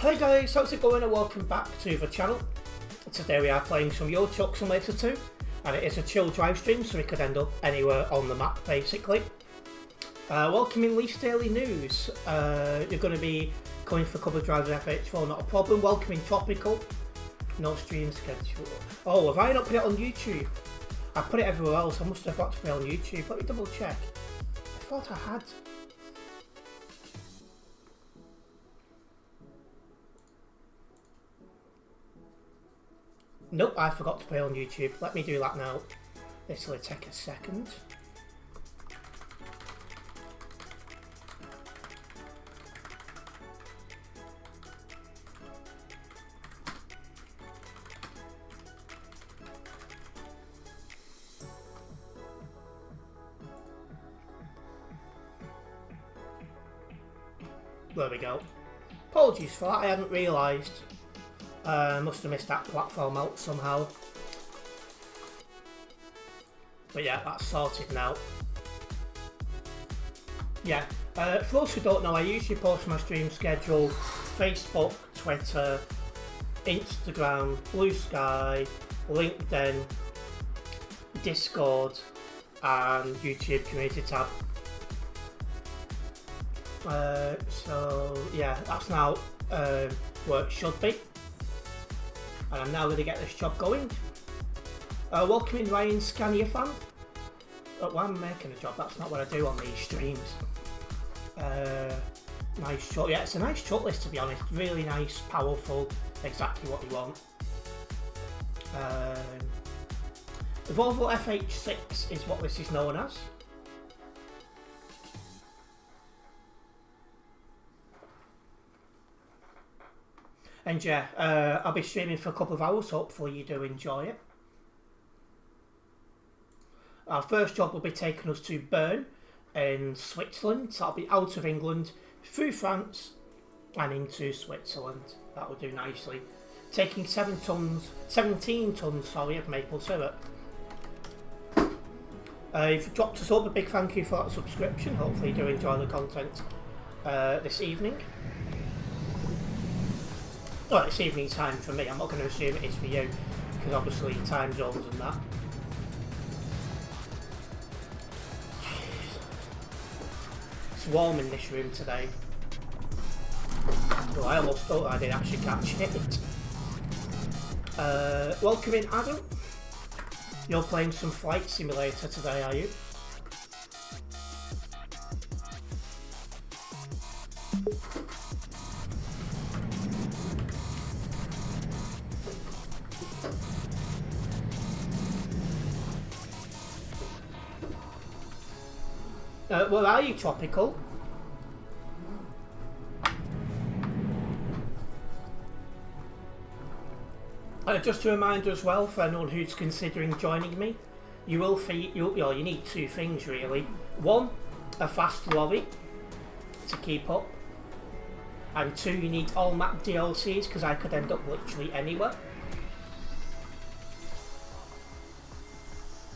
Hi guys, how's it going and welcome back to the channel. Today we are playing some Euro Truck Simulator 2 and it is a chill drive stream, so we could end up anywhere on the map basically. Welcoming least daily news, you're going to be coming for a couple of drives of FH4, not a problem. Welcoming Tropical, no stream schedule. Oh, have I not put it on YouTube? I put it everywhere else, I must have got to put it on YouTube. Let me double check. I thought I had. Nope, I forgot to put it on YouTube. Let me do that now. This will take a second. There we go. Apologies for that, I hadn't realised. Must have missed that platform out somehow. But yeah, that's sorted now. Yeah, for those who don't know, I usually post my stream schedule Facebook, Twitter, Instagram, Blue Sky, LinkedIn, Discord and YouTube community tab. So yeah, that's now where it should be. And I'm now going to get this job going. Welcoming Ryan Scania fan. Well, I'm making a job, that's not what I do on these streams. Nice truck, yeah, it's a nice truck list to be honest. Really nice, powerful, exactly what you want. The Volvo FH6 is what this is known as. And yeah, I'll be streaming for a couple of hours, hopefully you do enjoy it. Our first job will be taking us to Bern in Switzerland, so that'll be out of England, through France and into Switzerland. That will do nicely. Taking 17 tons of maple syrup. You've dropped us up, a big thank you for that subscription, hopefully you do enjoy the content this evening. Well, it's evening time for me, I'm not going to assume it is for you, because obviously time zones and that. It's warm in this room today. Oh, I almost thought I did actually catch it. Welcoming Adam. You're playing some Flight Simulator today, are you? Where are you, Tropical? Just a reminder as well for anyone who's considering joining me, you need two things really. One, a fast lorry to keep up, and two, you need all map DLCs because I could end up literally anywhere.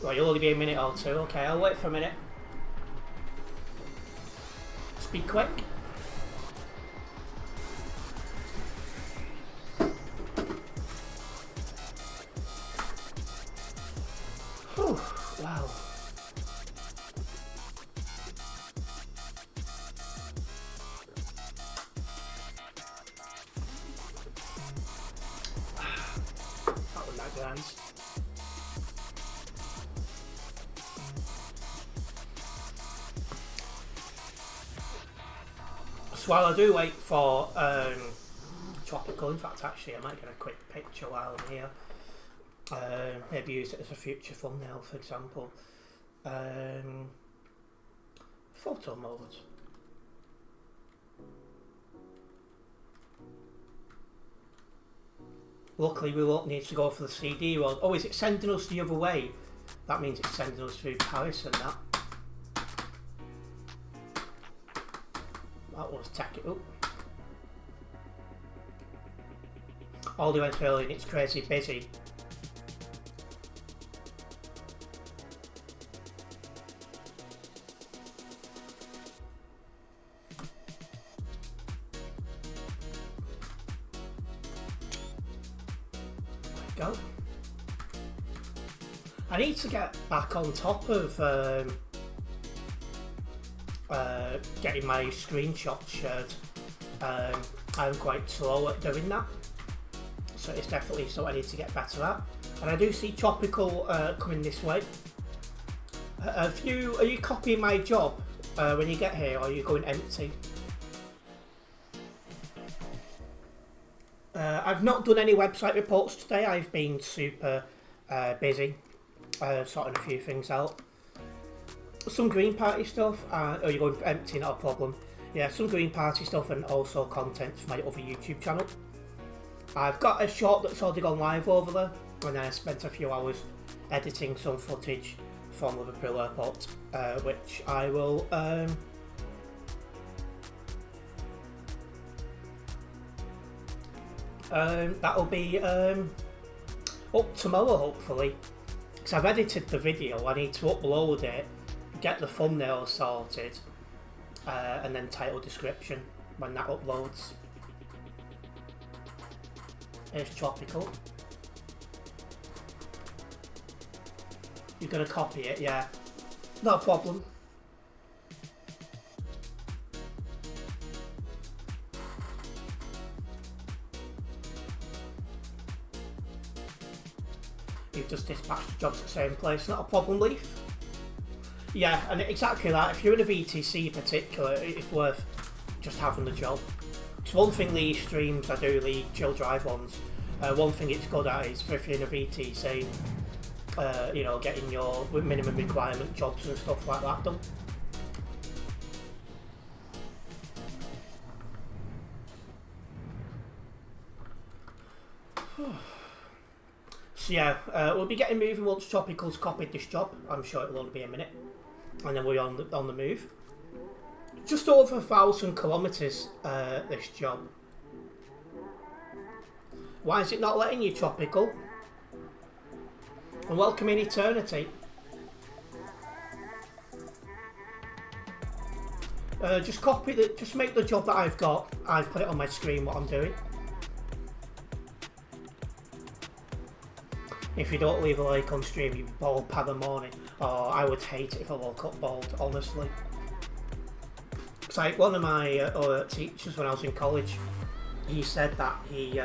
Well, you'll only be a minute or two. Okay, I'll wait for a minute. Be quick. Whew, wow. That was that grand. So while I do wait for Tropical, in fact actually I might get a quick picture while I'm here, maybe use it as a future thumbnail for example. Photo mode. Luckily we won't need to go for the CD road. Oh, is it sending us the other way? That means it's sending us through Paris and that. That was tack it up. All the way early and it's crazy busy. go. I need to get back on top of getting my screenshots shared. I'm quite slow at doing that, so it's definitely something I need to get better at. And I do see Tropical coming this way. Are you copying my job when you get here, or are you going empty? I've not done any website reports today. I've been super busy sorting a few things out. Some Green Party stuff. Oh, you're going empty, not a problem. Yeah, some Green Party stuff and also content for my other YouTube channel. I've got a short that's already gone live over there, and then I spent a few hours editing some footage from Liverpool Airport, which I will that'll be up tomorrow hopefully, because I've edited the video. I need to upload it, get the thumbnail sorted, and then title description when that uploads. It's Tropical. You're gonna copy it, yeah. No problem. You've just dispatched the jobs at the same place, not a problem, Leaf. Yeah, and exactly that. If you're in a VTC in particular, it's worth just having the job. It's one thing these streams I do, the chill drive ones, one thing it's good at is if you're in a VTC, you know, getting your minimum requirement jobs and stuff like that done. So yeah, we'll be getting moving once Tropical's copied this job. I'm sure it'll only be a minute, and then we're on the move. Just over 1,000 kilometres, this job. Why is it not letting you, Tropical? And welcome in Eternity. Just make the job that I've got. I've put it on my screen what I'm doing. If you don't leave a like on stream, you bald pad the morning. Oh, I would hate it if I woke up bald, honestly. It's like one of my teachers when I was in college, he said that he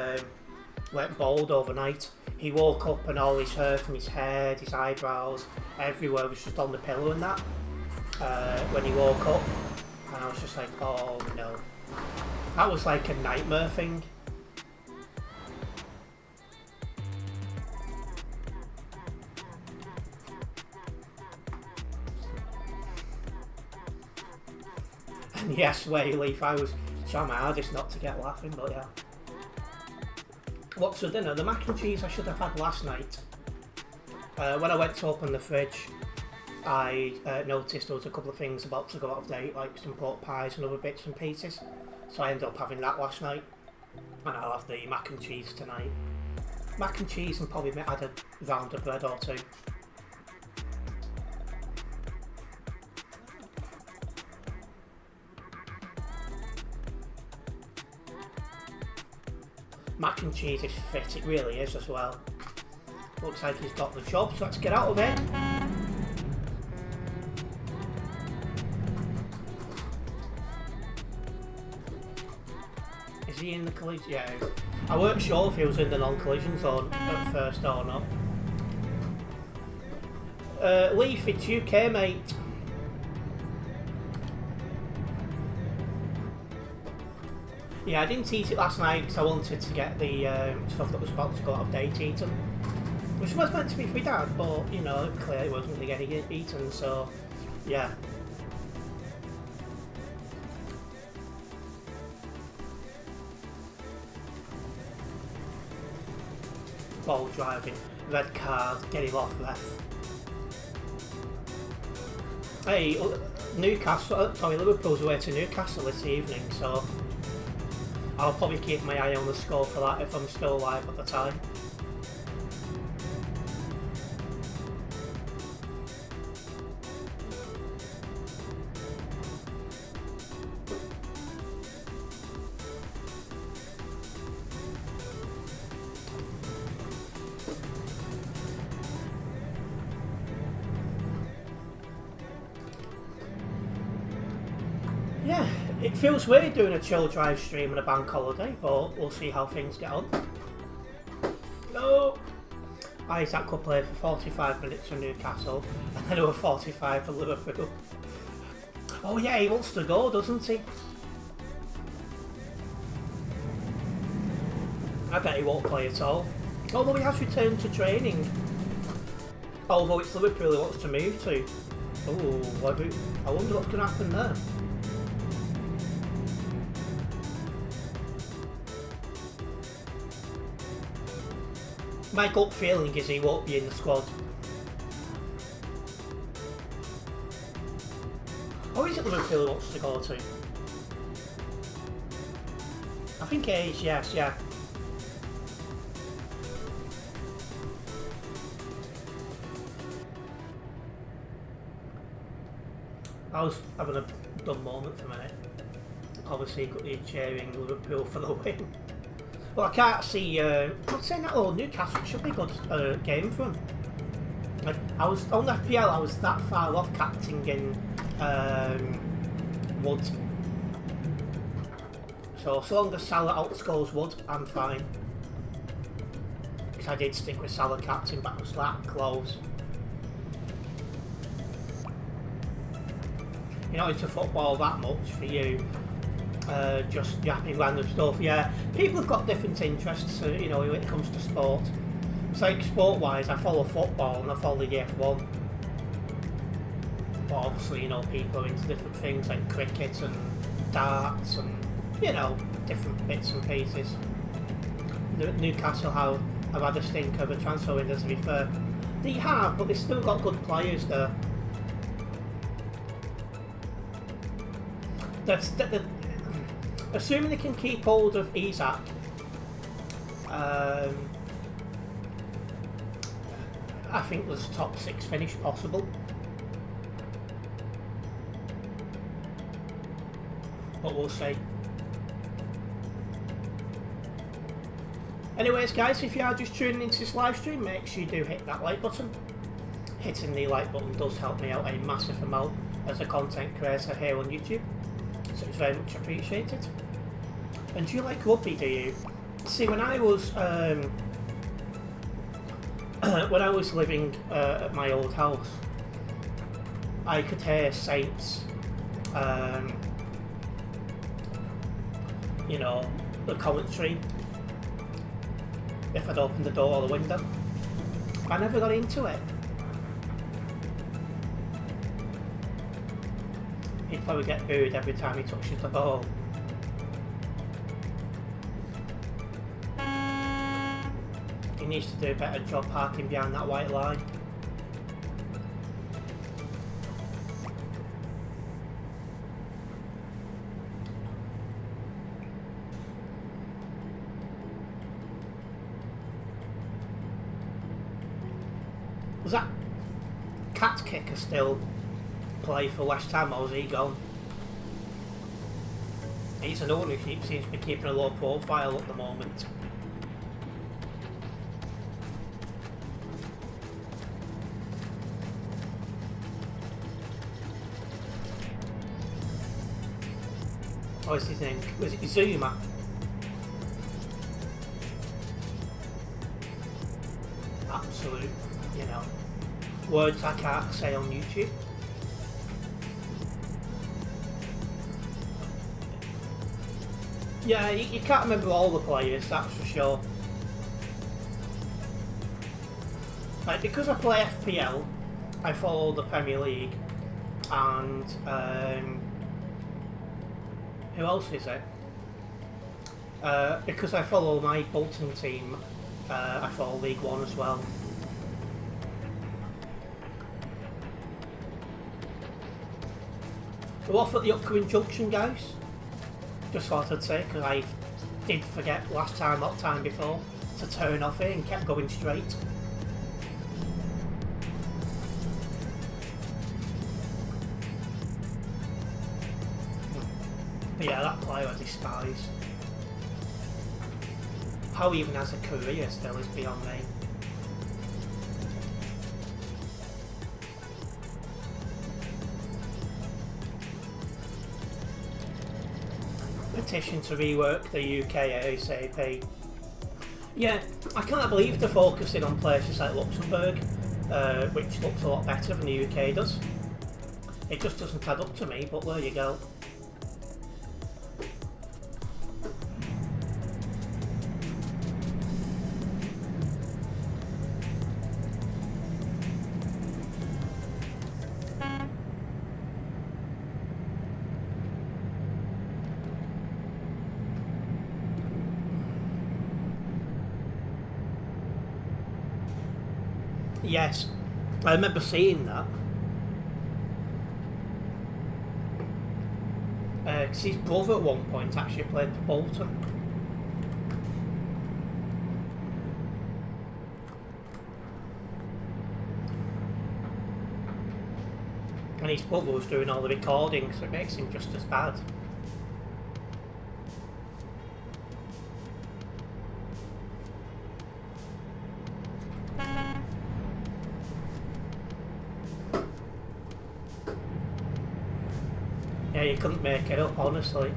went bald overnight. He woke up and all his hair from his head, his eyebrows, everywhere was just on the pillow and that when he woke up. And I was just like, oh no. That was like a nightmare thing. And yes, Wayleaf, I was trying my hardest not to get laughing, but yeah. What's for dinner? The mac and cheese I should have had last night. When I went to open the fridge, I noticed there was a couple of things about to go out of date, like some pork pies and other bits and pieces. So I ended up having that last night, and I'll have the mac and cheese tonight. Mac and cheese and probably add a round of bread or two. Mac and cheese is fit, it really is as well. Looks like he's got the job, so let's get out of it. Is he in the collision? Yeah. I weren't sure if he was in the non-collision zone at first or not. Leaf, it's UK, mate. Yeah, I didn't eat it last night because I wanted to get the stuff that was about to go out of date eaten. Which was meant to be for my dad, but, you know, clearly it wasn't going to get eaten, so, yeah. Ball driving, red card, get him off ref. Hey, Liverpool's away to Newcastle this evening, so I'll probably keep my eye on the score for that if I'm still alive at the time. It feels weird doing a chill drive stream on a bank holiday, but we'll see how things get on. No! Isaac could play for 45 minutes for Newcastle, and then over 45 for Liverpool. Oh yeah, he wants to go, doesn't he? I bet he won't play at all. Although he has returned to training. Although it's Liverpool he wants to move to. Oh, I wonder what's going to happen there. My gut feeling is he won't be in the squad. Or is it Liverpool he wants to go to? I think it is, yes, yeah. I was having a dumb moment for a minute. Obviously, cheering Liverpool for the win. Well, I can't see. I'm saying that. Oh, Newcastle should be a good game for them. Like, I was on FPL. I was that far off captaining Wood. So long as Salah outscores Wood, I'm fine. Because I did stick with Salah captain, but it was that close. You're not into football that much for you. Just yapping random stuff. Yeah, people have got different interests, you know, when it comes to sport. It's like sport-wise, I follow football and I follow the F1. But obviously, you know, people are into different things like cricket and darts and, you know, different bits and pieces. Newcastle have had a stink of a transfer window, to be fair. They have, but they've still got good players there. Assuming they can keep hold of Isaac, I think there's a top 6 finish possible. But we'll see. Anyways guys, if you are just tuning into this live stream, make sure you do hit that like button. Hitting the like button does help me out a massive amount as a content creator here on YouTube. So it's very much appreciated. And do you like rugby, do you? See, when I was living at my old house, I could hear Saints, you know, the commentary if I'd opened the door or the window. I never got into it. He'd probably get booed every time he touches the ball. He needs to do a better job parking behind that white line. Was that cat kicker still play for West Ham, or was he gone? He's another one who seems to be keeping a low profile at the moment. Oh, what's his name? Was it Zuma? Absolute, you know, words I can't say on YouTube. Yeah, you can't remember all the players, that's for sure. Like, because I play FPL, I follow the Premier League, and who else is it? Because I follow my Bolton team, I follow League One as well. We're off at the upcoming junction, guys. Just thought I'd say, because I did forget last time, not time before, to turn off here and kept going straight. But yeah, that player I despise. How he even has a career still is beyond me. petition to rework the UK ASAP. Yeah, I can't believe they're focusing on places like Luxembourg, which looks a lot better than the UK does. It just doesn't add up to me, but there you go. Yes, I remember seeing that. Because his brother at one point actually played for Bolton. And his brother was doing all the recording, so it makes him just as bad. Yeah, you couldn't make it up, honestly.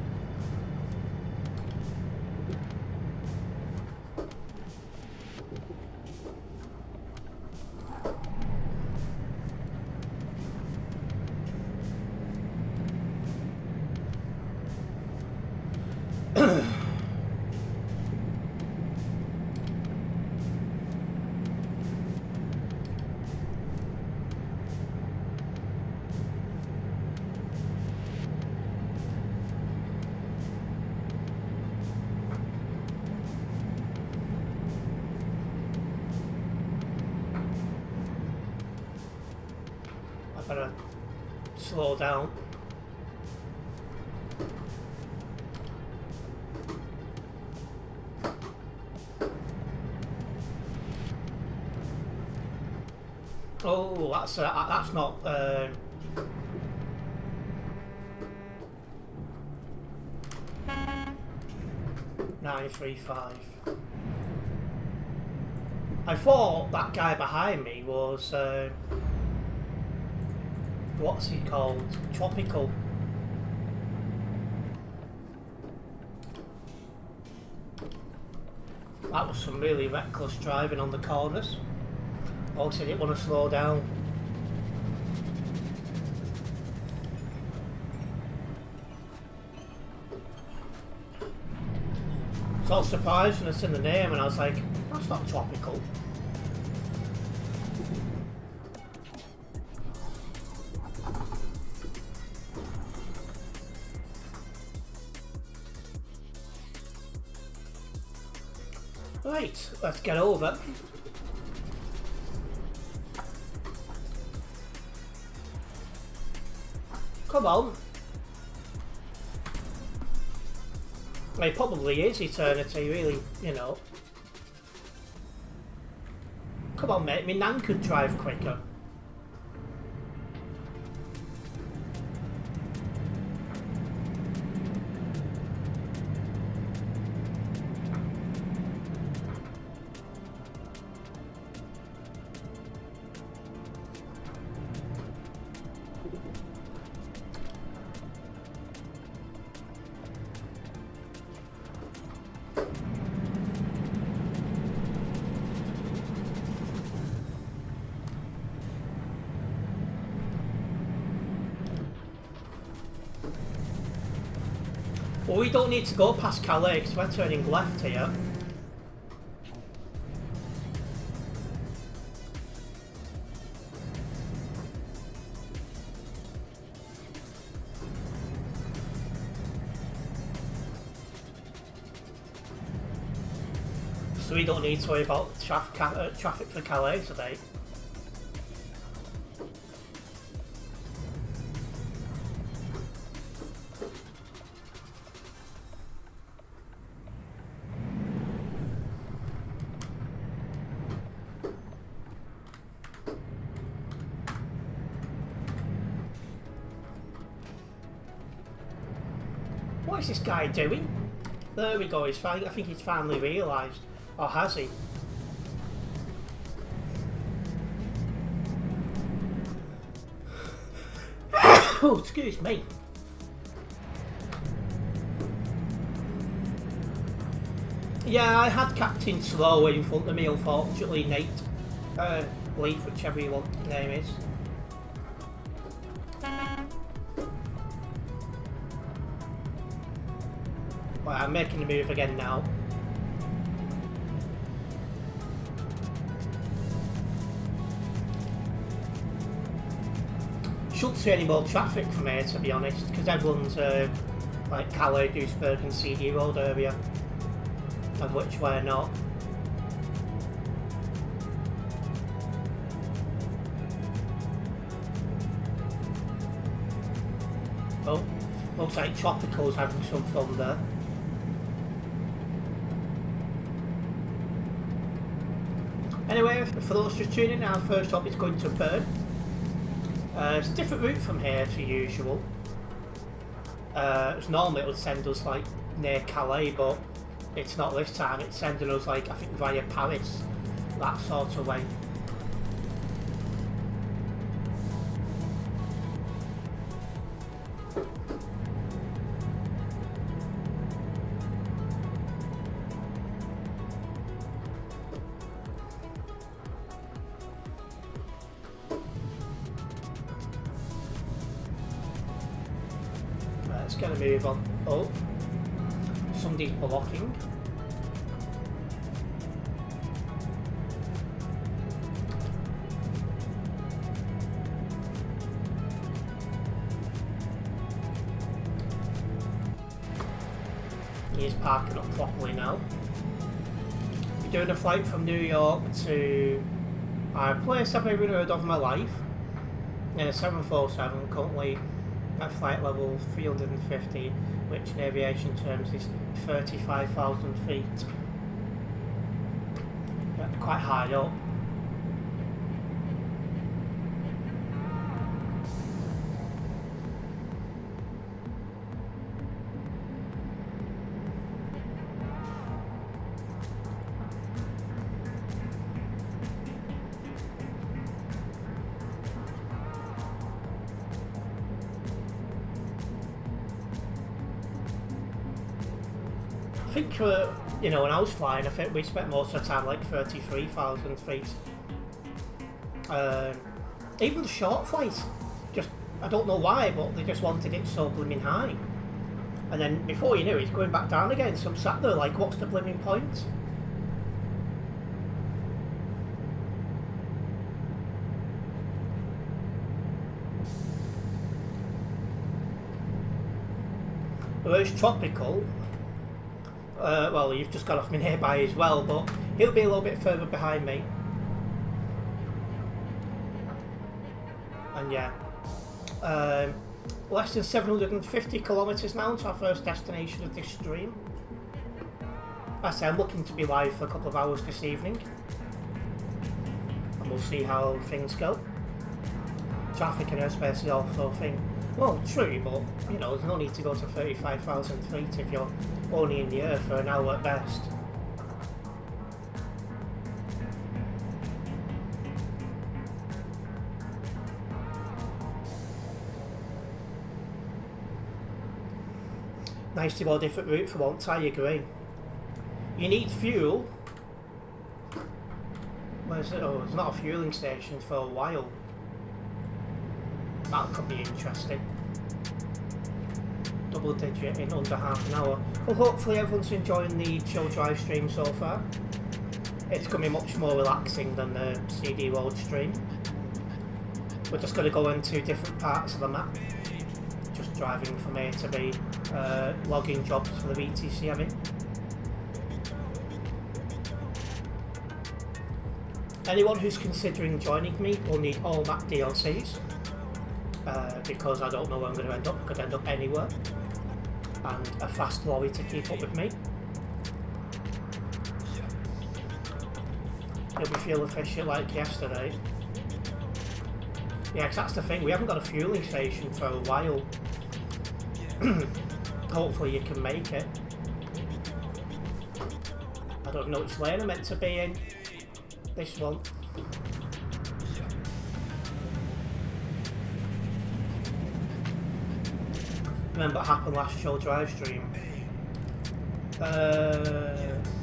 I better slow down. Oh, that's not 935. I thought that guy behind me was what's he called? Tropical. That was some really reckless driving on the corners. Also, didn't want to slow down. So I was surprised when I seen the name and I was like, that's not Tropical. Right, let's get over. Come on. It probably is Eternity, really, you know. Come on, mate, my nan could drive quicker. Well, we don't need to go past Calais because we're turning left here. So we don't need to worry about traffic for Calais today. What is this guy doing? There we go, I think he's finally realised. Or has he? Oh, excuse me. Yeah, I had Captain Slow in front of me, unfortunately. Nate, Leaf, whichever you want his name is. Right, I'm making the move again now. Shouldn't see any more traffic from here, to be honest, because everyone's like Calais, Duisburg and CD Road area, of which we're not. Oh, looks like Tropical's having some fun there. Anyway, for those just tuning in, our first stop is going to Bern. It's a different route from here to usual. Normally it would send us like near Calais, but it's not this time. It's sending us like, I think, via Paris, that sort of way. Let's get a move on. Oh, somebody's blocking. He is parking up properly now. We're doing a flight from New York to a place I've never heard of in my life. In a 747, currently at flight level 350, which in aviation terms is 35,000 feet. Quite high up. I think, you know, when I was flying, I think we spent most of the time like 33,000 feet. Even the short flights, just, I don't know why, but they just wanted it so blooming high. And then before you knew it, it's going back down again, so I'm sat there like, what's the blooming point? Whereas Tropical, well, you've just got off me nearby as well, but he'll be a little bit further behind me. And yeah, less than 750 kilometres now to our first destination of this stream. As I say, I'm looking to be live for a couple of hours this evening, and we'll see how things go. Traffic and airspace is also a thing. Well, true, but you know, there's no need to go to 35,000 feet if you're only in the air for an hour at best. Nice to go a different route for once, I agree. You need fuel. Where's it? Oh, there's not a fueling station for a while. That could be interesting. Double digit in under half an hour. Well, hopefully everyone's enjoying the chill drive stream so far. It's going to be much more relaxing than the CD Road stream. We're just going to go into different parts of the map. Just driving from A to B, logging jobs for the VTC, I mean. Anyone who's considering joining me will need all map DLCs. Because I don't know where I'm going to end up. I could end up anywhere. And a fast lorry to keep up with me. It'll be fuel efficient like yesterday. Yeah, 'cause that's the thing, we haven't got a fueling station for a while. Hopefully you can make it. I don't know which lane I'm meant to be in. This one. Remember what happened last show drive stream?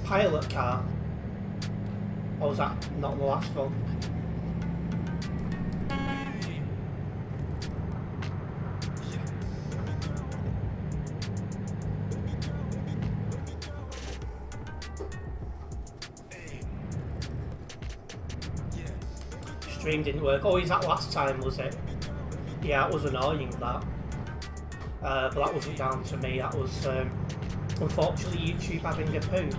pilot car? Or was that not the last one? Stream didn't work. Oh, is that last time, was it? Yeah, it was annoying, that. But that wasn't down to me. That was, unfortunately, YouTube having a poo.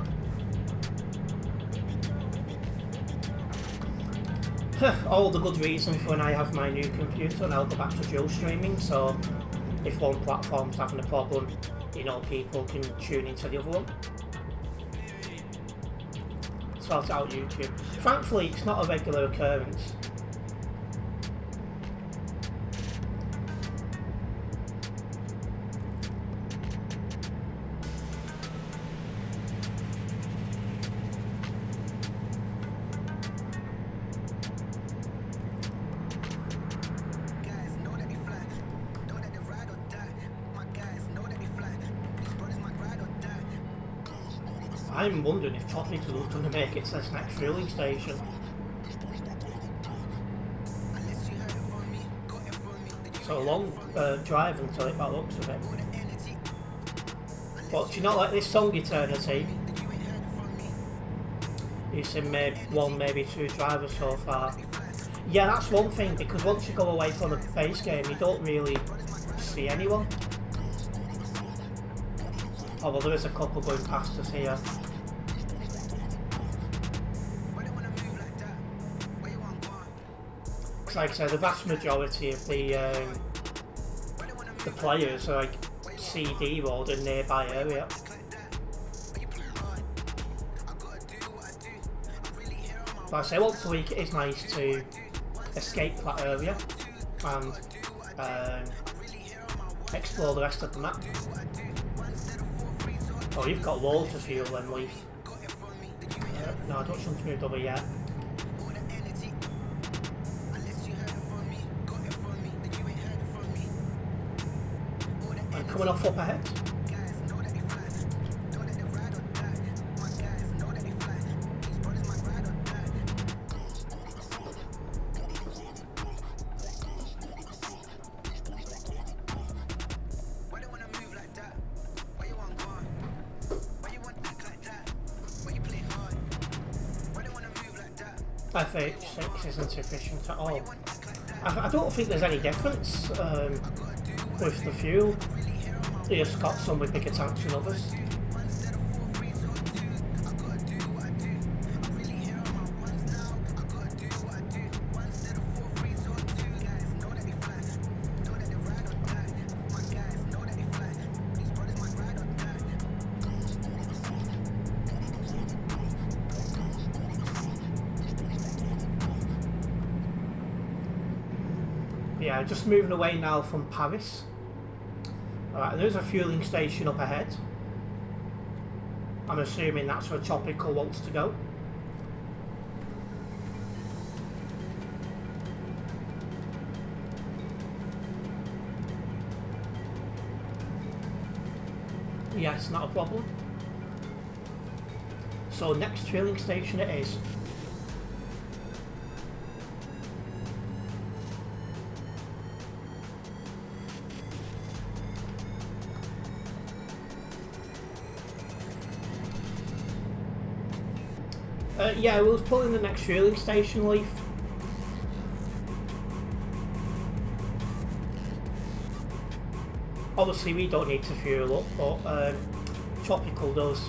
All the good reasons for when I have my new computer and I'll go back to dual streaming, so if one platform's having a problem, you know, people can tune into the other one. Sort out YouTube. Thankfully, it's not a regular occurrence. I'm wondering if Tropical is going to make it to this next fueling station. It's a long drive until it, by the looks of it. But do you not like this song, Eternity? You've seen maybe one, maybe two drivers so far. Yeah, that's one thing, because once you go away from the base game, you don't really see anyone. Although there is a couple going past us here. Like I said, the vast majority of the players are like CD road in nearby area. But I say once a week it is nice to escape that area and explore the rest of the map. Oh, you've got loads of fuel then, Leaf. No, I don't want to move over yet. Coming off up ahead. FH6 isn't efficient at all. I don't think there's any difference with the fuel. You just got some with bigger tanks than others. Yeah, just moving away now from Paris. Alright, there's a fueling station up ahead. I'm assuming that's where Tropical wants to go. Yes, not a problem. So next fueling station it is. Yeah, we'll pull in the next fueling station, Leaf. Obviously we don't need to fuel up, but Tropical does.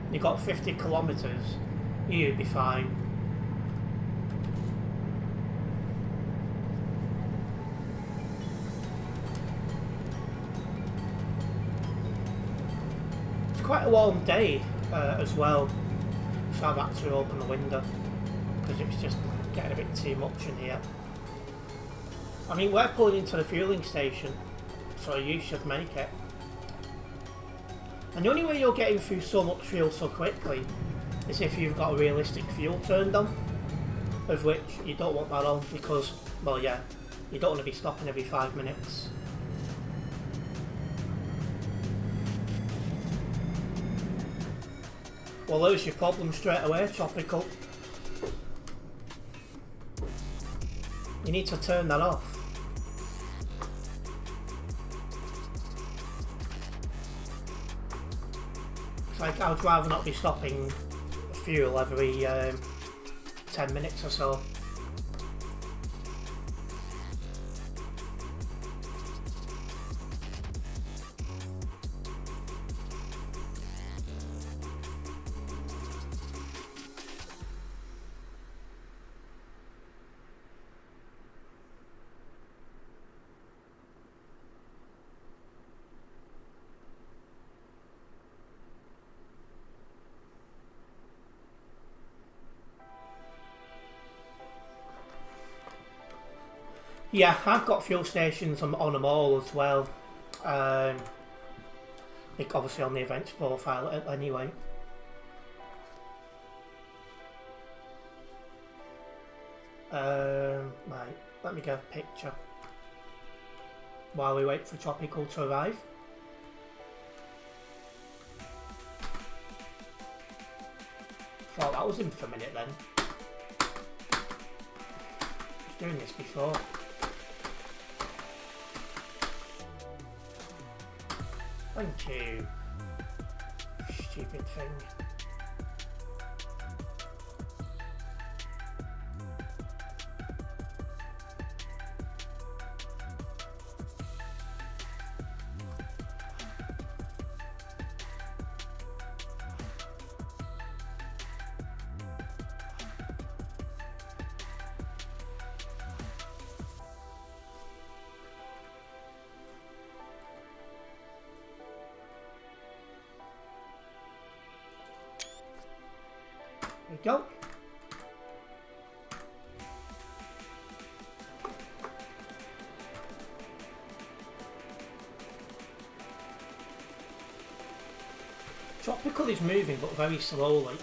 You got 50 kilometres, you'd be fine. It's quite a warm day as well, so I've had to open the window because it's just getting a bit too much in here. I mean, we're pulling into the fueling station, so you should make it. And the only way you're getting through so much fuel so quickly is if you've got a realistic fuel turned on, of which you don't want that on because, well, yeah, you don't want to be stopping every 5 minutes. Well, there's your problem straight away, Tropical. You need to turn that off. It's like I'd rather not be stopping fuel every 10 minutes or so. Yeah, I've got fuel stations on them all as well. Obviously on the events profile anyway. Right, let me get a picture while we wait for Tropical to arrive. Thought that was him for a minute then. I was doing this before. Thank you. Stupid thing. There we go. Tropical is moving but very slowly.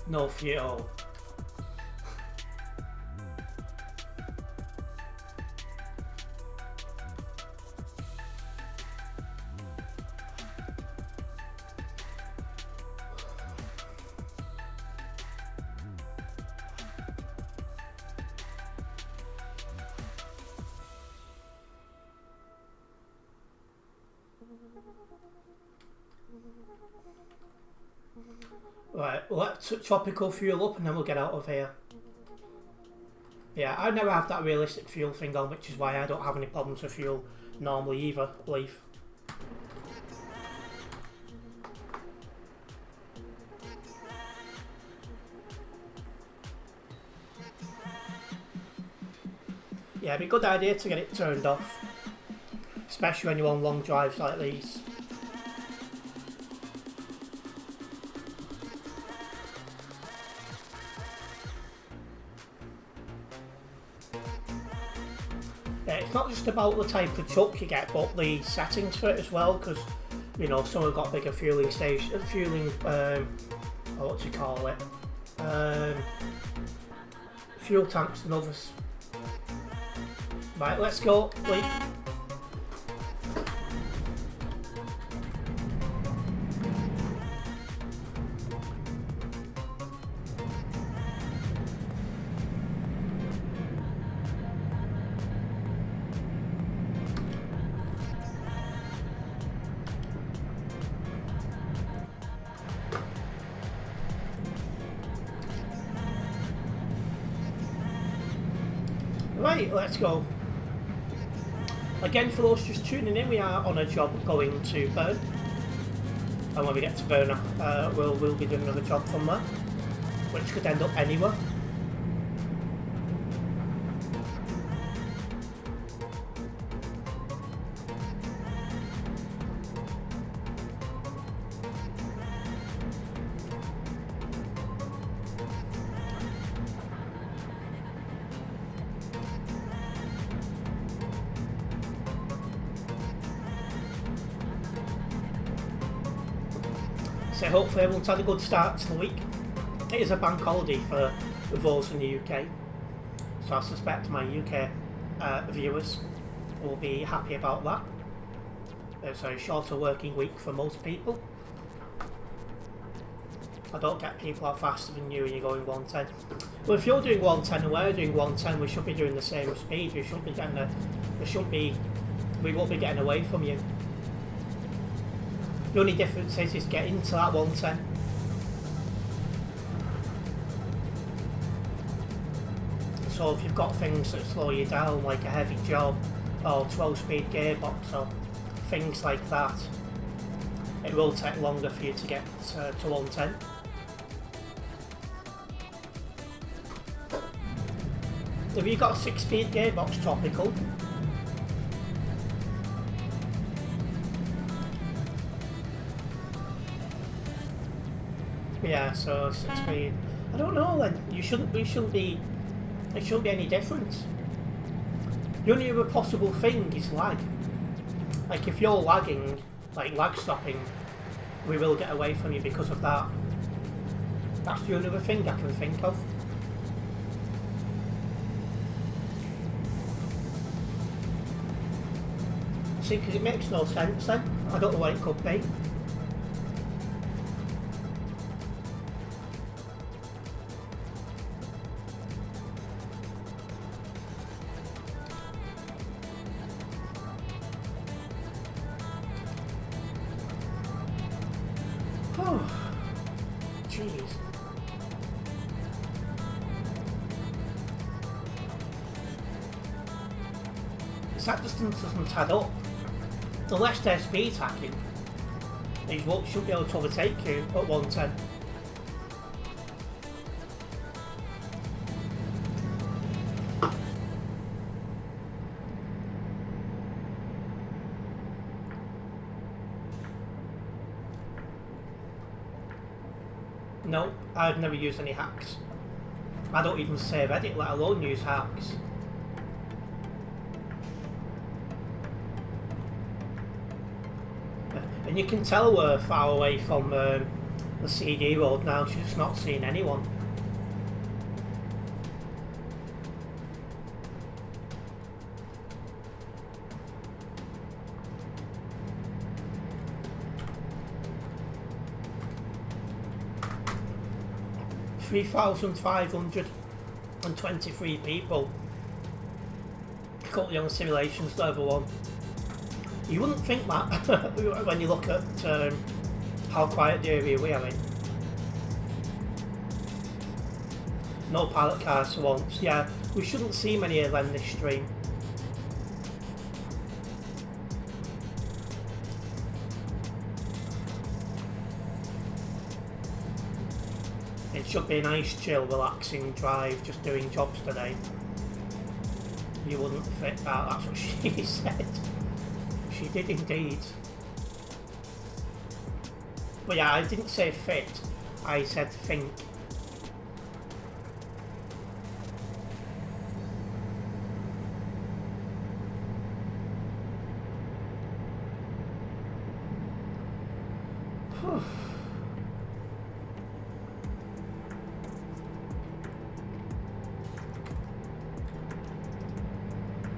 No fuel. Right, let's Tropical fuel up and then we'll get out of here. Yeah, I never have that realistic fuel thing on, which is why I don't have any problems with fuel normally either, Leaf. Yeah, it'd be a good idea to get it turned off, especially when you're on long drives like these. Yeah, it's not just about the type of truck you get, but the settings for it as well, because, you know, some have got bigger fueling station, what do you call it, fuel tanks than others. Right, let's go, Leaf. Right, let's go. Again, for those just tuning in, we are on a job going to Bern, and when we get to Bern, we'll be doing another job from there, which could end up anywhere. So hopefully everyone's had a good start to the week. It is a bank holiday for those in the UK, so I suspect my UK viewers will be happy about that. It's a shorter working week for most people. I don't get people out faster than you and you're going 110. Well, if you're doing 110 and we're doing 110, we should be doing the same speed. We won't be getting away from you. The only difference is getting to that 110. So if you've got things that slow you down, like a heavy job or 12-speed gearbox or things like that, it will take longer for you to get to 110. Have you got a 6-speed gearbox, Tropical? Yeah, so 6-speed. I don't know then. It shouldn't be any difference. The only other possible thing is lag. Like if you're lagging, like lag stopping, we will get away from you because of that. That's the only other thing I can think of. See, because it makes no sense then. I don't know what it could be. Oh, jeez. That distance doesn't add up. Unless they're speed hacking, they should be able to overtake you at 110. No, I've never used any hacks. I don't even save edit, let alone use hacks. And you can tell we're far away from the CD road now, she's just not seeing anyone. $3,523 people currently on simulations level 1. You wouldn't think that when you look at how quiet the area we are in. No pilot cars for once. Yeah, we shouldn't see many of them this stream. It should be a nice, chill, relaxing drive, just doing jobs today. You wouldn't fit that, that's what she said. She did indeed. But yeah, I didn't say fit, I said think.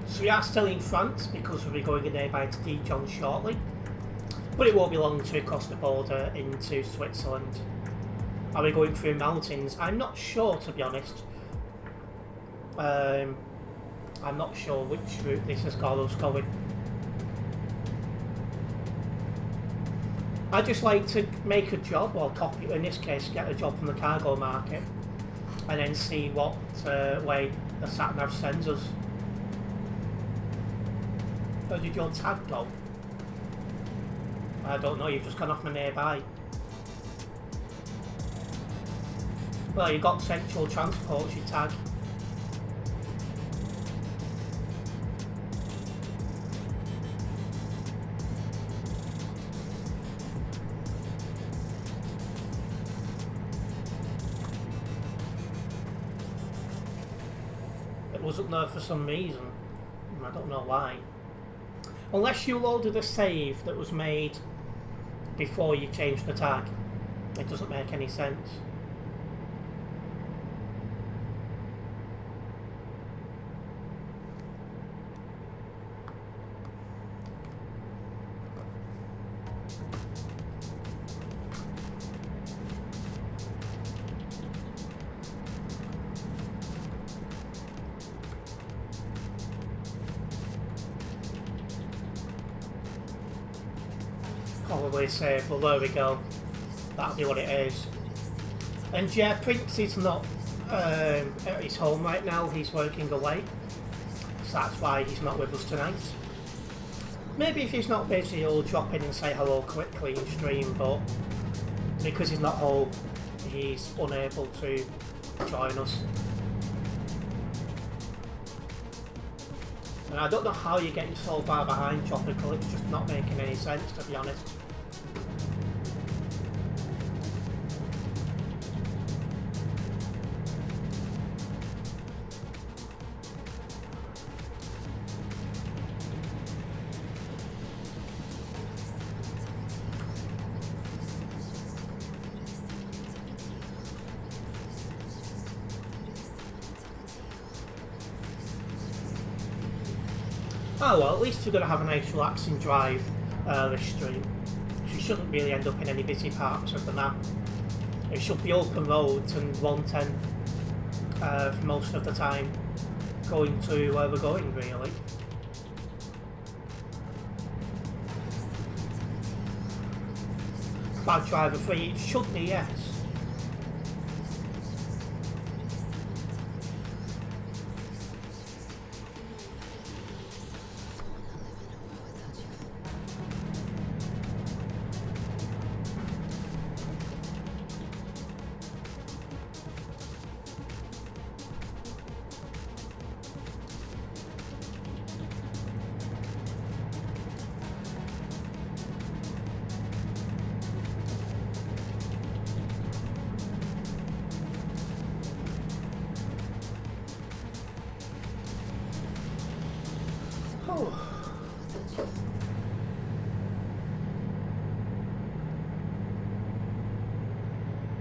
So we are still in France because we'll be going nearby to Dijon shortly, but it won't be long to cross the border into Switzerland. Are we going through mountains? I'm not sure, to be honest. I'm not sure which route this has got us going. I just like to make a job, or copy, in this case get a job from the cargo market, and then see what way the sat-nav sends us. Where did your tag go? I don't know, you've just gone off my nearby. Well, you got central transport, your tag. It wasn't there for some reason. I don't know why. Unless you loaded a save that was made before you changed the tag. It doesn't make any sense. Probably safe. Well, there we go. That'll be what it is. And yeah, Prince is not at his home right now. He's working away, so that's why he's not with us tonight. Maybe if he's not busy, he'll drop in and say hello quickly in stream, but because he's not home, he's unable to join us. And I don't know how you're getting so far behind Tropical. It's just not making any sense, to be honest. Oh well, at least you're going to have a nice relaxing drive this stream. So you shouldn't really end up in any busy parts of the map. It should be open roads and 110 for most of the time, going to where we're going really. Bad driver free, it should be, yes.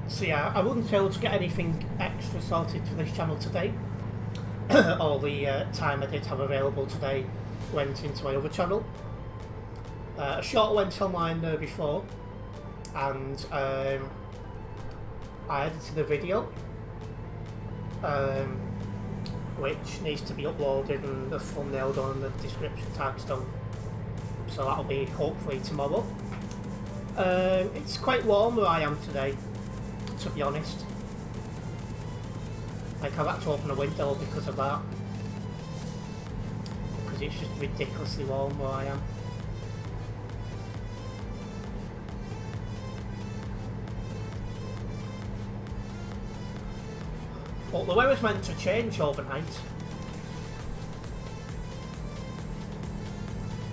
So yeah, I wouldn't be able to get anything extra sorted for this channel today. All the time I did have available today went into my other channel. A short went online there before, and I edited a video which needs to be uploaded and the thumbnail done and the description tags done. So that'll be hopefully tomorrow. It's quite warm where I am today, to be honest. Like, I've had to open a window because of that. Because it's just ridiculously warm where I am. But the weather's meant to change overnight.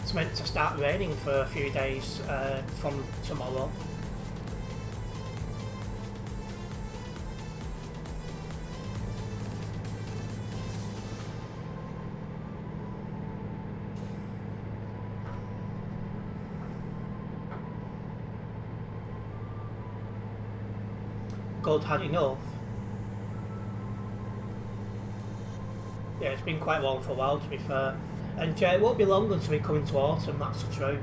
It's meant to start raining for a few days from tomorrow. God had enough. Yeah, it's been quite warm for a while, to be fair. And it won't be long until we come into autumn, that's true.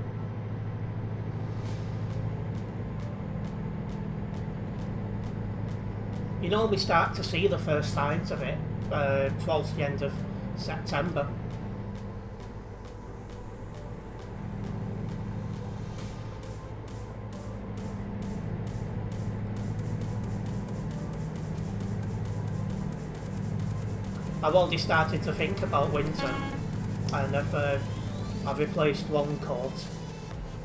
You know, we start to see the first signs of it towards the end of September. I've already started to think about winter, and I've replaced one coat,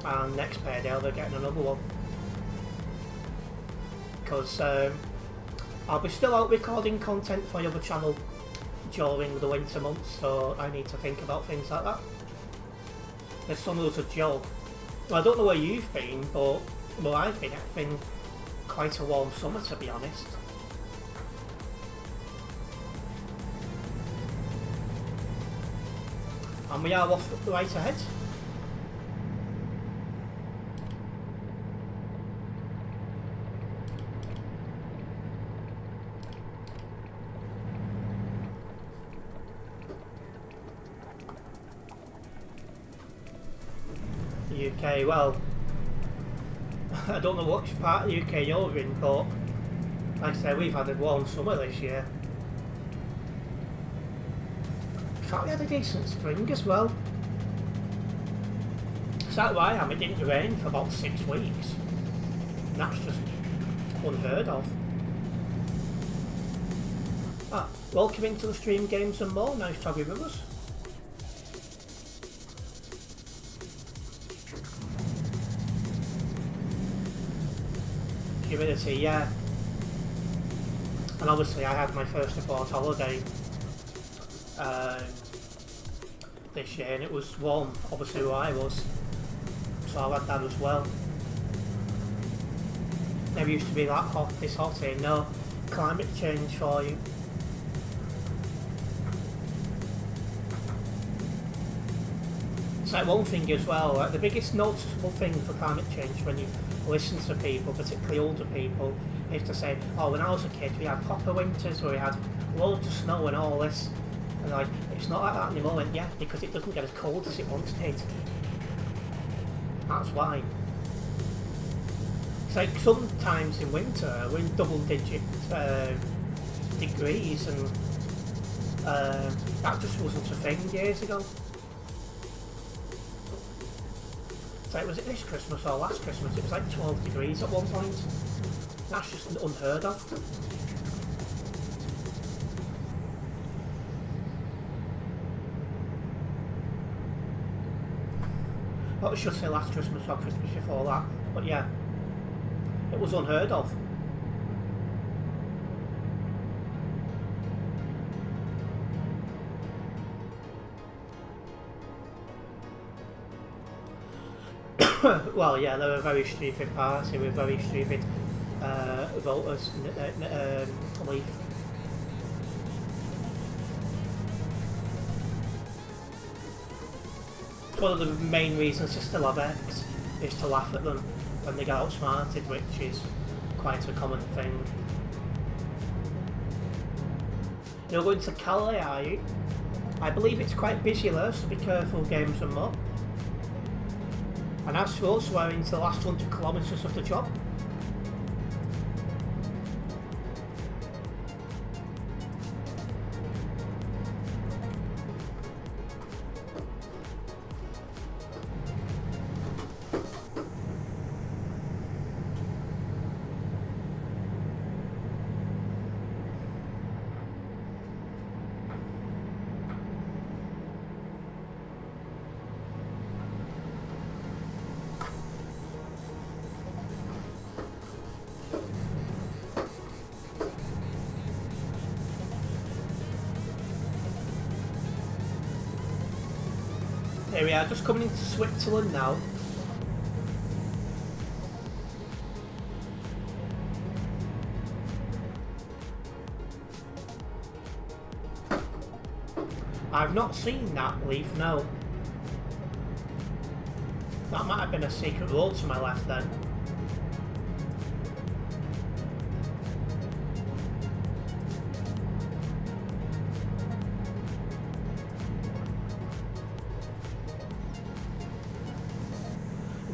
and next payday I'll be getting another one. Because I'll be still out recording content for the other channel during the winter months, so I need to think about things like that. The summer's a joke. I don't know where you've been, but where I've been, it's been quite a warm summer, to be honest. And we are off right ahead. UK, well, I don't know which part of the UK you're in, but like I say, we've had a warm summer this year. In fact, we had a decent spring as well. So where I am, it didn't rain for about 6 weeks. And that's just unheard of. Welcome into the stream, Games and More. Nice to have you with us. Humidity, yeah. And obviously I had my first abroad holiday this year, and it was warm, obviously where I was. So I had that as well. Never used to be that hot, this hot here. No, climate change for you. It's like one thing as well, like the biggest noticeable thing for climate change when you listen to people, particularly older people, is to say, oh, when I was a kid we had proper winters where we had loads of snow and all this. And like, it's not like that anymore. And yeah, because it doesn't get as cold as it once did. That's why. It's like sometimes in winter we're in double-digit degrees, and that just wasn't a thing years ago. It's like, was it this Christmas or last Christmas? It was like 12 degrees at one point. That's just unheard of. Well, I should say last Christmas or Christmas before that, but yeah, it was unheard of. Well, yeah, they were a very stupid party with very stupid voters. Leave. One of the main reasons to still have X is to laugh at them when they get outsmarted, which is quite a common thing. You're going to Calais, are you? I believe it's quite busy there, so be careful, Games and More. And as for us, we're into the last 100 kilometres of the job. Here we are, just coming into Switzerland now. I've not seen that leaf, no. That might have been a secret road to my left then.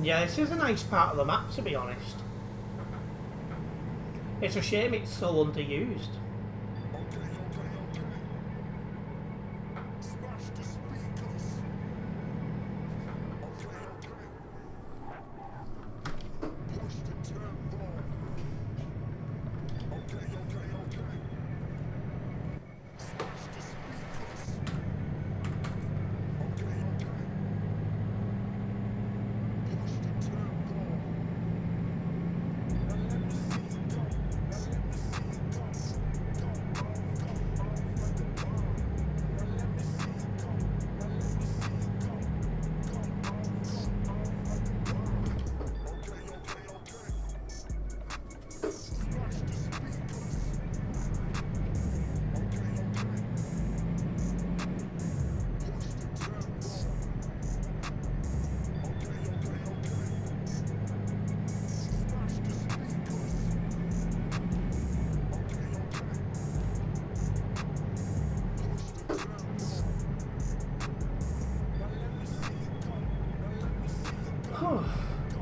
Yeah, this is a nice part of the map, to be honest. It's a shame it's so underused.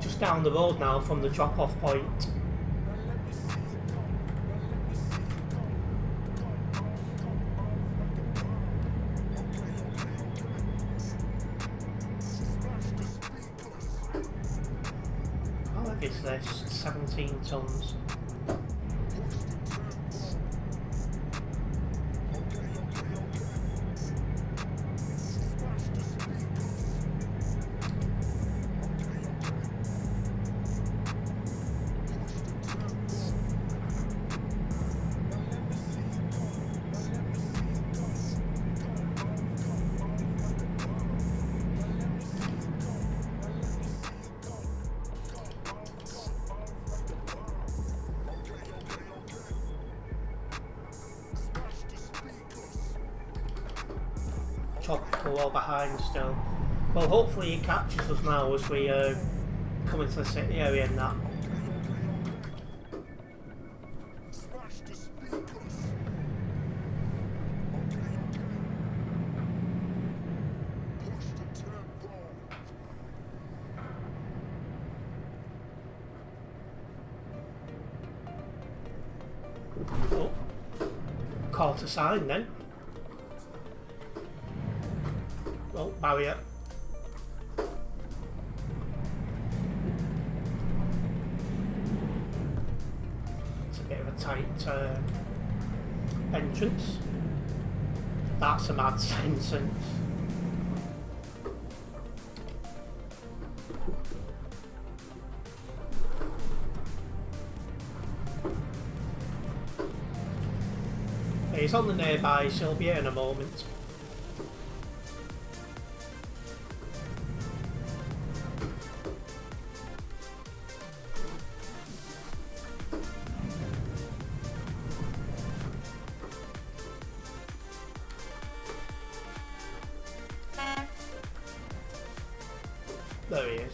just down the road now from the drop-off point. How heavy is this? 17 tons. Tropical all behind still. Well, hopefully he catches us now as we come into the city area and that. Oh, call to sign then. Oh, barrier. It's a bit of a tight entrance. That's a mad sentence. He's on the nearby, so he'll be here in a moment. There he is.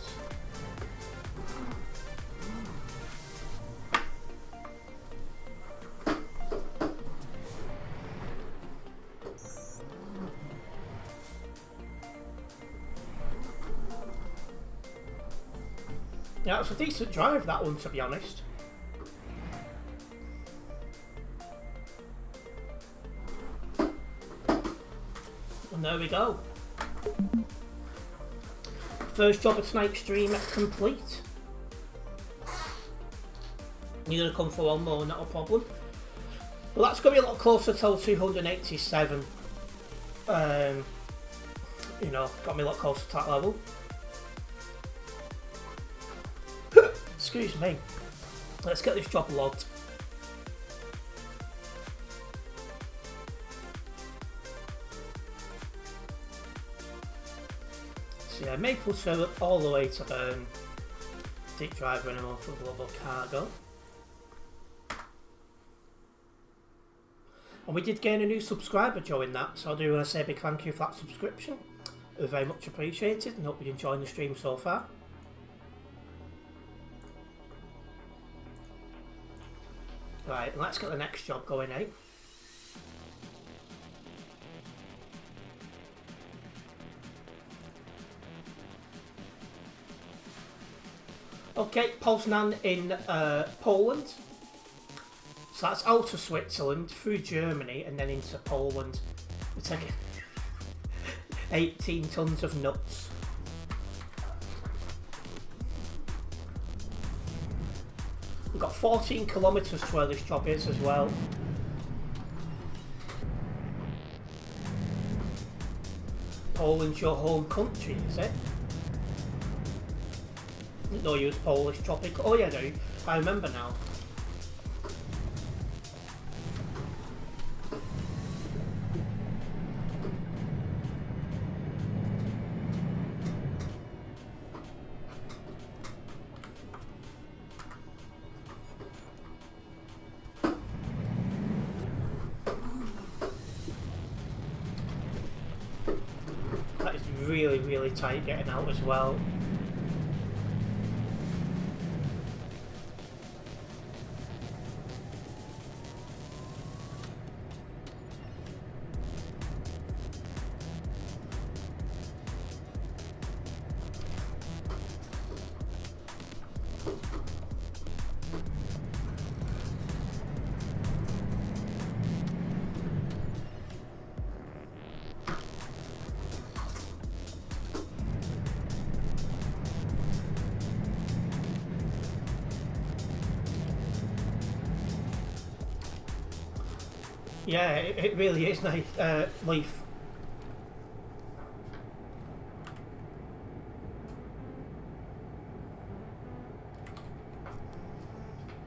Yeah, it's a decent drive, that one, to be honest. And there we go. First job of tonight's stream complete. You're going to come for one more, not a problem. Well, that's going to be a lot closer till 287. You know, got me a lot closer to that level. Excuse me. Let's get this job logged. So yeah, maple syrup all the way to burn. Deep driver and for global cargo. And we did gain a new subscriber during that, so I do want to say a big thank you for that subscription. Very much appreciated, and hope you're enjoying the stream so far. Right, let's get the next job going, eh? Okay, Poznan in Poland. So that's out of Switzerland, through Germany, and then into Poland. We're taking 18 tons of nuts. We've got 14 kilometres to where this job is as well. Poland's your home country, is it? I didn't know you was Polish tropical. Oh yeah, do. I remember now. Really tight getting out as well. Yeah, it really is nice. Leaf.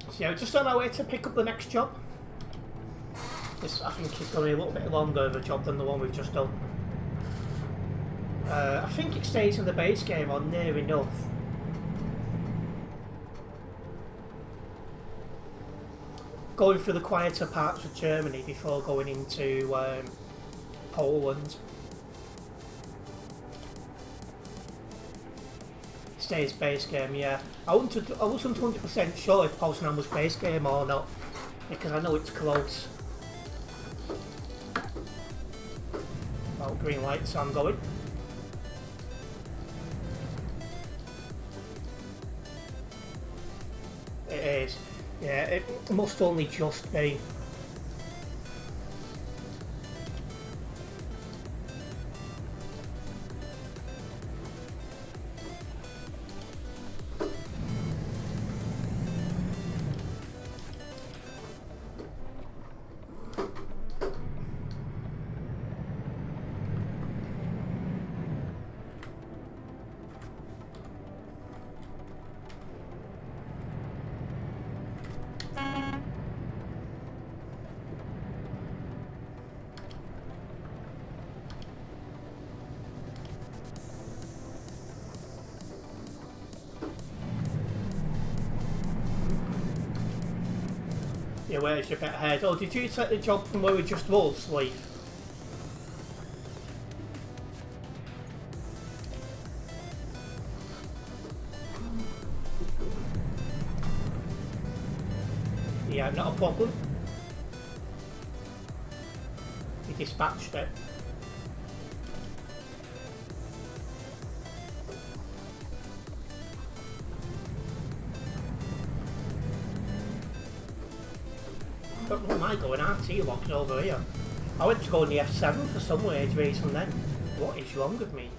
So yeah, just on our way to pick up the next job. This, I think, is going to be a little bit longer of a job than the one we've just done. I think it stays in the base game or near enough. Going through the quieter parts of Germany before going into Poland. Stays base game, yeah. I wasn't 100% sure if Poznan was base game or not, because I know it's close. Oh, green light, so I'm going. It is. Yeah, it must only just be. Yeah, where's your bit ahead? Oh, did you take the job from where we just was, Leaf? Yeah, not a problem. He dispatched it. Where am I going? RT locked over here. I went to go on the F7 for some weird reason then. What is wrong with me?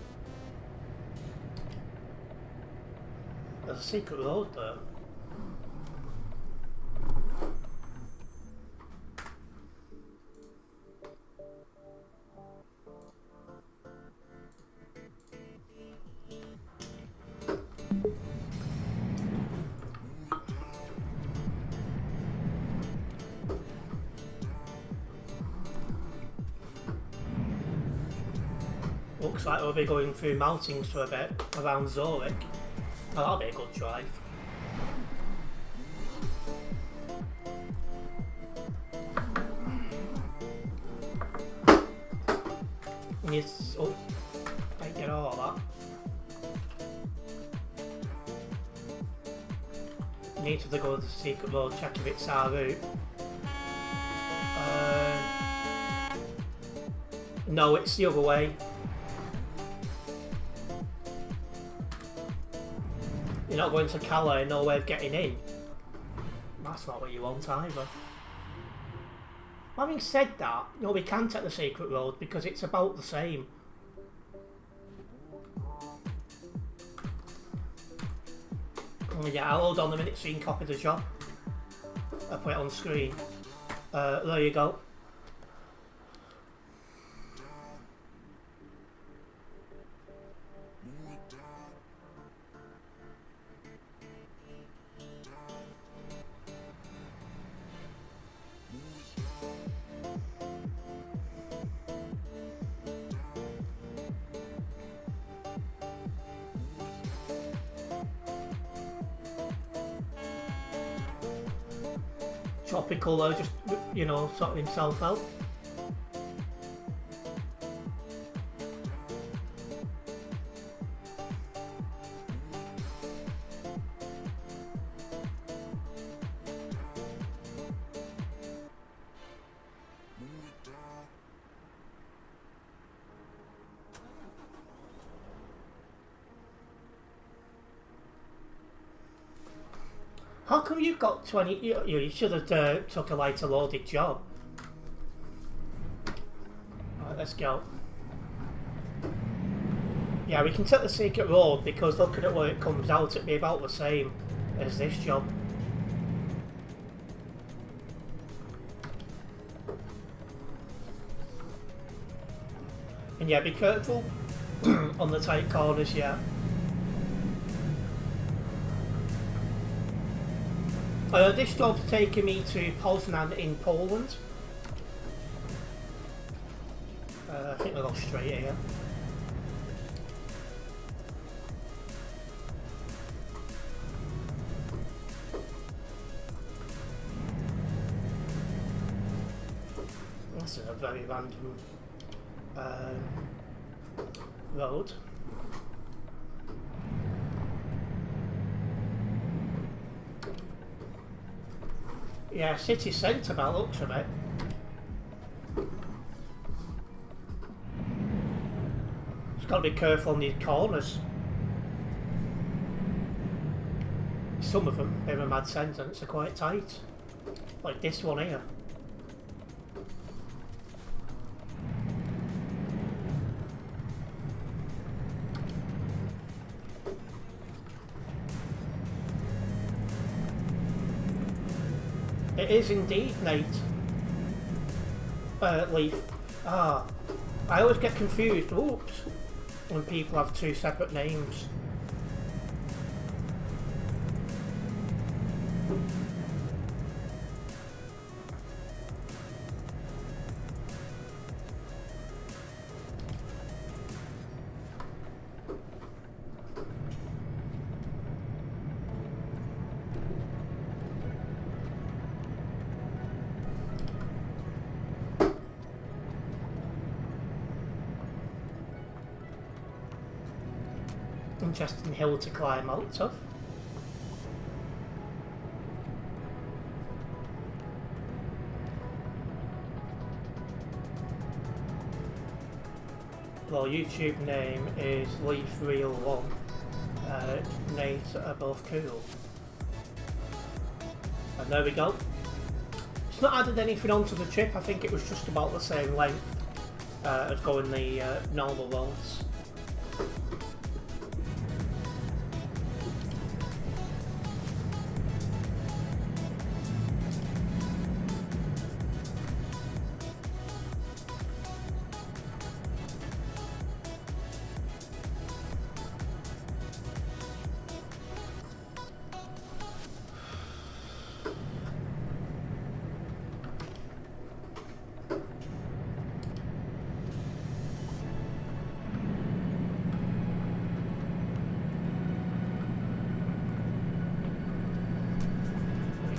There's a secret road there. Looks like we'll be going through mountains for a bit around Zurich. Oh, that'll be a good drive. Yes. Oh, I get all that. Need to go to the secret road, check if it's our route. No, it's the other way. You're not going to Calais, no way of getting in. That's not what you want either. Having said that, no, we can take the secret road because it's about the same. Oh, yeah, I'll hold on a minute so you can copy the job. I'll put it on screen. There you go. Tropical though, just, you know, sorting himself out. How come you've got 20? You should have took a lighter loaded job. Right, let's go. Yeah, we can take the secret road because looking at where it comes out, it'd be about the same as this job. And yeah, be careful on the tight corners, yeah. This job's taking me to Poznan in Poland. I think we'll go straight here. This is a very random road. Yeah, city centre by the looks of it. Just got to be careful on these corners. Some of them, in a mad sentence, are quite tight. Like this one here. It is indeed, Nate. Leaf. Ah, I always get confused, oops, when people have two separate names. Interesting hill to climb out of. Well, YouTube name is LeafReal1. Nate are both cool. And there we go. It's not added anything onto the trip. I think it was just about the same length as going the normal roads.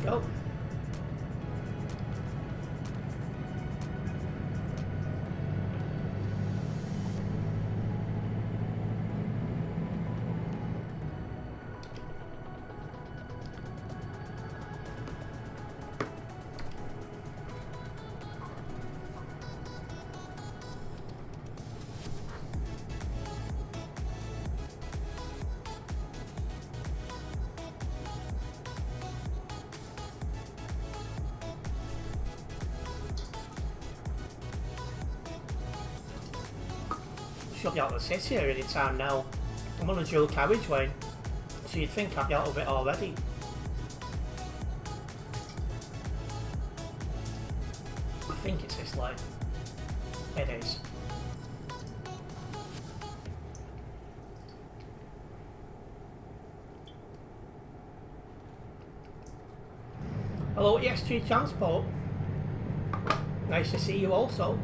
Go. Should be out of the city here any time now. I'm on a dual carriageway, so you'd think I'd be out of it already. I think it's this lane. It is. Hello ESG Transport. Nice to see you also.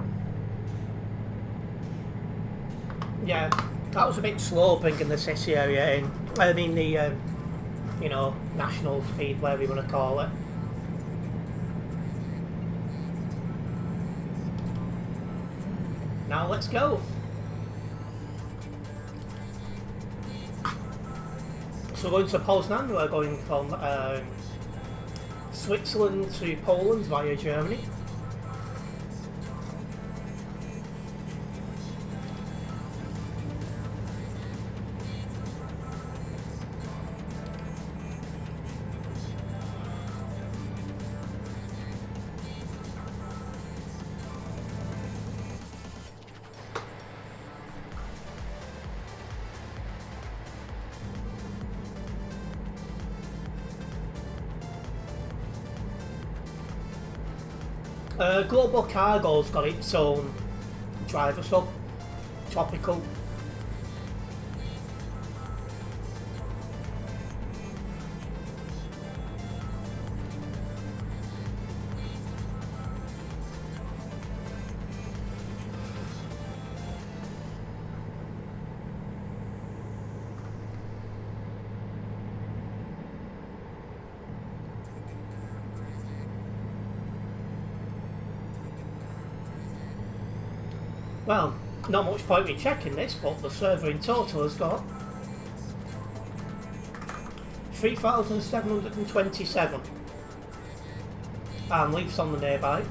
Yeah, that was a bit slow bringing the city area in. I mean the, you know, national speed, whatever you want to call it. Now let's go. So we're going to Poznan, we're going from Switzerland to Poland via Germany. Global Cargo's got its own driver sub, topical. Well, not much point in checking this, but the server in total has got 3,727 and leaves on the nearby.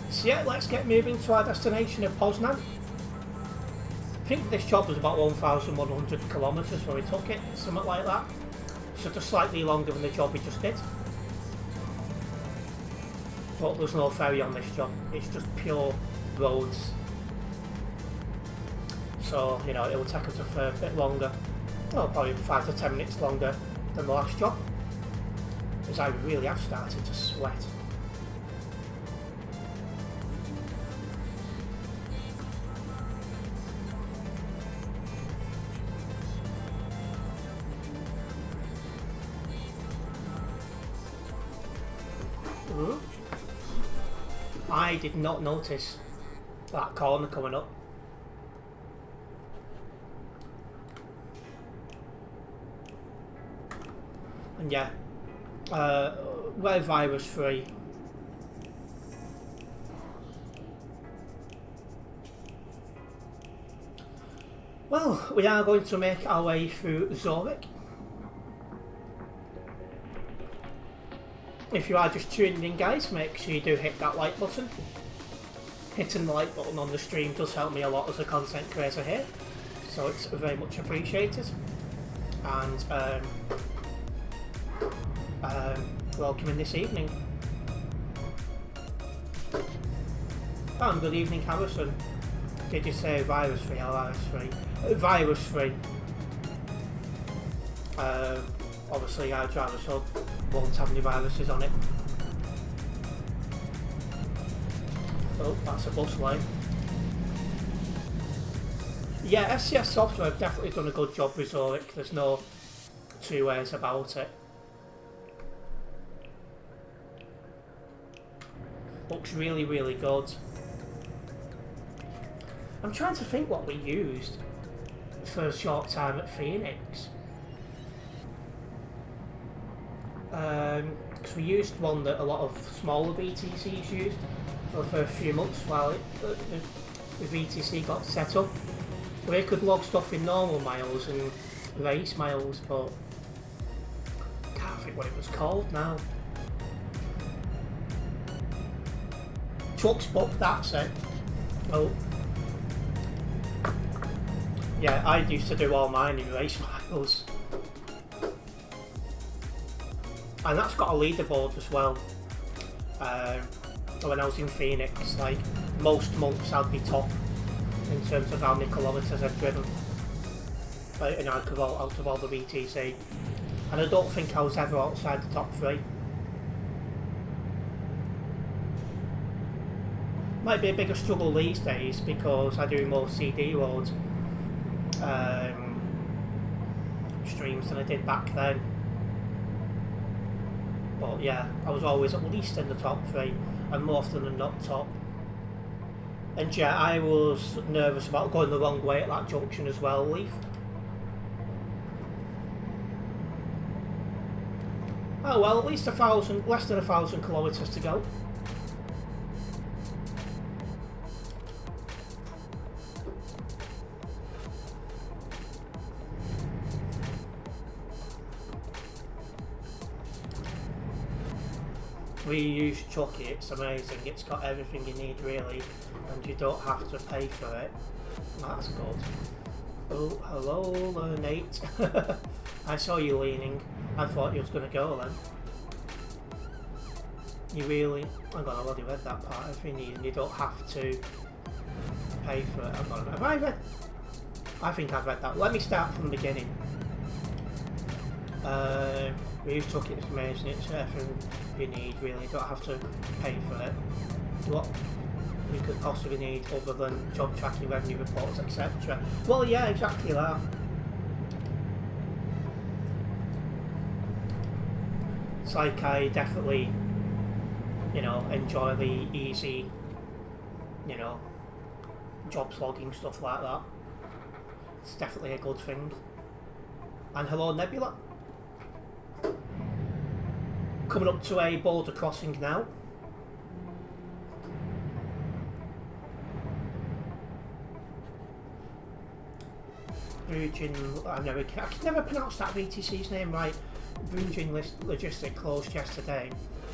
So yeah, let's get moving to our destination of Poznan. I think this job was about 1,100 kilometres when we took it, something like that. So just slightly longer than the job we just did. But there's no ferry on this job, it's just pure roads. So, you know, it will take us a fair bit longer. Well, probably 5 to 10 minutes longer than the last job. Because I really have started to sweat. Ooh. I did not notice that corner coming up. And yeah, we're virus free. Well, we are going to make our way through Zurich. If you are just tuning in, guys, make sure you do hit that like button. Hitting the like button on the stream does help me a lot as a content creator here, so it's very much appreciated. And welcome in this evening. And good evening, Harrison. Did you say virus free or virus free? Virus free. Obviously, our driver's hub won't have any viruses on it. Oh, that's a bus lane. Yeah, SCS Software have definitely done a good job with Zurich. There's no two ways about it. Looks really, really good. I'm trying to think what we used for a short time at Phoenix. Because we used one that a lot of smaller VTCs used for the first few months while the VTC got set up. We could log stuff in normal miles and race miles, but I can't think what it was called now. Trucks Book, that's it. Oh. Yeah, I used to do all mine in race miles. And that's got a leaderboard as well. When I was in Phoenix, like most months I'd be top in terms of how many kilometres I've driven. And out of all the VTC. And I don't think I was ever outside the top 3. Might be a bigger struggle these days because I do more CD road streams than I did back then. But yeah, I was always at least in the top 3 and more often than not top. And yeah, I was nervous about going the wrong way at that junction as well, Leaf. Oh well, at least less than 1,000 kilometres to go. We use Chucky, it's amazing, it's got everything you need really, and you don't have to pay for it. That's good. Oh, hello Nate. I saw you leaning, I thought you was going to go then. You really, hang on, I've already read that part, everything you need, you don't have to pay for it. Hang on, have I read? I think I've read that. Let me start from the beginning. We use Chucky, it's amazing, it's everything you need really, you don't have to pay for it. What? you could possibly need other than job tracking, revenue reports, etc. Well, yeah, exactly that. It's like I definitely, you know, enjoy the easy, you know, jobs logging, stuff like that. It's definitely a good thing. And hello, Nebula. Coming up to a border crossing now. Virgin, I can never pronounce that VTC's name right. Virgin Logistic closed yesterday.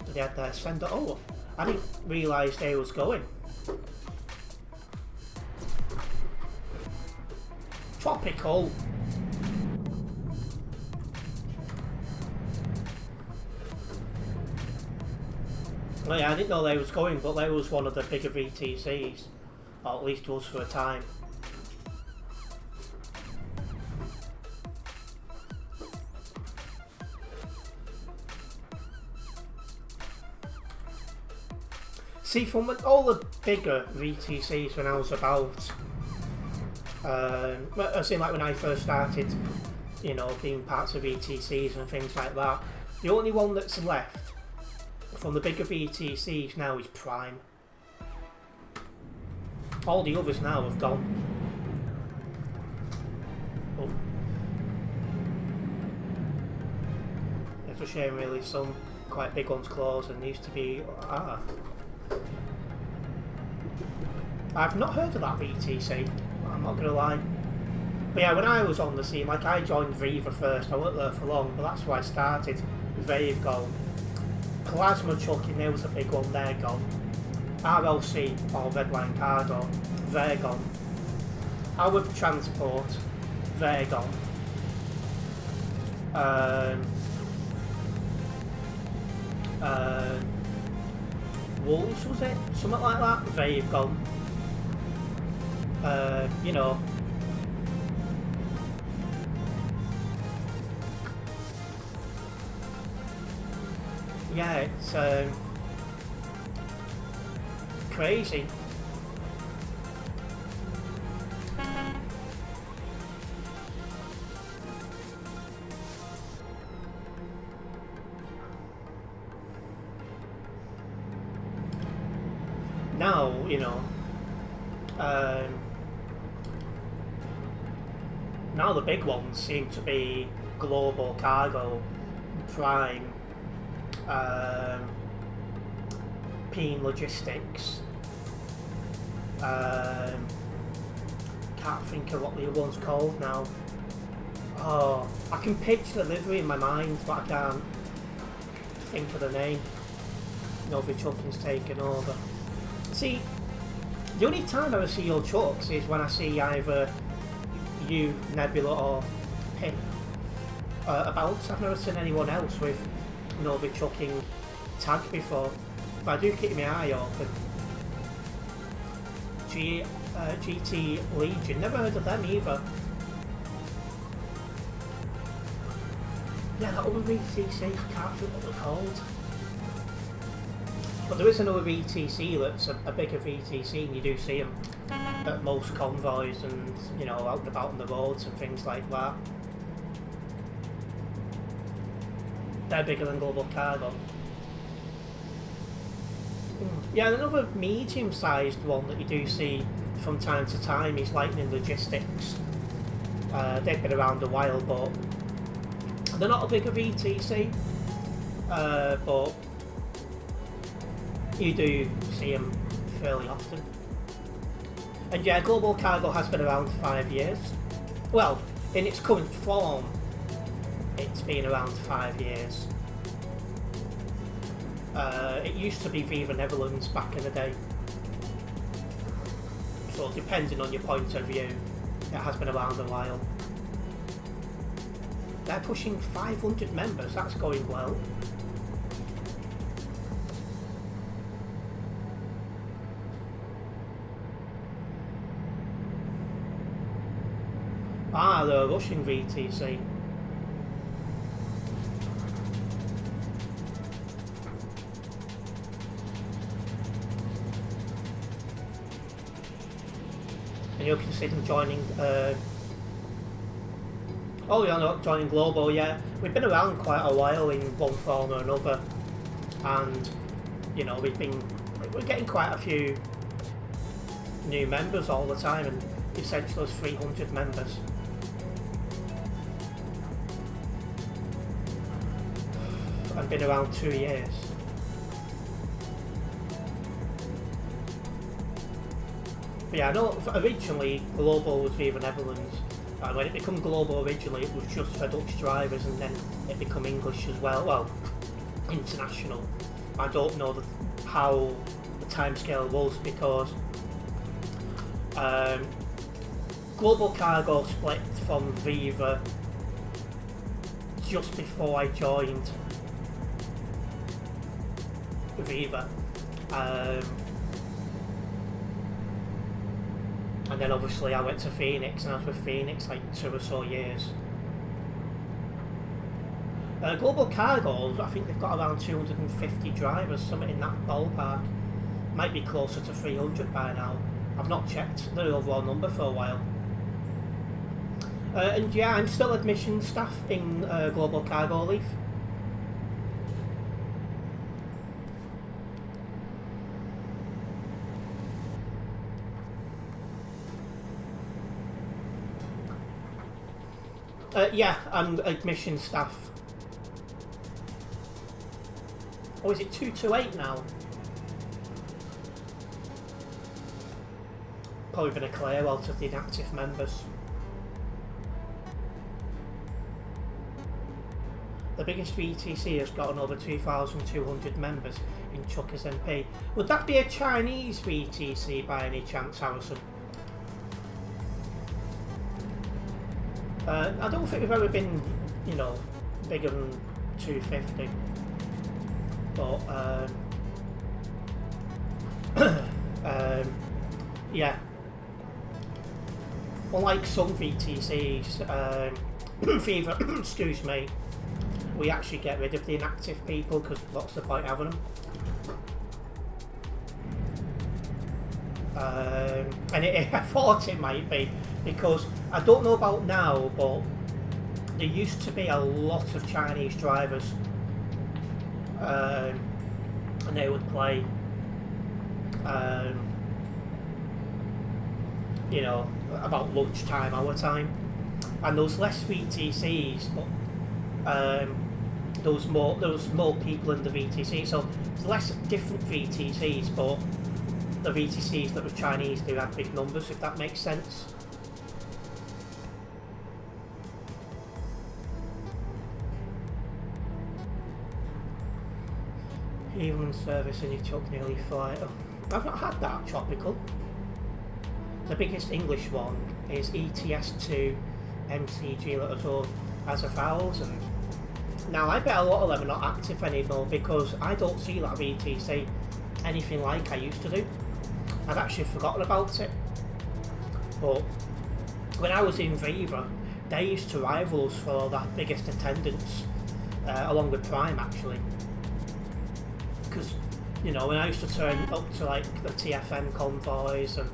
They had their sender. Oh, I didn't realise they was going. Tropical. Oh yeah, I didn't know they was going, but they was one of the bigger VTCs, or at least was for a time. See, from all the bigger VTCs when I was about, I seem like when I first started, you know, being parts of VTCs and things like that, the only one that's left from the bigger VTCs now is Prime. All the others now have gone. Oh. It's a shame really, some quite big ones closed and used to be... I've not heard of that VTC, I'm not going to lie. But yeah, when I was on the scene, like I joined Viva first, I worked there for long, but that's where I started. They've gone. Plasma trucking, there was a big one, they're gone. RLC, or Redline Cargo, they're gone. Howard Transport, they're gone. Wolves, was it? Something like that? They've gone. You know. Yeah, it's crazy. Now, you know, now the big ones seem to be Global Cargo, Prime, Peen Logistics, can't think of what the other one's called now. Oh, I can picture the livery in my mind, but I can't think of the name. Novi Trucking's taken over. See, the only time I ever see your trucks is when I see either you, Nebula, or Pin about. I've never seen anyone else with Novi Trucking tag before, but I do keep my eye open. GT Legion, never heard of them either. Yeah, that other VTC, I can't think what they're called. But there is another VTC that's a bigger VTC, and you do see them at most convoys and, you know, out and about on the roads and things like that. They're bigger than Global Cargo. Yeah, another medium-sized one that you do see from time to time is Lightning Logistics. They've been around a while, but they're not a bigger VTC, but you do see them fairly often. And yeah, Global Cargo has been around 5 years. Well, in its current form, it's been around 5 years. It used to be Viva Netherlands back in the day. So depending on your point of view, it has been around a while. They're pushing 500 members, that's going well. Ah, the Russian VTC. and you're considering joining. Oh, you're not joining Global, yeah. We've been around quite a while in one form or another, and you know we're getting quite a few new members all the time, and essentially there's 300 members. I've been around 2 years. But yeah, I know originally Global was Viva Netherlands, and when it became Global originally it was just for Dutch drivers, and then it became English as well, international. I don't know how the timescale was, because Global Cargo split from Viva just before I joined Viva, and then obviously I went to Phoenix, and I was with Phoenix like 2 or so years. Global Cargo, I think they've got around 250 drivers, something in that ballpark. Might be closer to 300 by now. I've not checked the overall number for a while. And yeah, I'm still admission staff in Global Cargo Leaf. Yeah, I'm admission staff. Oh, is it 228 now? Probably been a clear out of the inactive members. The biggest VTC has gotten over 2,200 members in Truckers MP. Would that be a Chinese VTC by any chance, Harrison? I don't think we've ever been, you know, bigger than 250. But yeah. Unlike some VTCs, Viva, excuse me, we actually get rid of the inactive people because what's the point having them? And I thought it might be, because I don't know about now, but there used to be a lot of Chinese drivers, and they would play, you know, about lunchtime, our time, and there was less VTCs, but there was more people in the VTC, so there's less different VTCs, but the VTCs that were Chinese do have big numbers, if that makes sense. Even service in your truck nearly fly. Oh, I've not had that tropical. The biggest English one is ETS2 MCG Little as 1,000. Now I bet a lot of them are not active anymore because I don't see that VTC anything like I used to do. I've actually forgotten about it. But when I was in Viva, they used to rival us for that biggest attendance, along with Prime actually. Because, you know, when I used to turn up to like the TFM convoys and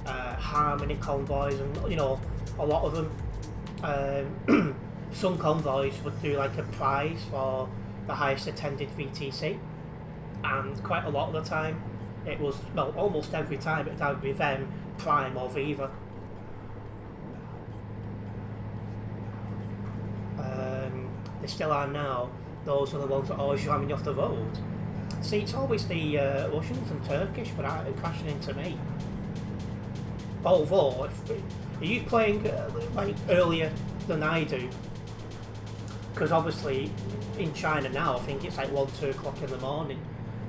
Harmony convoys, and you know, a lot of them, some convoys would do like a prize for the highest attended VTC, and quite a lot of the time it was, well, almost every time it would be them, Prime or Viva. They still are now. Those are the ones that are always ramming off the road. See, it's always the Russians and Turkish that are crashing into me. Although, are you playing like earlier than I do? Because obviously in China now, I think it's like 1, 2 o'clock in the morning,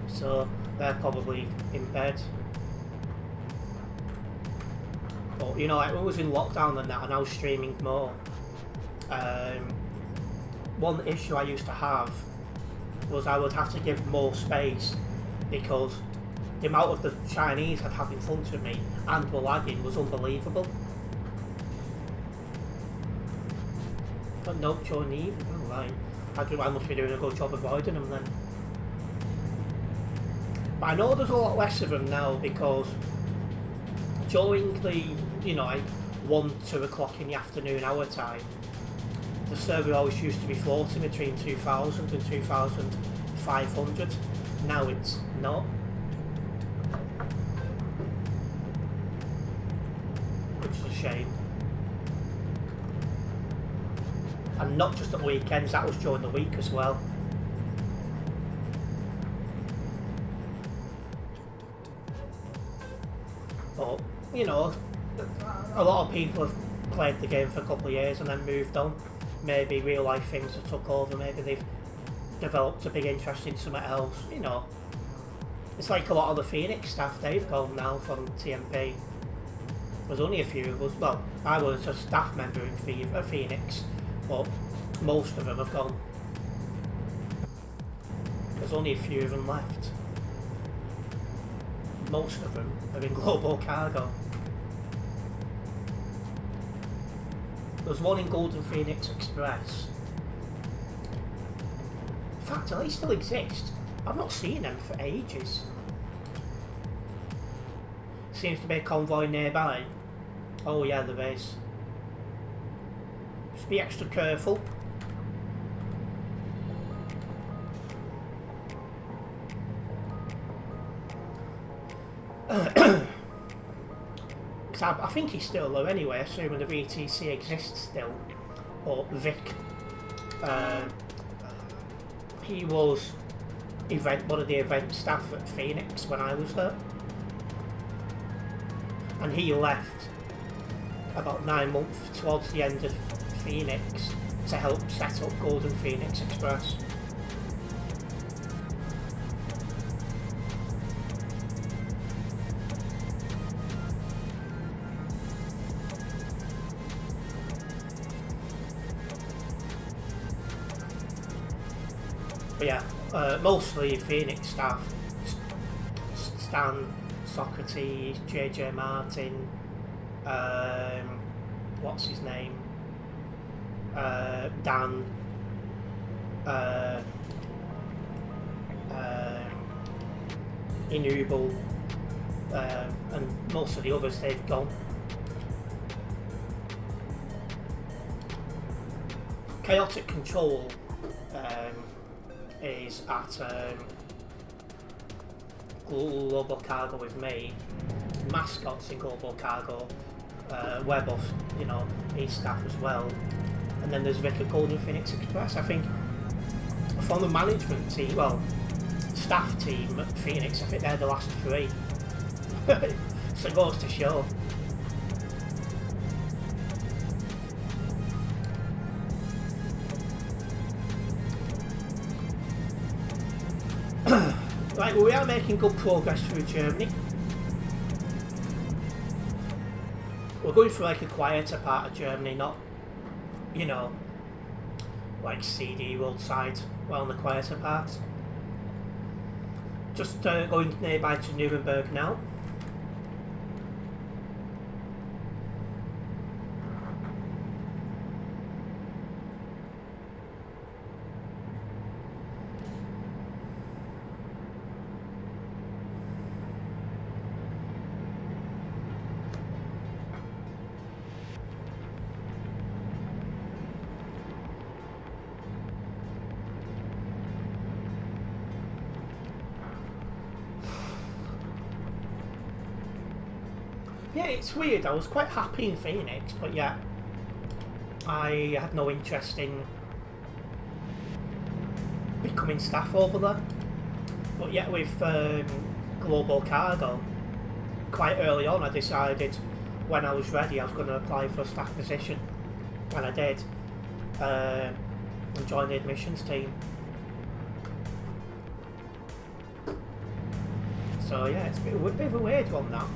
so they're probably in bed. But you know, like when I was in lockdown and that, and I was streaming more, one issue I used to have was I would have to give more space because the amount of the Chinese I'd have in front of me and were lagging was unbelievable. But no, Chinese, oh, right. I must be doing a good job avoiding them then. But I know there's a lot less of them now because during the you know, like 1, 2 o'clock in the afternoon our time, the server always used to be floating between 2,000 and 2,500. Now it's not. Which is a shame. And not just at weekends, that was during the week as well. But, you know, a lot of people have played the game for a couple of years and then moved on. Maybe real life things have took over, maybe they've developed a big interest in something else, you know. It's like a lot of the Phoenix staff, they've gone now from TMP. There's only a few of us, well, I was a staff member in Phoenix, but most of them have gone. There's only a few of them left. Most of them are in Global Cargo. There's one in Golden Phoenix Express. In fact, do they still exist? I've not seen them for ages. Seems to be a convoy nearby. Oh yeah, there is. Just be extra careful. I think he's still low anyway, assuming the VTC exists still. Or Vic. He was one of the event staff at Phoenix when I was there. And he left about 9 months towards the end of Phoenix to help set up Golden Phoenix Express. But yeah, mostly Phoenix staff. Stan, Socrates, JJ Martin, what's his name? Dan, Inubel, and most of the others, they've gone. Chaotic Control is at Global Cargo with me. Mascot's in Global Cargo. Webbuff, you know, he's staff as well. And then there's Vic at Golden Phoenix Express. I think from the management team, well, staff team at Phoenix, I think they're the last 3. So it goes to show. Right, well, we are making good progress through Germany. We're going through like a quieter part of Germany, not, you know, like CD roadside, well, on the quieter part. Just going nearby to Nuremberg now. Yeah, it's weird. I was quite happy in Phoenix, but yeah, I had no interest in becoming staff over there. But yet with Global Cargo, quite early on I decided when I was ready I was going to apply for a staff position, and I did, and joined the admissions team. So yeah, it's a bit of a weird one now.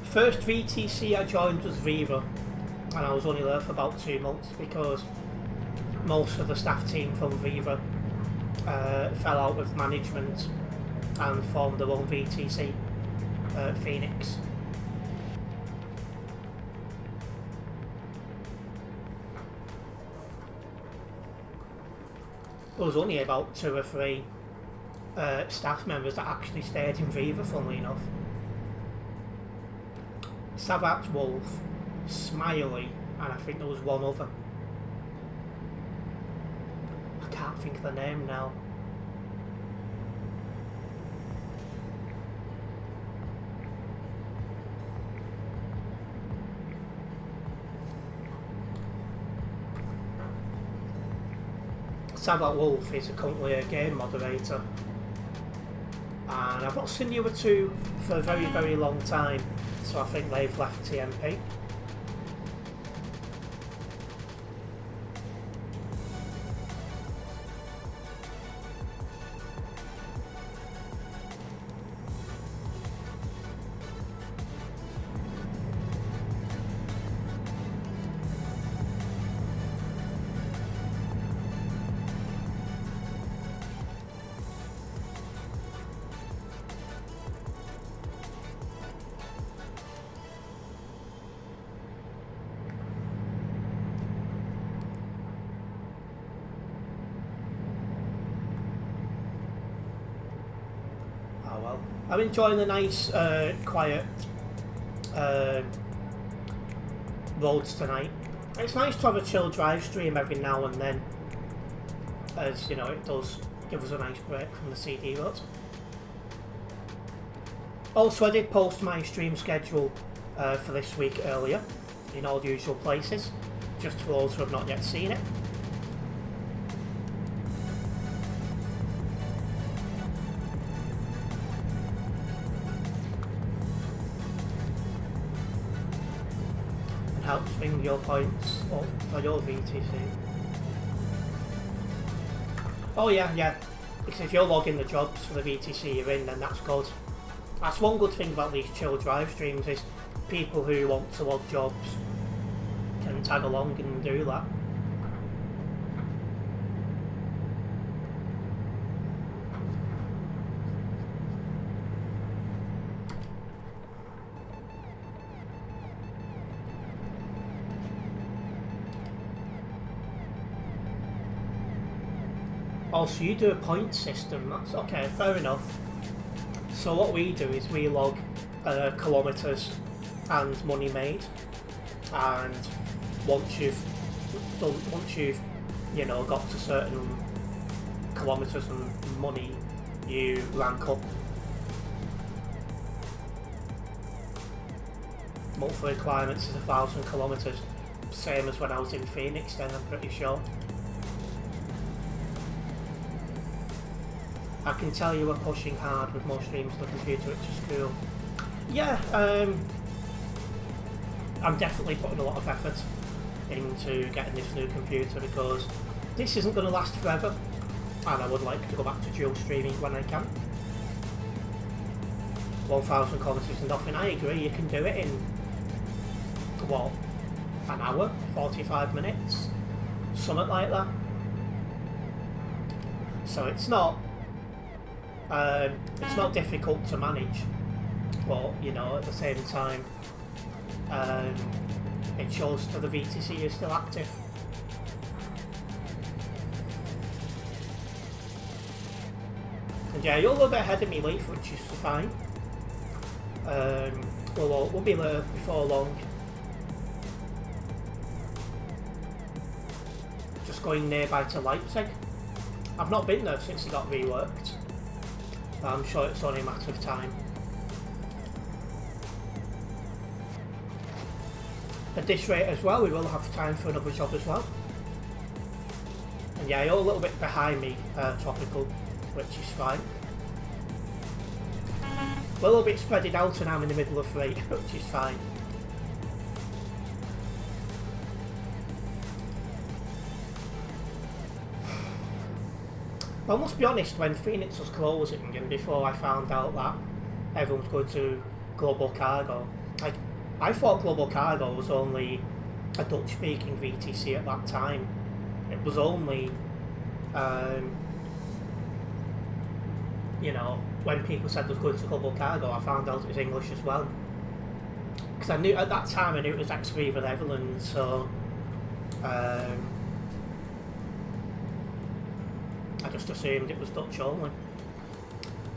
First VTC I joined was Viva, and I was only there for about 2 months because most of the staff team from Viva fell out with management and formed their own VTC, Phoenix. There was only about 2 or 3 staff members that actually stayed in Viva, funnily enough. Savat, Wolf, Smiley, and I think there was one other. I can't think of the name now. Savat Wolf is currently a game moderator, and I've not seen the other 2 for a very, very long time, so I think they've left TMP. I'm enjoying the nice, quiet roads tonight. It's nice to have a chill drive stream every now and then, as you know, it does give us a nice break from the CD roads. Also, I did post my stream schedule for this week earlier in all the usual places, just for those who have not yet seen it. Help swing your points up for your VTC. Oh yeah. Because if you're logging the jobs for the VTC you're in, then that's good. That's one good thing about these chill drive streams, is people who want to log jobs can tag along and do that. Also, you do a point system, that's okay, fair enough. So what we do is we log kilometres and money made, and once you've you know got to certain kilometres and money, you rank up. Monthly requirements is 1,000 kilometres, same as when I was in Phoenix then, I'm pretty sure. I can tell you we're pushing hard with more streams to the computer, which is cool. Yeah, I'm definitely putting a lot of effort into getting this new computer, because this isn't going to last forever, and I would like to go back to dual streaming when I can. 1,000 kilometres is nothing. I agree, you can do it in, what, an hour, 45 minutes, something like that. So it's not difficult to manage, but you know, at the same time, it shows that the VTC is still active. And yeah, you're a little bit ahead of me, Leaf, which is fine. We'll be there before long. Just going nearby to Leipzig. I've not been there since it got reworked, but I'm sure it's only a matter of time. At this rate as well, we will have time for another job as well. And yeah, you're a little bit behind me, Tropical, which is fine. We're a little bit spread out and I'm in the middle of 3, which is fine. I must be honest, when Phoenix was closing and before I found out that everyone was going to Global Cargo, I thought Global Cargo was only a Dutch-speaking VTC at that time. It was only you know, when people said they was going to Global Cargo, I found out it was English as well. Because I knew at that time I knew it was ex-Viva Netherlands, so I just assumed it was Dutch only.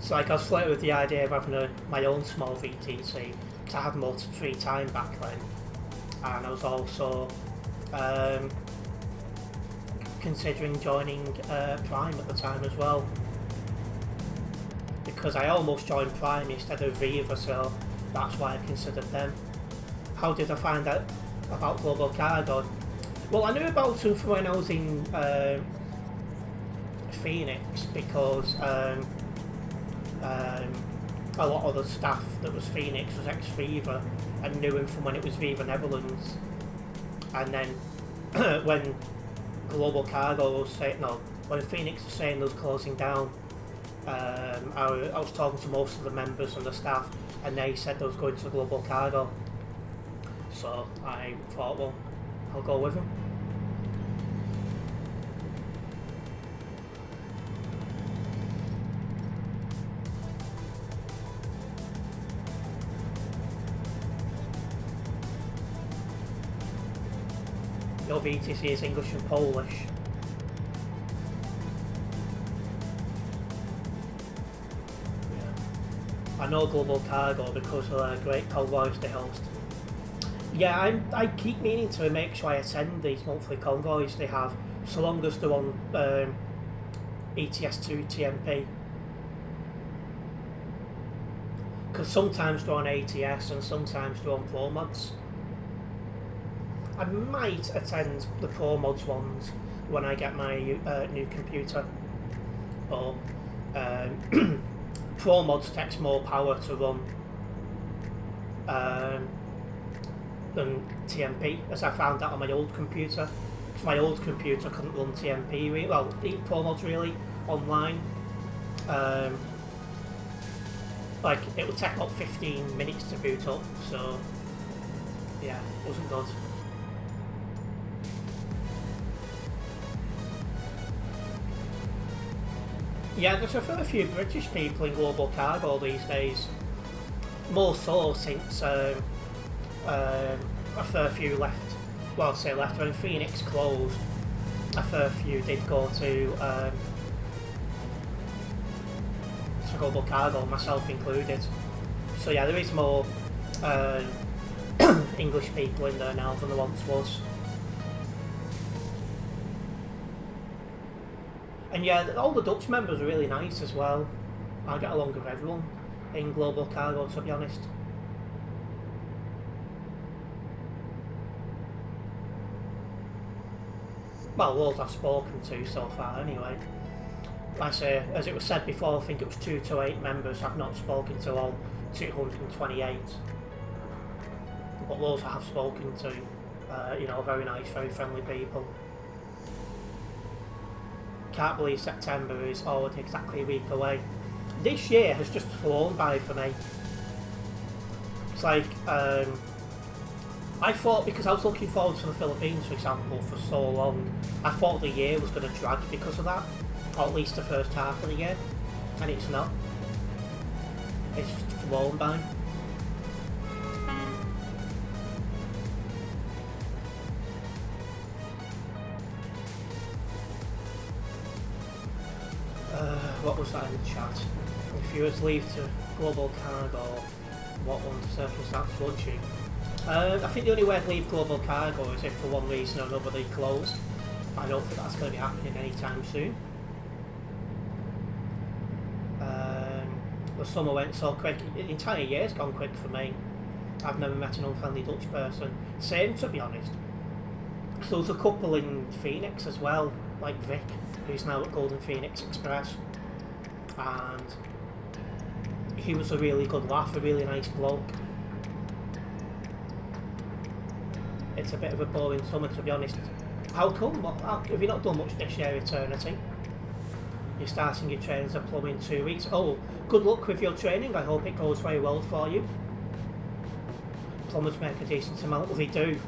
So like I was flirting with the idea of having my own small VTC because I had more free time back then, and I was also considering joining Prime at the time as well, because I almost joined Prime instead of Viva, so that's why I considered them. How did I find out about Global Cargo? Well, I knew about them from when I was in Phoenix, because a lot of the staff that was Phoenix was ex-Viva and knew him from when it was Viva Netherlands. And then when Global Cargo was saying, no, when Phoenix was saying they was closing down, I was talking to most of the members and the staff, and they said they was going to Global Cargo. So I thought, well, I'll go with them. Your VTC is English and Polish. Yeah. I know Global Cargo because of their great convoys they host. Yeah, I keep meaning to make sure I attend these monthly convoys they have, so long as they're on ETS2 TMP. Because sometimes they're on ATS and sometimes they're on Pro Mods. I might attend the Pro Mods ones when I get my new computer. But Pro Mods takes more power to run than TMP, as I found out on my old computer. Because my old computer couldn't run TMP, well, Pro Mods really, online. Like, it would take about 15 minutes to boot up, so yeah, it wasn't good. Yeah, there's a fair few British people in Global Cargo these days. More so since a fair few left. Well, I say left, when Phoenix closed, a fair few did go to Global Cargo, myself included. So yeah, there is more English people in there now than there once was. And yeah, all the Dutch members are really nice as well. I get along with everyone in Global Cargo, to be honest. Well, those I've spoken to so far anyway. Like I say, as it was said before, I think it was 228 members. I've not spoken to all 228. But those I have spoken to, you know, very nice, very friendly people. Can't believe September is already exactly a week away. This year has just flown by for me. It's like, I thought, because I was looking forward to the Philippines, for example, for so long, I thought the year was going to drag because of that, or at least the first half of the year, and it's not. It's just flown by. What was that in the chat? If you were to leave to Global Cargo, what one circumstance would you? I think the only way I'd leave Global Cargo is if for one reason or another they closed. I don't think that's going to be happening anytime soon. The summer went so quick, the entire year's gone quick for me. I've never met an unfriendly Dutch person. Same, to be honest. So there's a couple in Phoenix as well, like Vic, who's now at Golden Phoenix Express. And he was a really good laugh, a really nice bloke. It's a bit of a boring summer, to be honest. How come? Have you not done much this year, Eternity? You're starting your trainings at Plum in 2 weeks. Oh, good luck with your training. I hope it goes very well for you. Plumbers make a decent amount. Well, they do.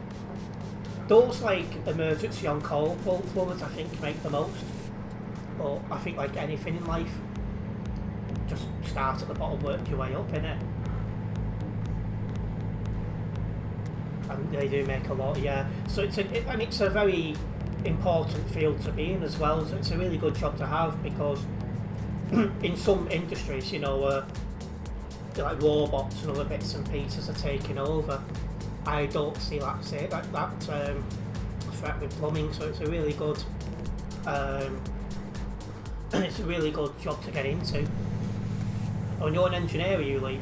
Those, like, emergency on-call plumbers, I think, make the most. But I think, like anything in life, start at the bottom, work your way up, innit? And they do make a lot, yeah. So it's a very important field to be in as well. So it's a really good job to have, because in some industries, you know, like robots and other bits and pieces are taking over. I don't see that threat with plumbing. So it's a really good, it's a really good job to get into. Oh, and you're an engineer, you Leaf?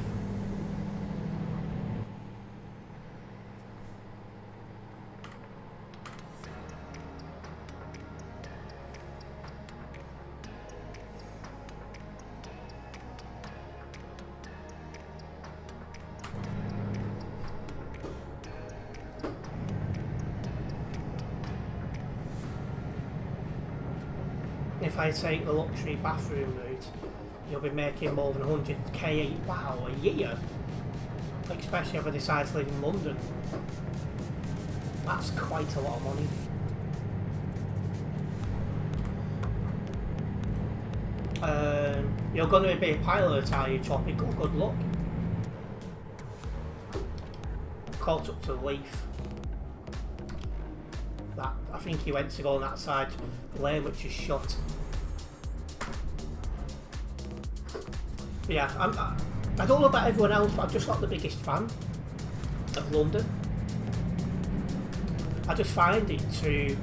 If I take the luxury bathroom route, you'll be making more than 100k a year. Especially if I decide to live in London. That's quite a lot of money. You're going to be a pilot, are you, Tropical? Good luck. Caught up to the Leaf. I think he went to go on that side lane, which is shut. But yeah, I don't know about everyone else, but I'm just not the biggest fan of London. I just find it too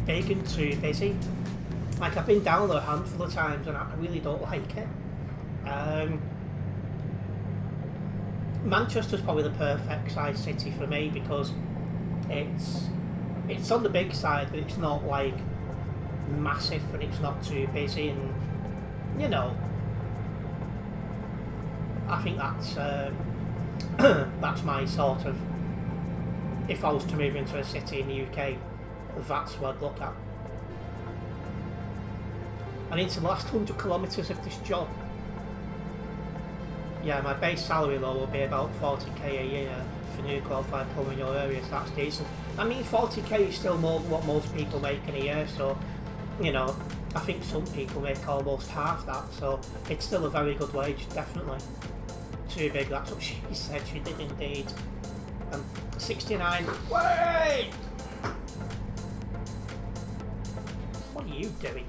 big and too busy. Like, I've been down there a handful of times and I really don't like it. Manchester's probably the perfect size city for me, because it's on the big side, but it's not like massive and it's not too busy, and you know, I think that's that's my sort of, if I was to move into a city in the UK, that's what I'd look at. And into the last 100 kilometres of this job, yeah, my base salary though will be about 40k a year for new qualified plumber in your area, so that's decent. I mean, 40k is still more than what most people make in a year, so, you know, I think some people make almost half that, so it's still a very good wage, definitely. Too big, that's what she said, she did indeed. 69, wait! What are you doing?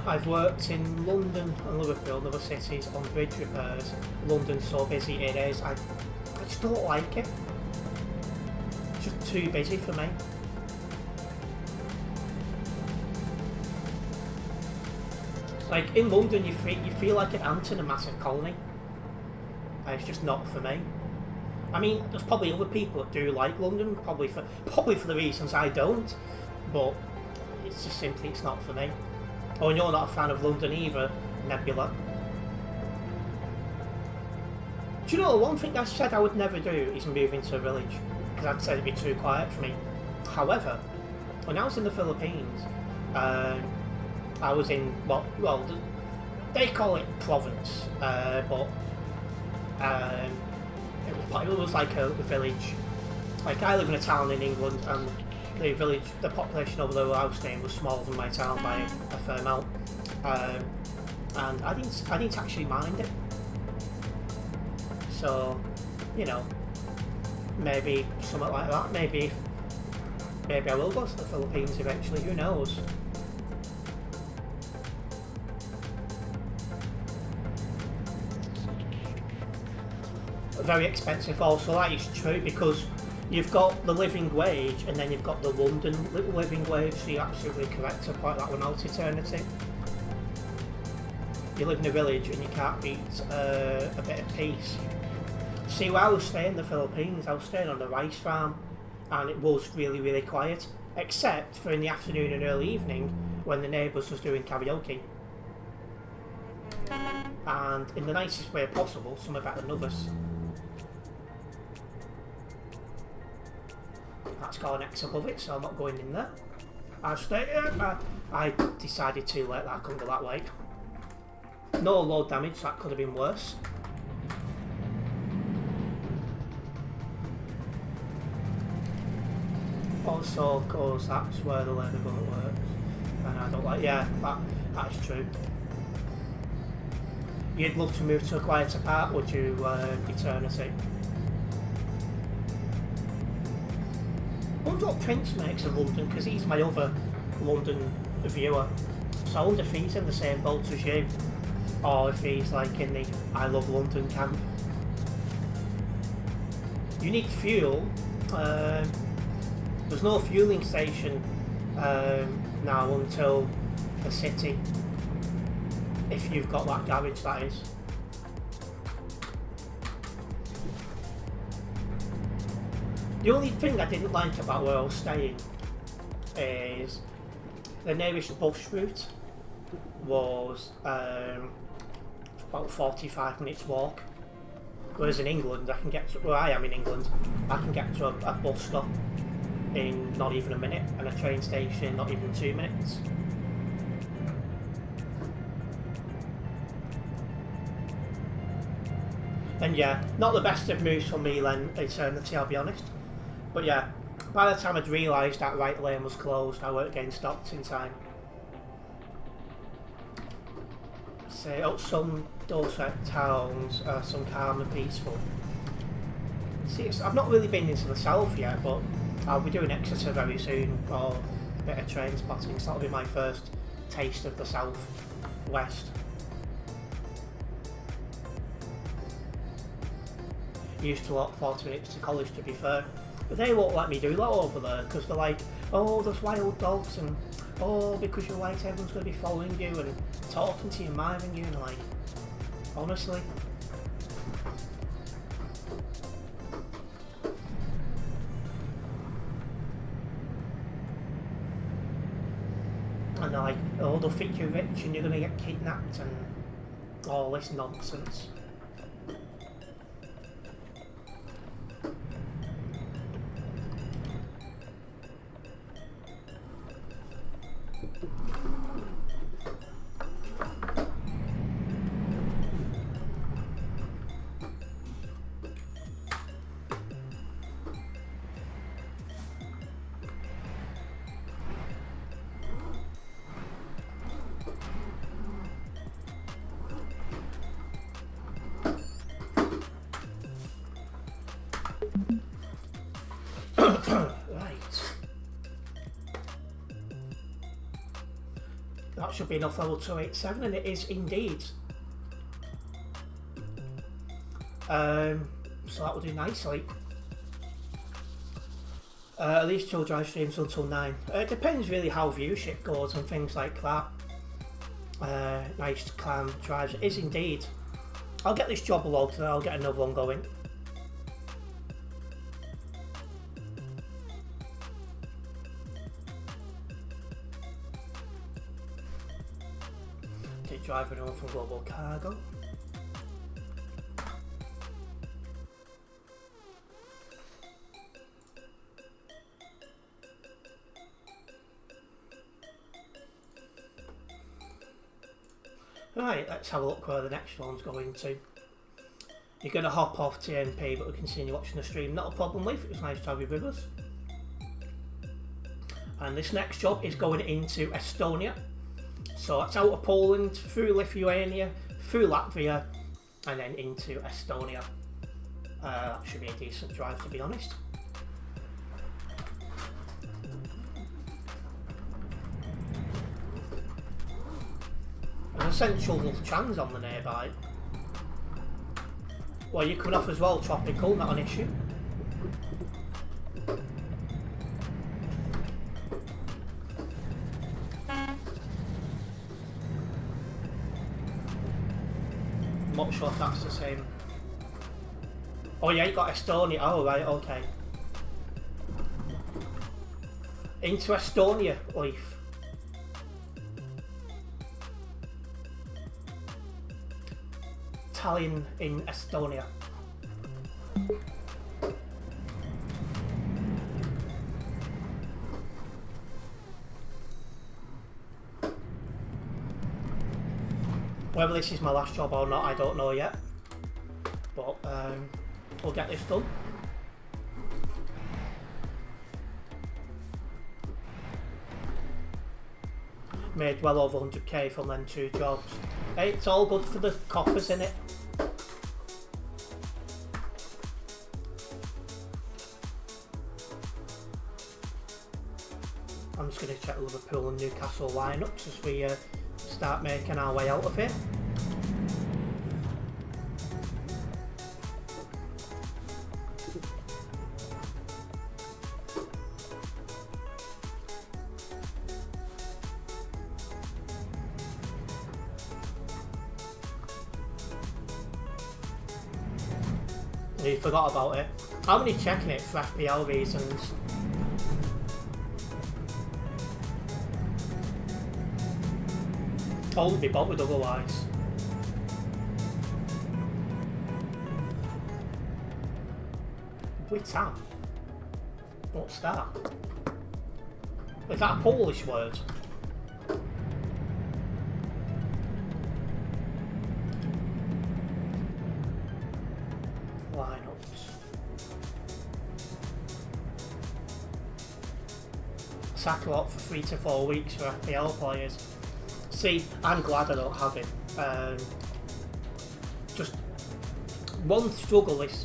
I've worked in London and Liverpool and other cities on bridge repairs. London's so busy it is, I just don't like it. It's just too busy for me. Like, in London you feel like an ant in a massive colony. It's just not for me. I mean, there's probably other people that do like London, probably for the reasons I don't, but it's just simply, it's not for me. Oh, and you're not a fan of London either, Nebula. Do you know, one thing I said I would never do is move into a village, because I'd said it'd be too quiet for me. However, when I was in the Philippines, I was in, well, they call it province, but it was like a village. Like, I live in a town in England, and the village, the population over there where I was staying was smaller than my town by a fair amount, and I didn't actually mind it. So, you know, maybe something like that. Maybe I will go to the Philippines eventually. Who knows? Very expensive also, that is true, because you've got the living wage and then you've got the London living wage, so you're absolutely correct to point that one out, Eternity. You live in a village and you can't beat a bit of peace. See, where I was staying in the Philippines, I was staying on the rice farm, and it was really, really quiet, except for in the afternoon and early evening when the neighbours was doing karaoke. And in the nicest way possible, some are better than others. That's got an X above it, so I'm not going in there. I decided too late that I couldn't go that way. No load damage, so that could have been worse. also because that's where the labour government works. And I don't like, yeah, that's true. You'd love to move to a quieter part, would you, Eternity? I wonder what Prince makes of London, because he's my other London viewer. So I wonder if he's in the same boat as you, or if he's like in the I love London camp. You need fuel. There's no fueling station now until the city. If you've got that garage, that is. The only thing I didn't like about where I was staying is the nearest bus route was about 45 minutes walk. Whereas in England, I can get to, where I am in England, I can get to a bus stop in not even a minute, and a train station not even 2 minutes. And yeah, not the best of moves for me then, Eternity, I'll be honest. But yeah, by the time I'd realised that right lane was closed, I weren't getting stopped in time. Say, oh, some Dorset towns are some calm and peaceful. See, I've not really been into the south yet, but I'll be doing Exeter very soon for a bit of train spotting, so that'll be my first taste of the south west. Used to walk 40 minutes to college, to be fair, but they won't let me do that over there because they're like, oh, there's wild dogs, and oh, because you're white everyone's going to be following you and talking to you, miming you, and like, honestly. And they're like, oh, they'll think you're rich and you're going to get kidnapped and all this nonsense. That should be enough level 287, and it is indeed. So that will do nicely. At least 2 drive streams until 9. It depends really how viewership goes and things like that. Nice calm drives. It is indeed. I'll get this job logged and I'll get another one going. Driving home from Global Cargo. Right, let's have a look where the next one's going to. You're going to hop off TMP, but we can continue watching the stream. Not a problem, Leaf. It was nice to have you with us. And this next job is going into Estonia. So it's out of Poland, through Lithuania, through Latvia, and then into Estonia. That should be a decent drive, to be honest. An essential trans on the nearby. Well, you coming off as well, tropical, not an issue. Not sure if that's the same. Oh yeah, you got Estonia. Oh right, okay. Into Estonia, Leaf. Tallinn in Estonia. Whether this is my last job or not, I don't know yet. But we'll get this done. made well over 100k from them 2 jobs. Hey, it's all good for the coffers, innit? I'm just going to check Liverpool and Newcastle lineups as we start making our way out of here. You forgot about it. I'm only checking it for FPL reasons. I wouldn't be bothered otherwise. Witam? What's that? Is that a Polish word? Sack a lot for 3 to 4 weeks for FPL players. See, I'm glad I don't have it. Just one struggle this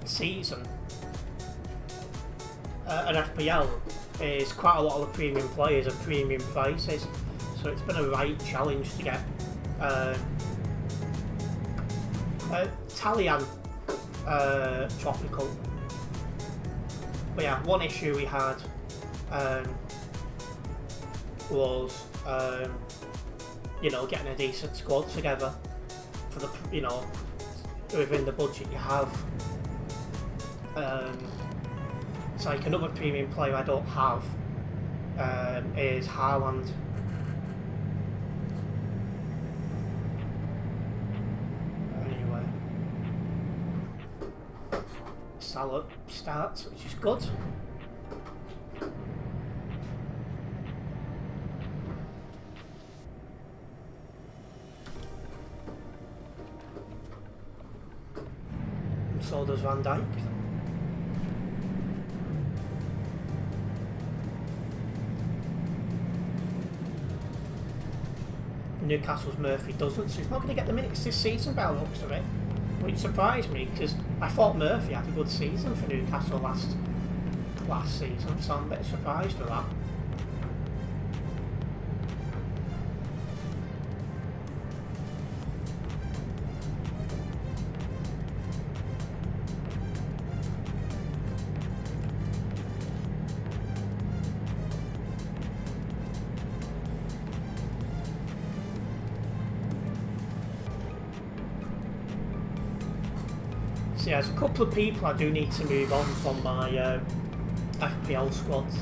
season at FPL is quite a lot of the premium players at premium prices, so it's been a right challenge to get Italian tropical. But yeah, one issue we had was you know, getting a decent squad together for the, you know, within the budget you have. It's like another premium player I don't have is Haaland. Anyway, Salah starts, which is good. So does Van Dijk. Newcastle's Murphy doesn't, so he's not going to get the minutes this season by the looks of it, which surprised me because I thought Murphy had a good season for Newcastle last season, so I'm a bit surprised with that. So yeah, there's a couple of people I do need to move on from my FPL squads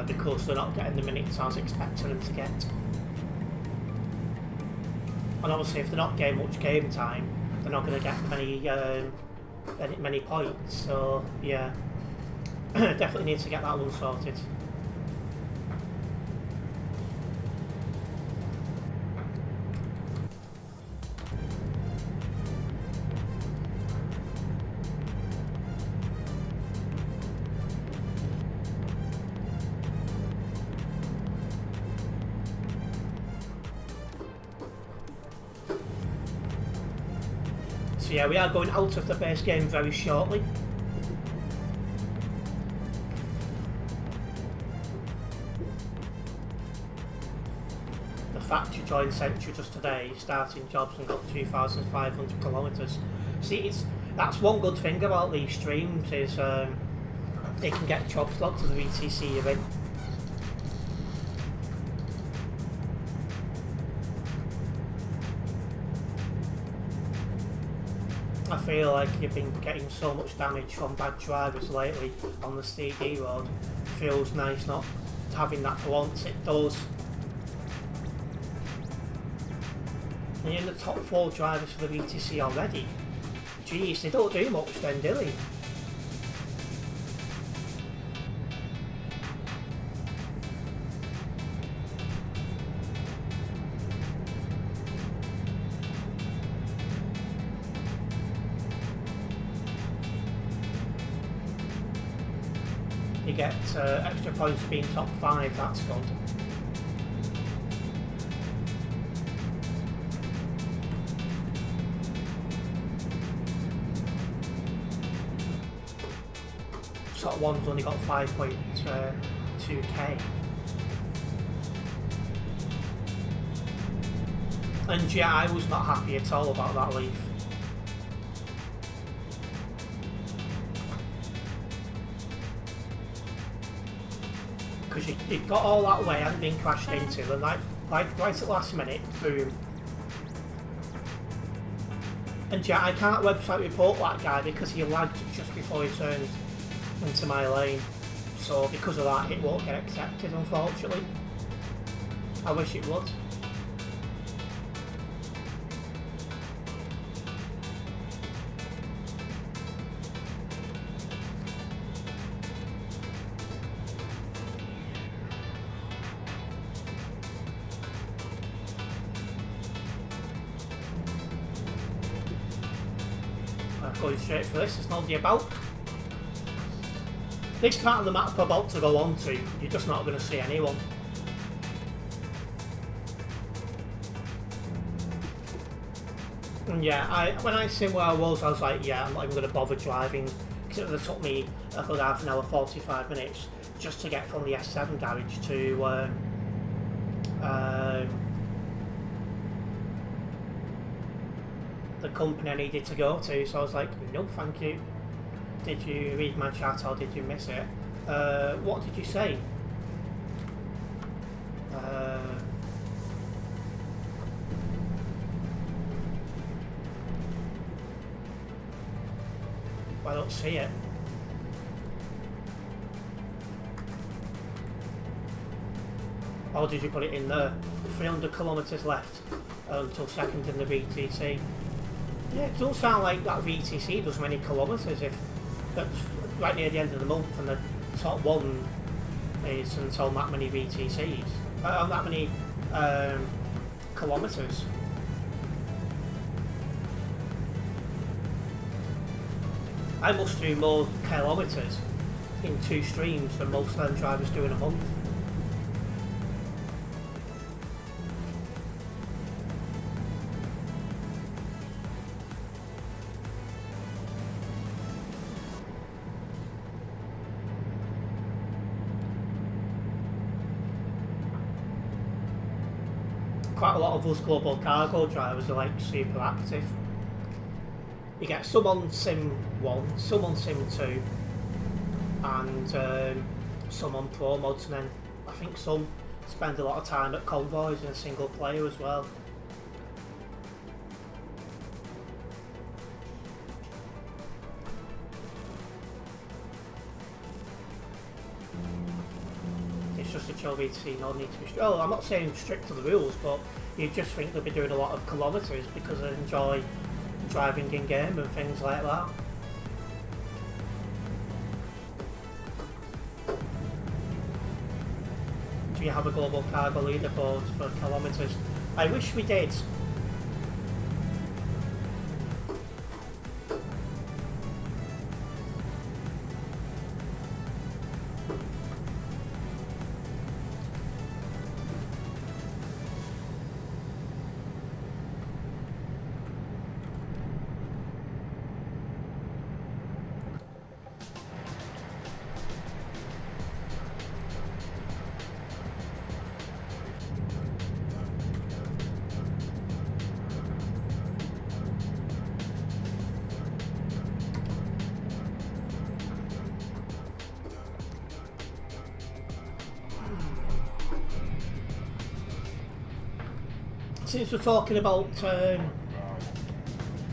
because they're not getting the minutes I was expecting them to get. And obviously if they're not getting much game time, they're not going to get many points, so yeah, definitely need to get that one sorted. So yeah, we are going out of the base game very shortly. The fact you joined Century just today, starting jobs and got 2,500 kilometres. See, that's one good thing about these streams is they can get jobs logged to the VTC you're in. I feel like you've been getting so much damage from bad drivers lately on the CD road. Feels nice not having that for once, it does. And you're in the top 4 drivers for the VTC already. Jeez, they don't do much then, do they? You get extra points for being top 5, that's good. top one's only got 5.2k. And yeah, I was not happy at all about that leaf. Because it got all that way and been crashed into, and like right at the last minute, boom. And yeah, I can't website report that guy because he lagged just before he turned into my lane. So because of that, it won't get accepted, unfortunately. I wish it would. Going straight for this, there's nobody about. This part of the map I'm about to go on to, you're just not going to see anyone. And yeah, when I seen where I was like, yeah, I'm not even going to bother driving, because it would have took me a good half an hour, 45 minutes, just to get from the S7 garage to the company I needed to go to, so I was like, no thank you. Did you read my chat or did you miss it? What did you say? I don't see it. Or did you put it in there? 300 kilometres left until second in the VTC. Yeah, it doesn't sound like that VTC does many kilometres if that's right near the end of the month and the top one is until that many VTCs. That many kilometres. I must do more kilometres in 2 streams than most of them drivers do in a month. Quite a lot of us global cargo drivers are like super active. You get some on Sim 1, some on Sim 2, and some on Pro mods, and then I think some spend a lot of time at convoys in a single player as well. It's just a chill VTC, no need to be strict. Oh, I'm not saying strict to the rules, but you just think they'll be doing a lot of kilometres because they enjoy driving in game and things like that. Do you have a global cargo leaderboard for kilometres? I wish we did. Since we're talking about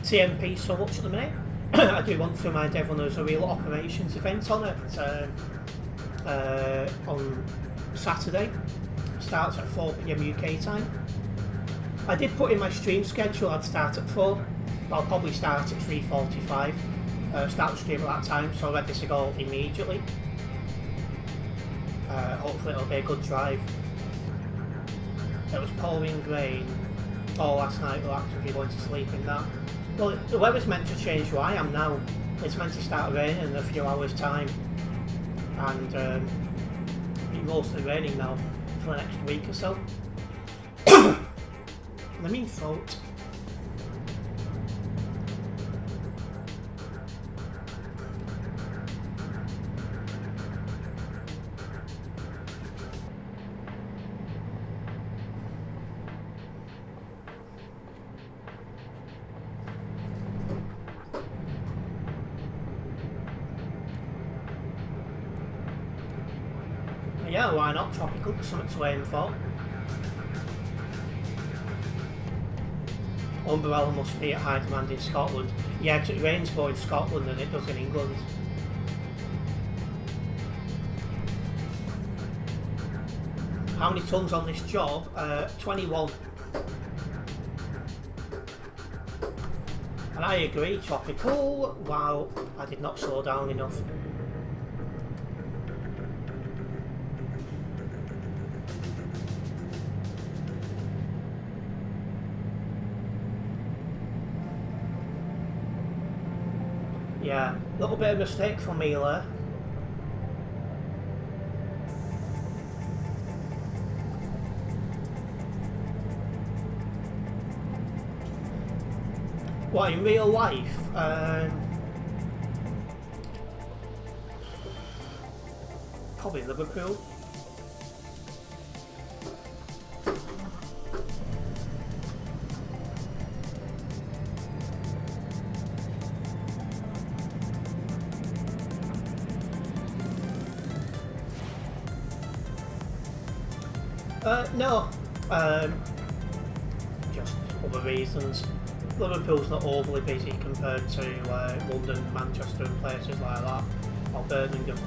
TMP so much at the minute, I do want to remind everyone there's a real operations event on it on Saturday. It starts at 4 PM UK time. I did put in my stream schedule I'd start at 4, but I'll probably start at 3:45. Start the stream at that time, so I'm ready to go immediately. Hopefully it'll be a good drive. It was pouring rain all last night, we'll actually going to sleep in that. Well, the weather's meant to change where I am now. It's meant to start raining in a few hours time, and it's mostly raining now for the next week or so. The mean throat. Yeah, why not? Tropical, something to aim for. Umbrella must be at high demand in Scotland. Yeah, 'cause it rains more in Scotland than it does in England. How many tons on this job? 21. And I agree, tropical. Wow, I did not slow down enough. Yeah, little bit of mistake from me there. What, in real life? Probably Liverpool. No, just other reasons. Liverpool's not overly busy compared to London, Manchester and places like that, or Birmingham.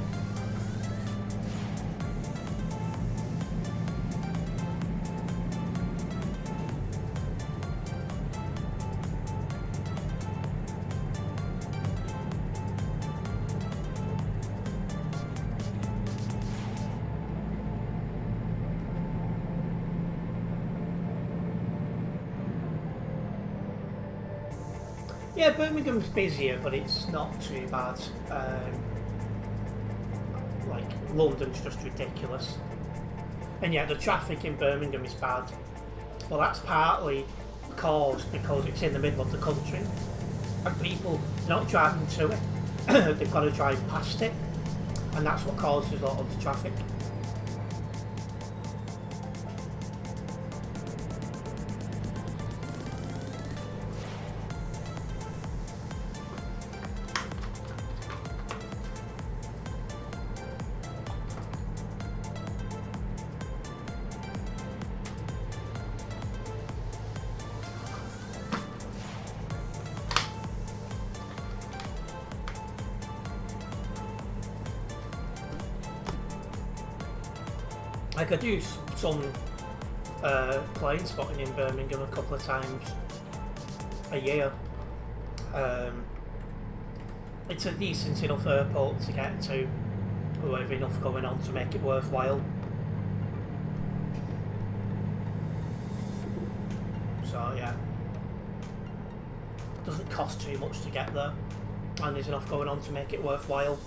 Yeah, Birmingham's busier, but it's not too bad. Like, London's just ridiculous. And yeah, the traffic in Birmingham is bad. Well, that's partly caused because it's in the middle of the country. And people are not driving to it, they've got to drive past it. And that's what causes a lot of the traffic. I could do some plane spotting in Birmingham a couple of times a year. It's a decent enough airport to get to with enough going on to make it worthwhile. So yeah, doesn't cost too much to get there, and there's enough going on to make it worthwhile.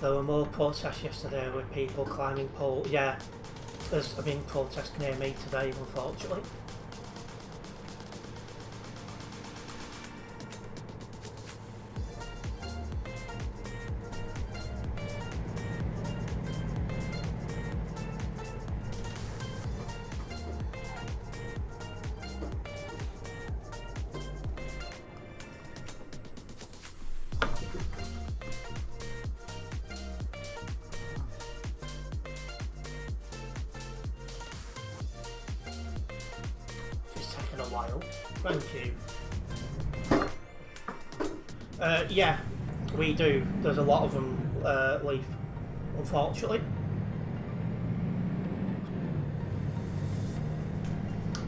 There were more protests yesterday with people climbing poles. Yeah, there's been protests near me today, unfortunately. A while. Thank you. Yeah, we do. There's a lot of them leave, unfortunately.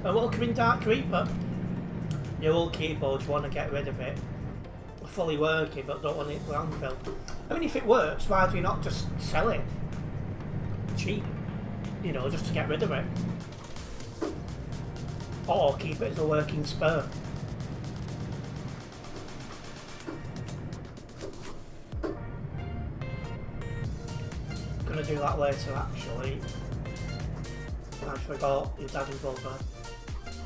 And welcome in Dark Reaper. Your old keyboard, you want to get rid of it. Fully working, but don't want it landfill. I mean, if it works, why do you not just sell it cheap? You know, just to get rid of it. Or keep it as a working spur. Gonna do that later actually. I forgot your dad and brother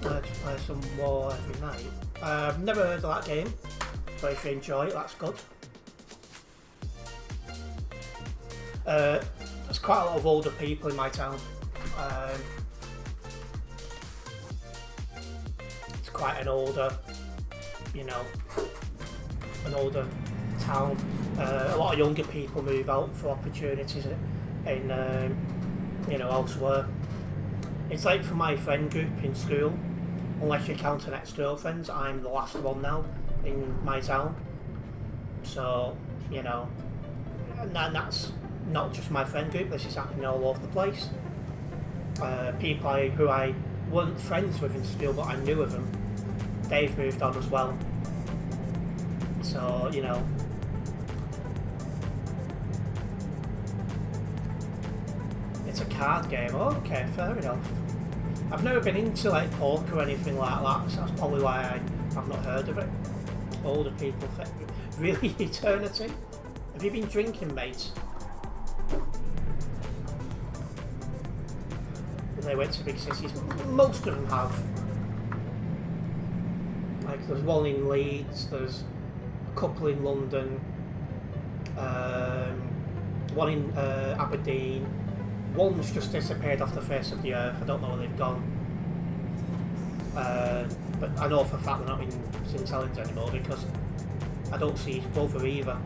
to play some more every night. I've never heard of that game, but if you enjoy it, that's good. There's quite a lot of older people in my town. Quite an older, you know, an older town. A lot of younger people move out for opportunities in elsewhere. It's like for my friend group in school, unless you count an ex-girlfriends, I'm the last one now in my town. So, and that's not just my friend group, this is happening all over the place. People who I weren't friends with in school, but I knew of them, they've moved on as well. So, it's a card game. Oh, okay, fair enough. I've never been into like poker or anything like that, so that's probably why I've not heard of it. Older people, really, eternity? Have you been drinking, mate? They went to big cities. Most of them have. Like there's one in Leeds, there's a couple in London, one in Aberdeen. One's just disappeared off the face of the earth. I don't know where they've gone. But I know for a fact they're not in St Helens anymore because I don't see his brother either.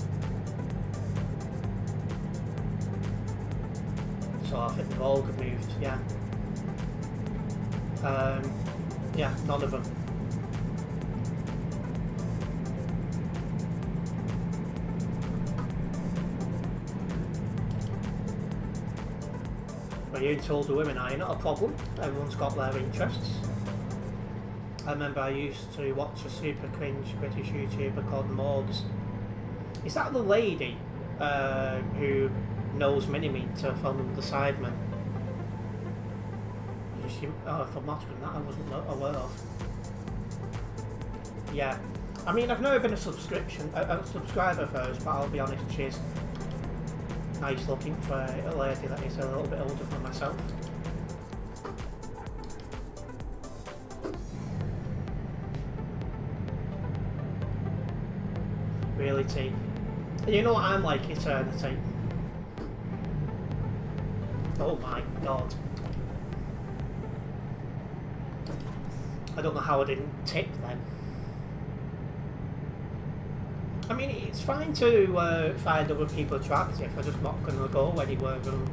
So I think they've all moved, yeah. Yeah, none of them. But you into older women, are you? Not a problem. Everyone's got their interests. I remember I used to watch a super cringe British YouTuber called Morgs. Is that the lady who knows Mini-Me-ter from The Sidemen? Oh, if I'm not doing that, I wasn't aware of. Yeah. I mean, I've never been a subscriber of hers, but I'll be honest, she's nice looking for a lady that is a little bit older than myself. Really, T. You know what I'm like, eternity. Oh my god. I don't know how I didn't tip then. I mean, it's fine to find other people attractive. I'm just not going to go anywhere with them.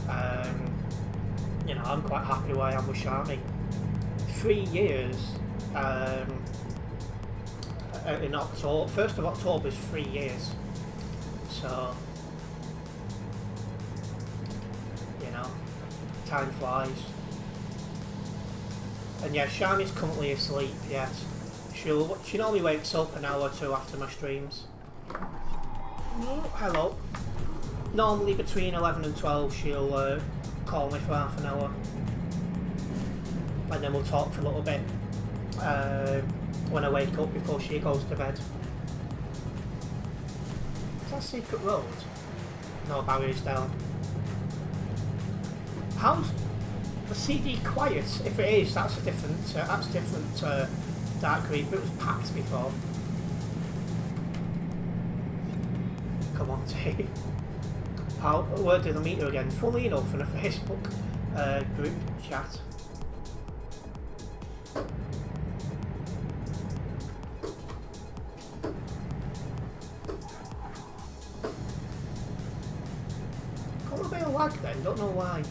I'm quite happy where I am with Shami. 3 years. In October, 1st of October is 3 years. So, time flies. And yeah, Shami's currently asleep, yes. She normally wakes up an hour or two after my streams. Oh, hello. Normally between 11 and 12 she'll call me for half an hour. And then we'll talk for a little bit when I wake up before she goes to bed. Is that a secret road? No, barriers down. How's the CD quiet? If it is, that's different. Dark Green, but it was packed before. Come on, T. Where did I meet her again? Funnily enough, in a Facebook group chat. Got a bit of lag then, don't know why.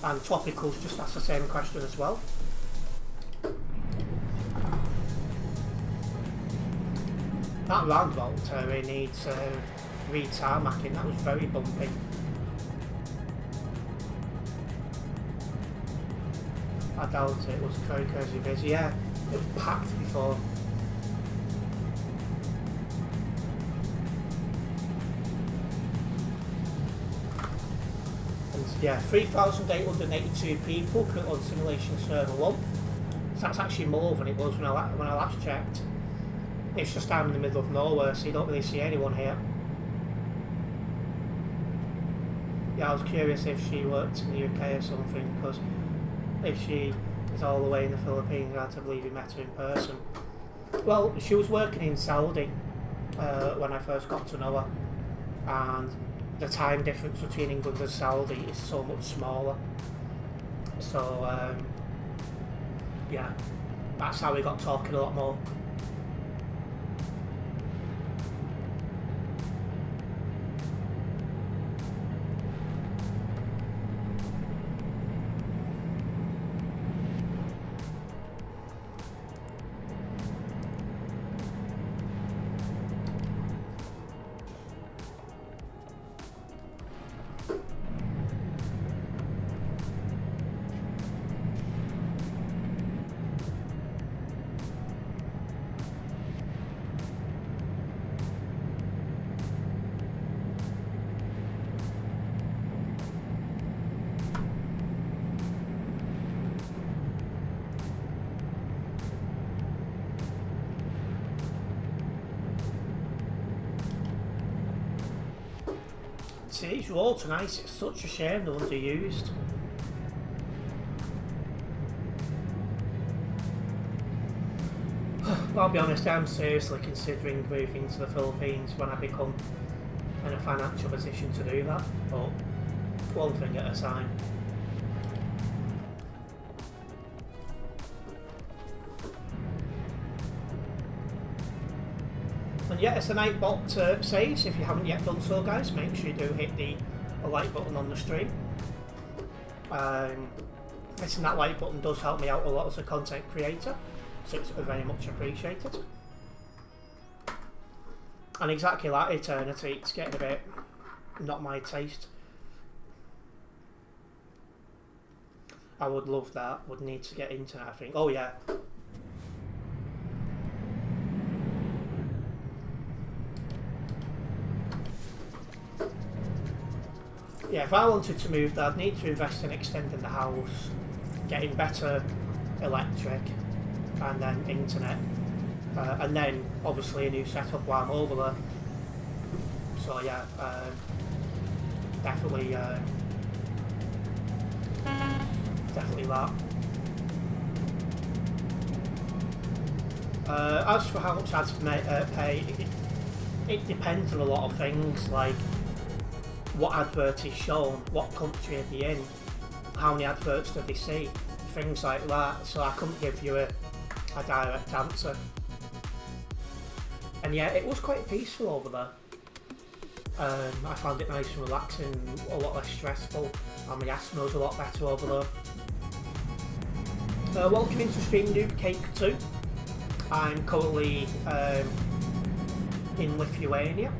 And Tropicals just asked the same question as well. That roundabout area needs re-tarmacking, that was very bumpy. I doubt it was very crazy busy, yeah, it was packed before. Yeah, 3,882 people currently on Simulation Server 1. So that's actually more than it was when I last checked. It's just down in the middle of nowhere, so you don't really see anyone here. Yeah, I was curious if she worked in the UK or something, because if she is all the way in the Philippines, I had to believe we met her in person. Well, she was working in Saudi when I first got to know her, and the time difference between England and Saudi is so much smaller. So, yeah. that's how we got talking a lot more. See, these roads are nice, it's such a shame they're underused. Well, I'll be honest, I'm seriously considering moving to the Philippines when I become in a financial position to do that, but one thing at a time. And yeah, it's a Nightbot says. If you haven't yet done so, guys, make sure you do hit the like button on the stream. Hitting that like button does help me out a lot as a content creator, so it's very much appreciated. And exactly like Eternity, it's getting a bit not my taste. I would love that, would need to get internet, I think. Oh yeah. Yeah, if I wanted to move there, I'd need to invest in extending the house, getting better electric, and then internet, and then obviously a new setup while I'm over there. So yeah, definitely that. As for how much ads pay, it depends on a lot of things, like what advert is shown, what country are they in, how many adverts do they see, things like that, so I couldn't give you a direct answer. And yeah, it was quite peaceful over there. I found it nice and relaxing, a lot less stressful, and my asthma was a lot better over there. Welcome into Stream Noob Cake 2. I'm currently in Lithuania.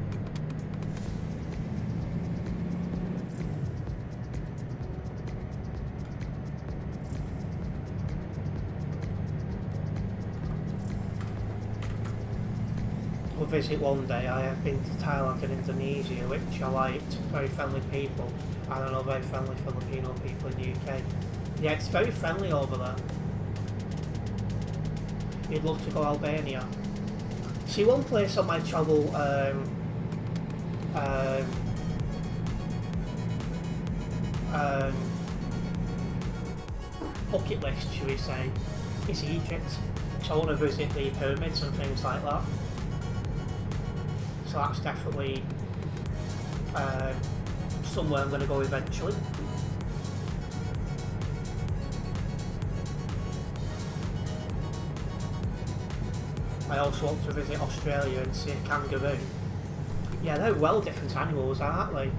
We'll visit one day. I have been to Thailand and Indonesia, which I liked. Very friendly people. I don't know, very friendly Filipino people in the UK. Yeah, it's very friendly over there. You'd love to go Albania. See, one place on my travel bucket list, should we say, is Egypt. So I want to visit the pyramids and things like that. So that's definitely somewhere I'm going to go eventually. I also want to visit Australia and see a kangaroo. Yeah, they're well different animals, aren't they?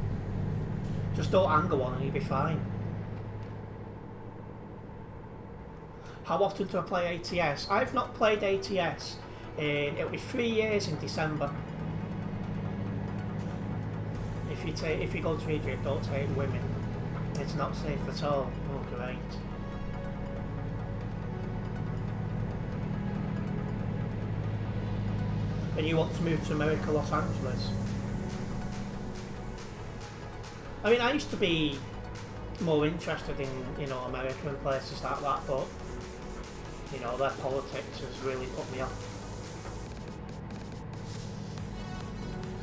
Just don't anger one and you'll be fine. How often do I play ATS? I've not played ATS in, it'll be 3 years in December. If you go to Egypt, don't take women. It's not safe at all. Oh, great. And you want to move to America, Los Angeles? I mean, I used to be more interested in, you know, America and places like that, but, you know, their politics has really put me off.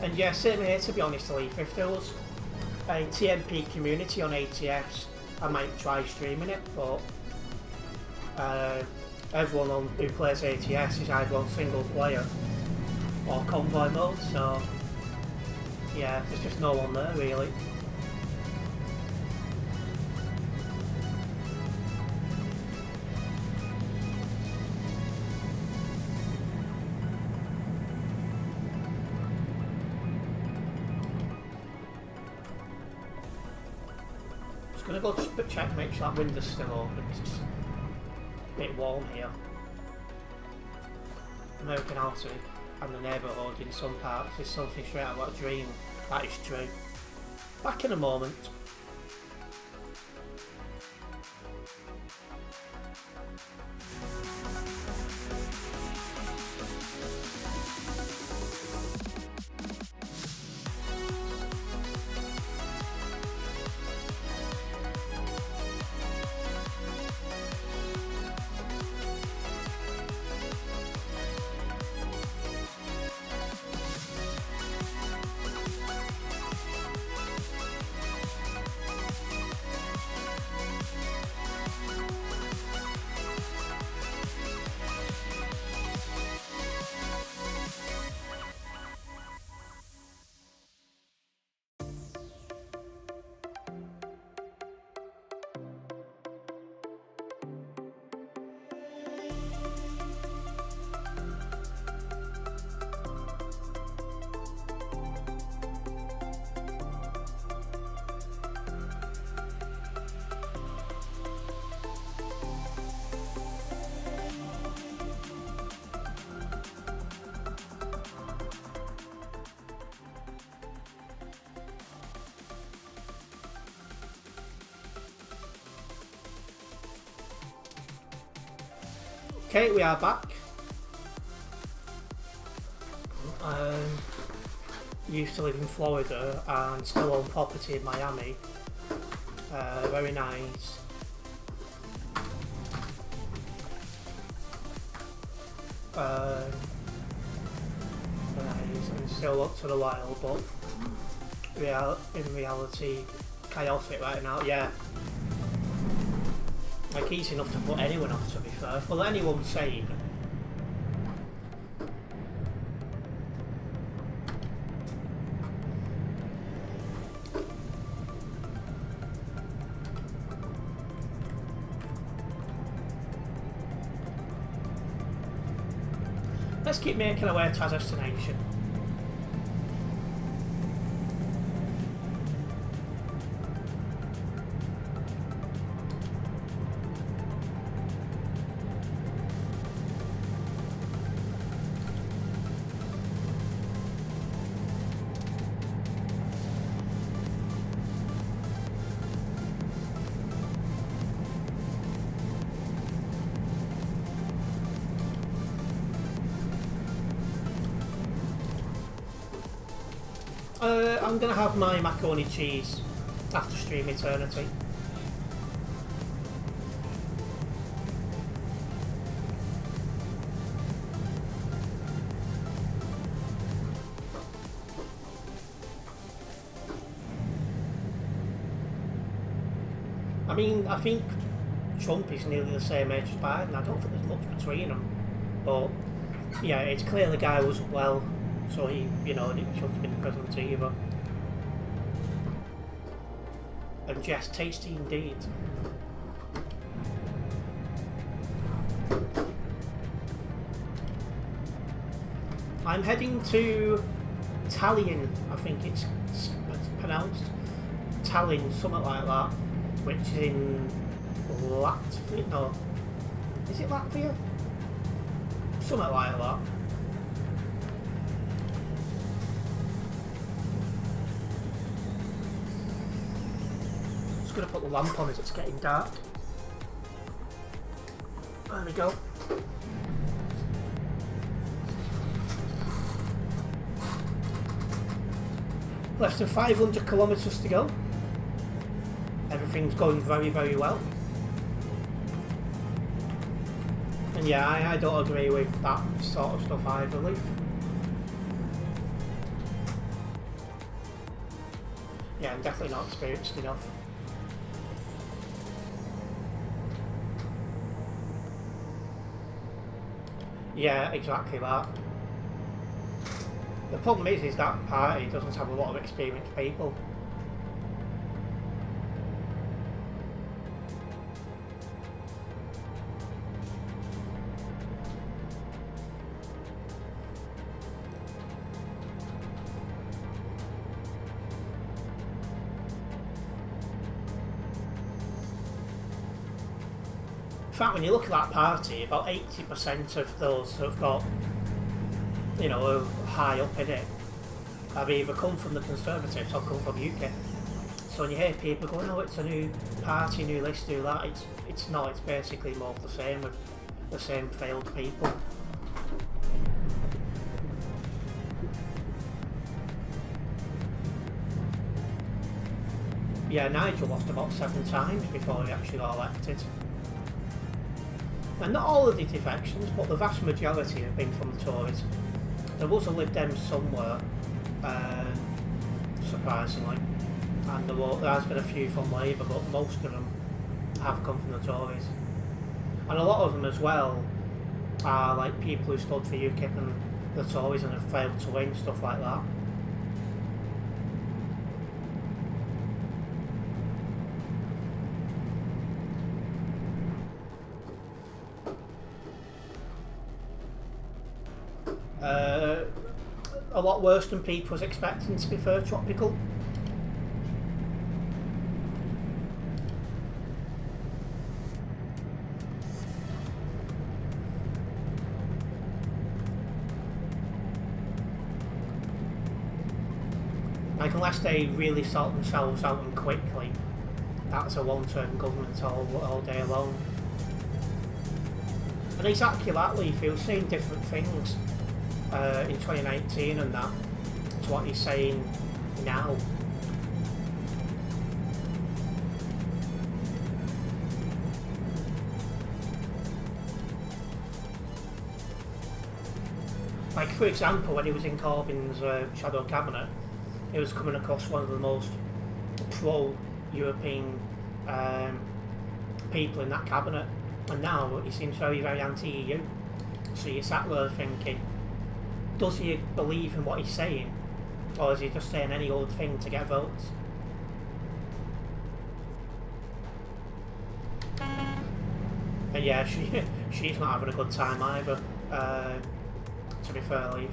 And yeah, same here, to be honest, Leaf. If there was a TMP community on ATS, I might try streaming it, but everyone who plays ATS is either on single player or convoy mode, so yeah, there's just no one there really. just going to go check, make sure that window's still open, because it's a bit warm here. American Arctic and the neighbourhood in some parts is something straight out of a dream. That is true. Back in a moment. Okay, we are back. Used to live in Florida and still own property in Miami. Very nice. Nice and still up to the while, but in reality, chaotic right now. Yeah. Like, easy enough to put anyone off, to be fair. Well, anyone sane. Let's keep making our way to our destination. I'm going to have my macaroni cheese after Stream Eternity. I mean, I think Trump is nearly the same age as Biden. I don't think there's much between them. But, yeah, it's clear the guy wasn't well, so he, you know, didn't want to be the president either. And yes, tasty indeed. I'm heading to Tallinn, I think it's pronounced. Tallinn, something like that, which is in Latvia, no, is it Latvia? Something like that. Just going to put the lamp on as it's getting dark. There we go. Less than 500 kilometres to go. Everything's going very, very well. And yeah, I don't agree with that sort of stuff either, Leaf. Yeah, I'm definitely not experienced enough. Yeah, exactly that. The problem is that party doesn't have a lot of experienced people. In fact, when you look at that party, about 80% of those who have got, you know, are high up in it, have either come from the Conservatives or come from UKIP. So when you hear people going, oh, it's a new party, new list, do that, it's not, it's basically more of the same with the same failed people. Yeah, Nigel lost about 7 times before he actually got elected. And not all of the defections, but the vast majority have been from the Tories. There was a Lib Dem somewhere, surprisingly, and there has been a few from Labour, but most of them have come from the Tories. And a lot of them as well are like people who stood for UKIP and the Tories and have failed to win, stuff like that. A lot worse than people was expecting, to be fair, Tropical. Like, unless they really sort themselves out and quickly, that's a long-term government all day long. And exactly that, Leaf, he was saying different things in 2019 and that to what he's saying now. Like, for example, when he was in Corbyn's shadow cabinet, he was coming across one of the most pro-European people in that cabinet, and now he seems very, very anti-EU. So you sat there thinking, does he believe in what he's saying, or is he just saying any old thing to get votes? And yeah, she's not having a good time either, to be fair, Leaf.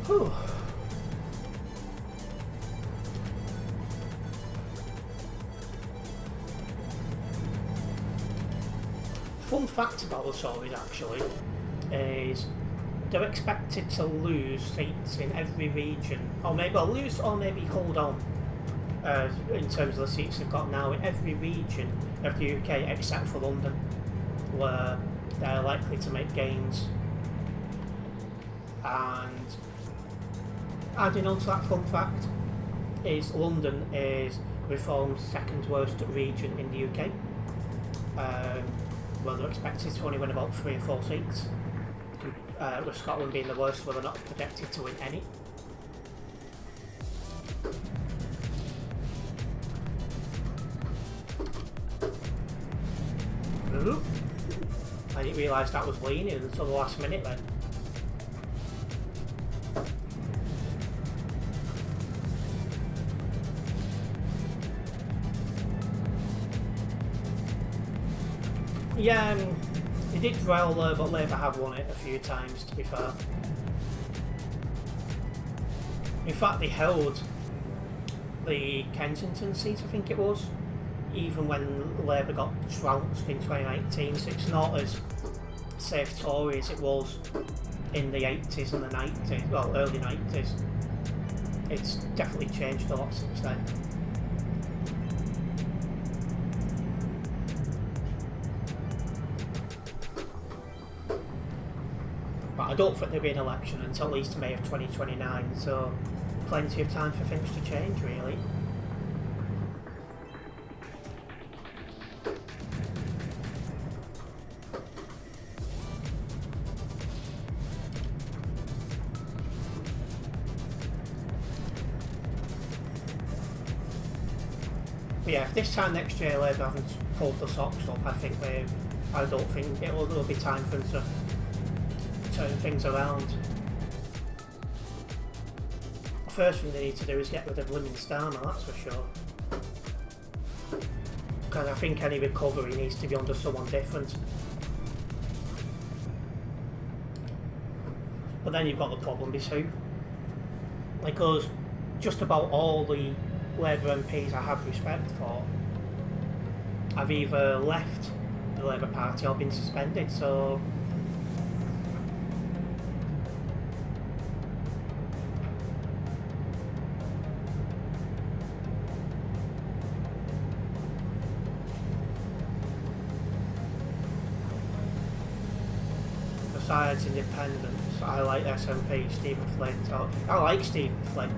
Whew. Fun fact about the Tories actually is they're expected to lose seats in every region, or maybe lose or maybe hold on in terms of the seats they've got now in every region of the UK except for London, where they're likely to make gains. And adding on to that fun fact is London is Reform's second worst region in the UK. Well, they're expected to only win about 3 or 4 seats, with Scotland being the worst, where they're not projected to win any. Ooh. I didn't realise that was leaning until the last minute then. Yeah, they did well there, but Labour have won it a few times, to be fair. In fact, they held the Kensington seat, I think it was, even when Labour got trounced in 2019, so it's not as safe Tory as it was in the 80s and the 90s, well, early 90s. It's definitely changed a lot since then. But I don't think there'll be an election until at least May of 2029, so plenty of time for things to change, really. But yeah, if this time next year Labour haven't pulled the socks up, I don't think there'll be time for them to turn things around. The first thing they need to do is get rid of Women's Starmer, that's for sure. because I think any recovery needs to be under someone different. But then you've got the problem is who? Because just about all the Labour MPs I have respect for have either left the Labour Party or been suspended, so besides independents, I like SNP, Stephen Flynn. I like Stephen Flynn.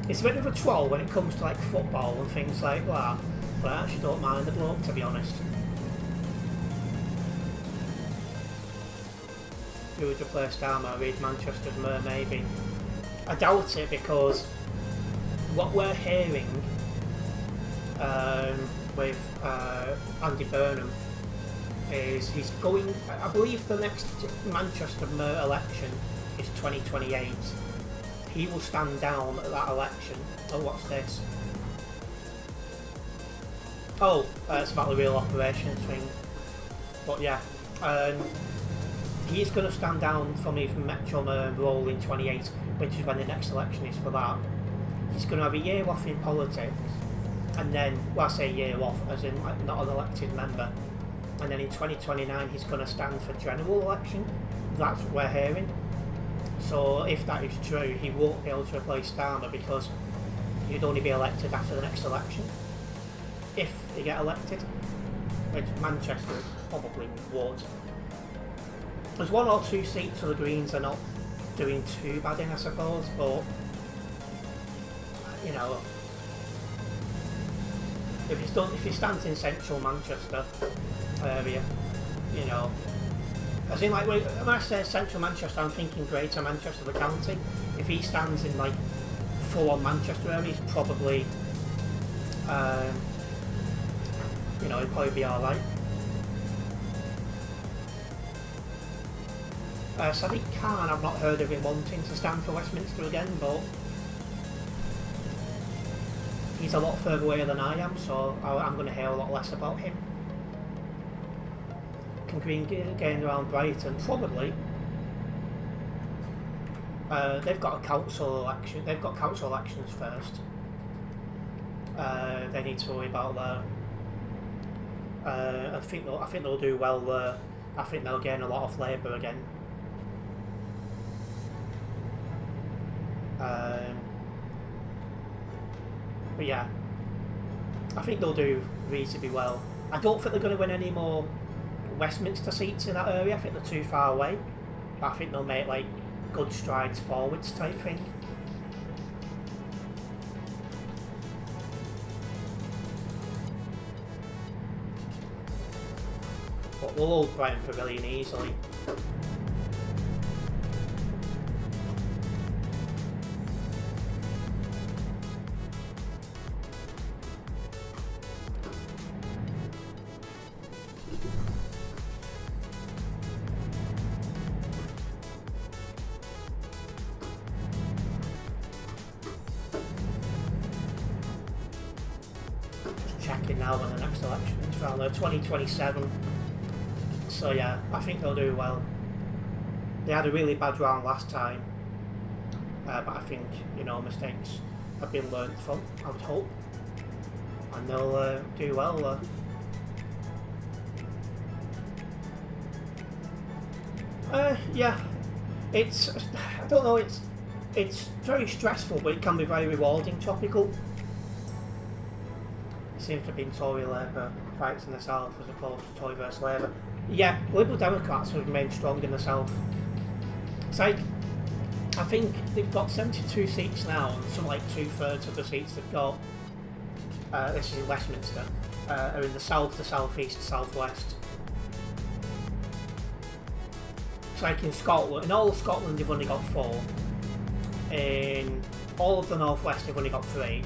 It's a bit of a troll when it comes to like football and things like that, but I actually don't mind the bloke, to be honest. Who would replace Starmer? Read Manchester's mayor, maybe. I doubt it, because what we're hearing with Andy Burnham is he's going, I believe the next Manchester mayor election is 2028. He will stand down at that election. Oh, what's this? Oh, it's about the real operations thing. But yeah, he's going to stand down from his Metro role in 28, which is when the next election is for that. He's going to have a year off in politics, and then, well, I say year off, as in like not an elected member, and then in 2029 he's going to stand for general election. That's what we're hearing. So if that is true, he won't be able to replace Starmer, because he'd only be elected after the next election, if they get elected, which Manchester probably would. There's one or two seats for the Greens are not doing too bad in, I suppose, but you know, if he stands in central Manchester area, you know, as in like when I say central Manchester, I'm thinking Greater Manchester, the county. If he stands in like full-on Manchester area, he's probably, you know, he'd probably be alright. Sadiq Khan, I've not heard of him wanting to stand for Westminster again, but he's a lot further away than I am, so I'm going to hear a lot less about him. Can Green gain around Brighton? Probably. They've got a council election. They've got council elections first. They need to worry about that. I think they'll do well there. I think they'll gain a lot of Labour again. But yeah, I think they'll do reasonably well. I don't think they're going to win any more Westminster seats in that area. I think they're too far away. But I think they'll make like good strides forwards type thing. But we'll hold Brighton Pavilion easily. Checking now when the next election is around 2027. So yeah, I think they'll do well. They had a really bad round last time, but I think, you know, mistakes have been learnt from, I would hope, and they'll do well. Yeah, it's, I don't know, it's very stressful, but it can be very rewarding. Topical. It seems to have been Tory Labour fights in the south as opposed to Tory versus Labour. Yeah, Liberal Democrats have remained strong in the south. It's like, I think they've got 72 seats now, and some like 2/3 of the seats they've got, this is in Westminster, are in the south, the southeast, the southwest. It's like in Scotland, in all of Scotland they've only got 4. In all of the northwest they've only got 3.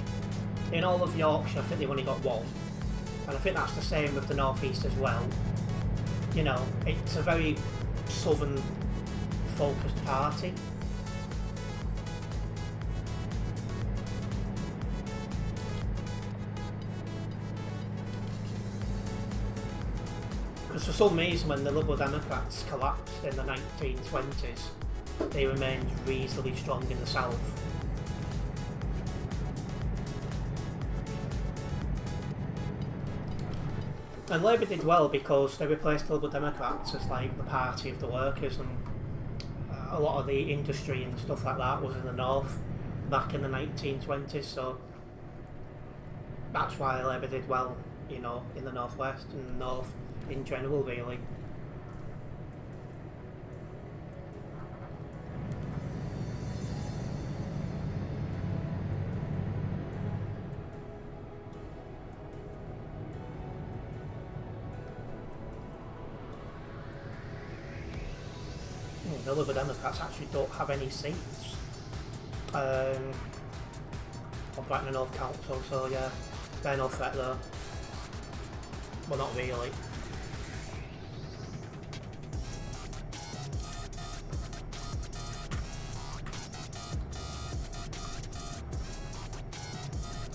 In all of Yorkshire I think they've only got 1. And I think that's the same with the northeast as well. You know, it's a very southern focused party. Because for some reason, when the Liberal Democrats collapsed in the 1920s, they remained reasonably strong in the south. And Labour did well because they replaced the Liberal Democrats as like the party of the workers, and a lot of the industry and stuff like that was in the north back in the 1920s, so that's why Labour did well, you know, in the northwest and the north in general, really. The Liberal Democrats actually don't have any seats on Brighton and North Council, so yeah, they're no threat though. Well, not really.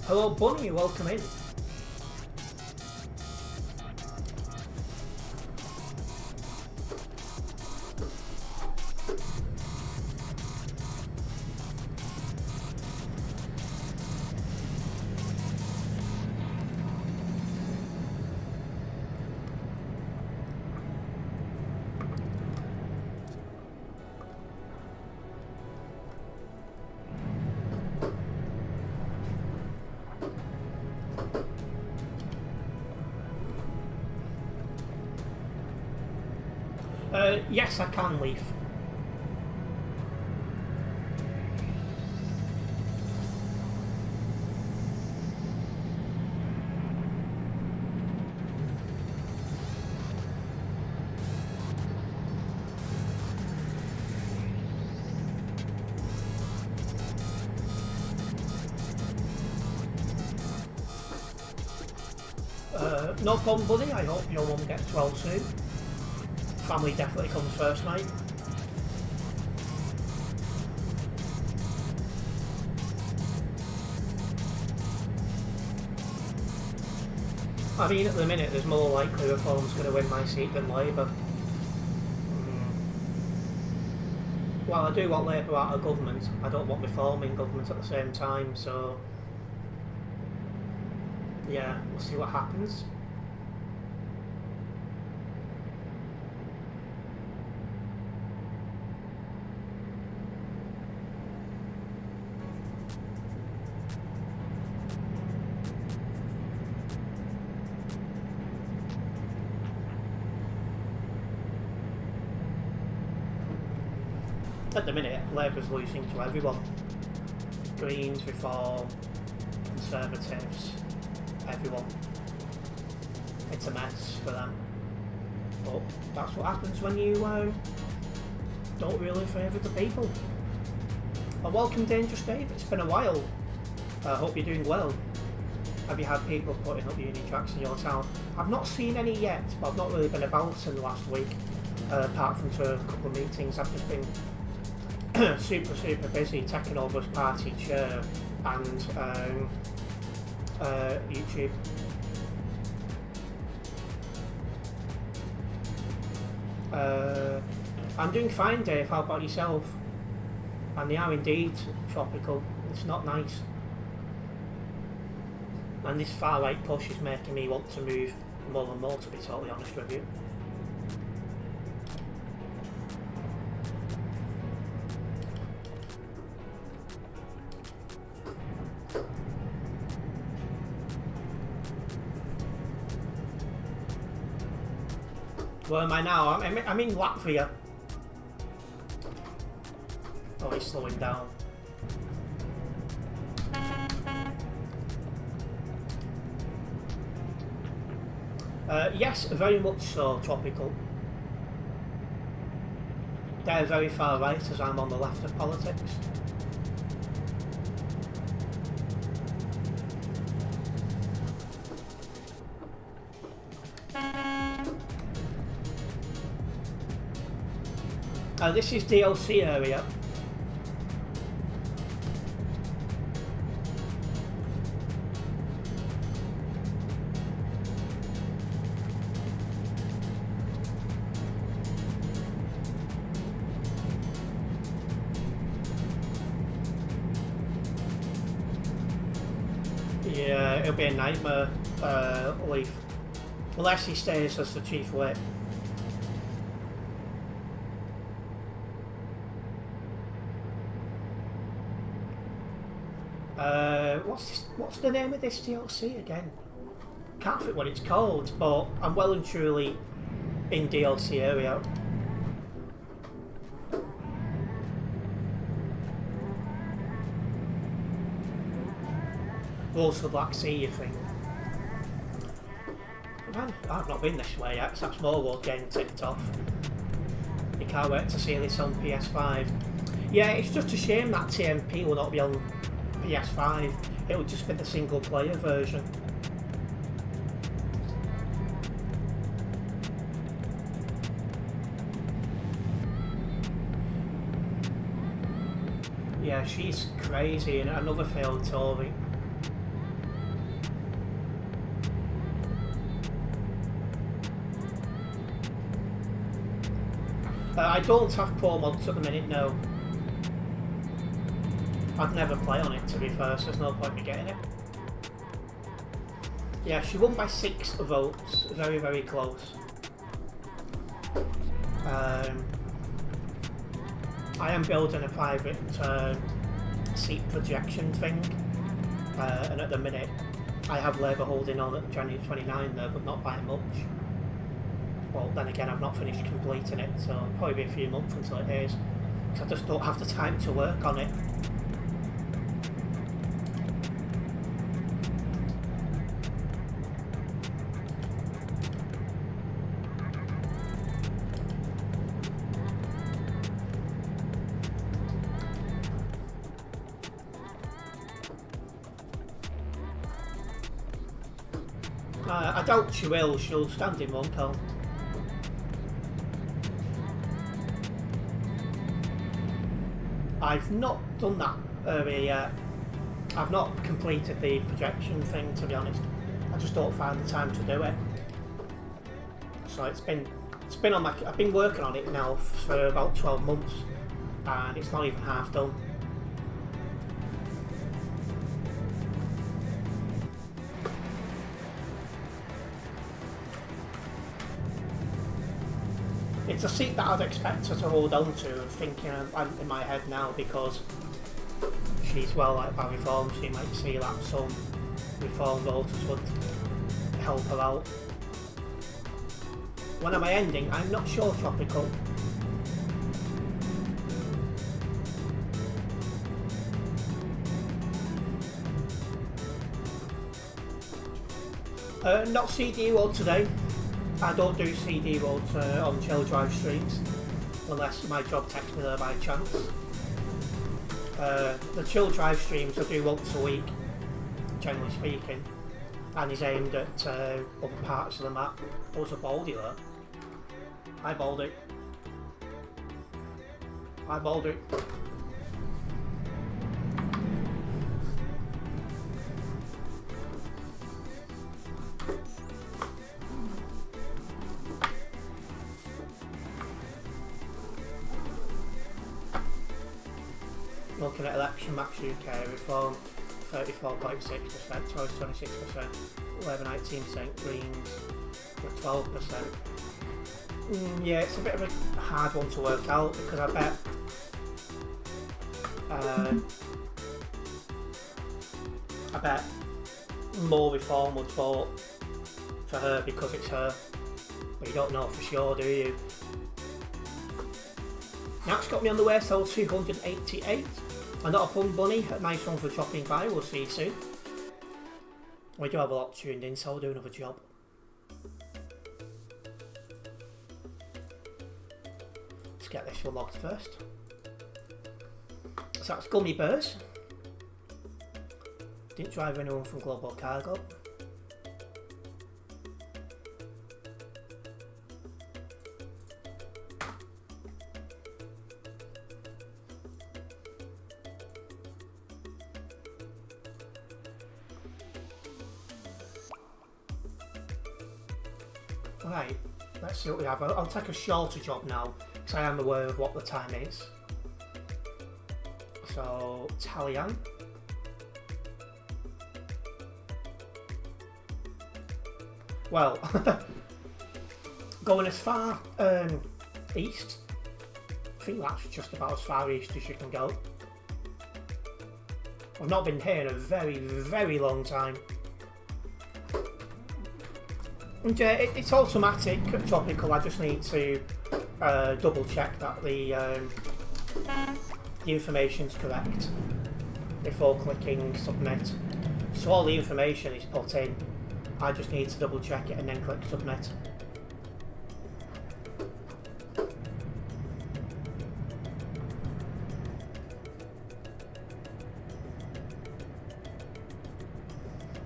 Hello Bunny, welcome in. Yes, I can leave. No problem, buddy. I hope your mum gets well soon. Family definitely comes first, mate. I mean, at the minute, there's more likely Reform's going to win my seat than Labour. While I do want Labour out of government, I don't want Reform in government at the same time, so yeah, we'll see what happens. At the minute, Labour's losing to everyone. Greens, Reform, Conservatives, everyone. It's a mess for them. But that's what happens when you don't really favour the people. Well, welcome Dangerous Dave, it's been a while. I hope you're doing well. Have you had people putting up uni tracks in your town? I've not seen any yet, but I've not really been about in the last week. Apart from to a couple of meetings, I've just been super busy taking over as party chair and YouTube. I'm doing fine, Dave. How about yourself? And they are indeed tropical. It's not nice. And this far right push is making me want to move more and more, to be totally honest with you. Where am I now? I'm in Latvia. Oh, he's slowing down. Yes, very much so, tropical. They're very far right as I'm on the left of politics. This is DLC area. Yeah, it'll be a nightmare, Leaf. Unless he stays as the chief whip. What's the name of this DLC again? Can't think what it's called, but I'm well and truly in DLC area. Rules of the Black Sea, you think? Man, I've not been this way yet, so that's more world getting ticked off. You can't wait to see this on PS5. Yeah, it's just a shame that TMP will not be on PS5. It will just be the single player version. Yeah, she's crazy, and another failed Tory. I don't have Pro Mods at the minute, no. I'd never play on it, to be fair, so there's no point me getting it. Yeah, she won by 6 votes, very, very close. I am building a private seat projection thing, and at the minute I have Labour holding on at January 29 there, but not by much. Well, then again, I've not finished completing it, so it'll probably be a few months until it is, because I just don't have the time to work on it. I doubt she will, she'll stand in one call. I've not done that area yet. I've not completed the projection thing, to be honest. I just don't find the time to do it. So it's been on my. I've been working on it now for about 12 months, and it's not even half done. It's a seat that I'd expect her to hold on to, and thinking in my head now, because she's well liked by reform, she might see that some reform voters would help her out. When am I ending? I'm not sure, Tropical. Not CD World today. I don't do CD Worlds on Chill Drive streams, unless my job takes me there by chance. The Chill Drive streams I do once a week, generally speaking, and is aimed at other parts of the map. There was a Baldy there. Hi Baldy. Hi Baldy. Looking at election maps UK, reform 34.6%, choice 26%, Labour 19%, Greens 12%. Yeah, it's a bit of a hard one to work out, because I bet more reform would vote for her because it's her, but you don't know for sure, do you? That's got me on the way, so 288. And not a fun bunny, a nice one for dropping by, we'll see you soon. We do have a lot tuned in, so I'll do another job. Let's get this one logged first. So that's Gummy Bears. Didn't drive anyone from Global Cargo. Right, let's see what we have. I'll take a shorter job now, because I am aware of what the time is. So, Talian. Well, going as far east, I think that's just about as far east as you can go. I've not been here in a very, very long time. And it's automatic, tropical. I just need to double check that the information's correct before clicking submit. So all the information is put in, I just need to double check it and then click submit.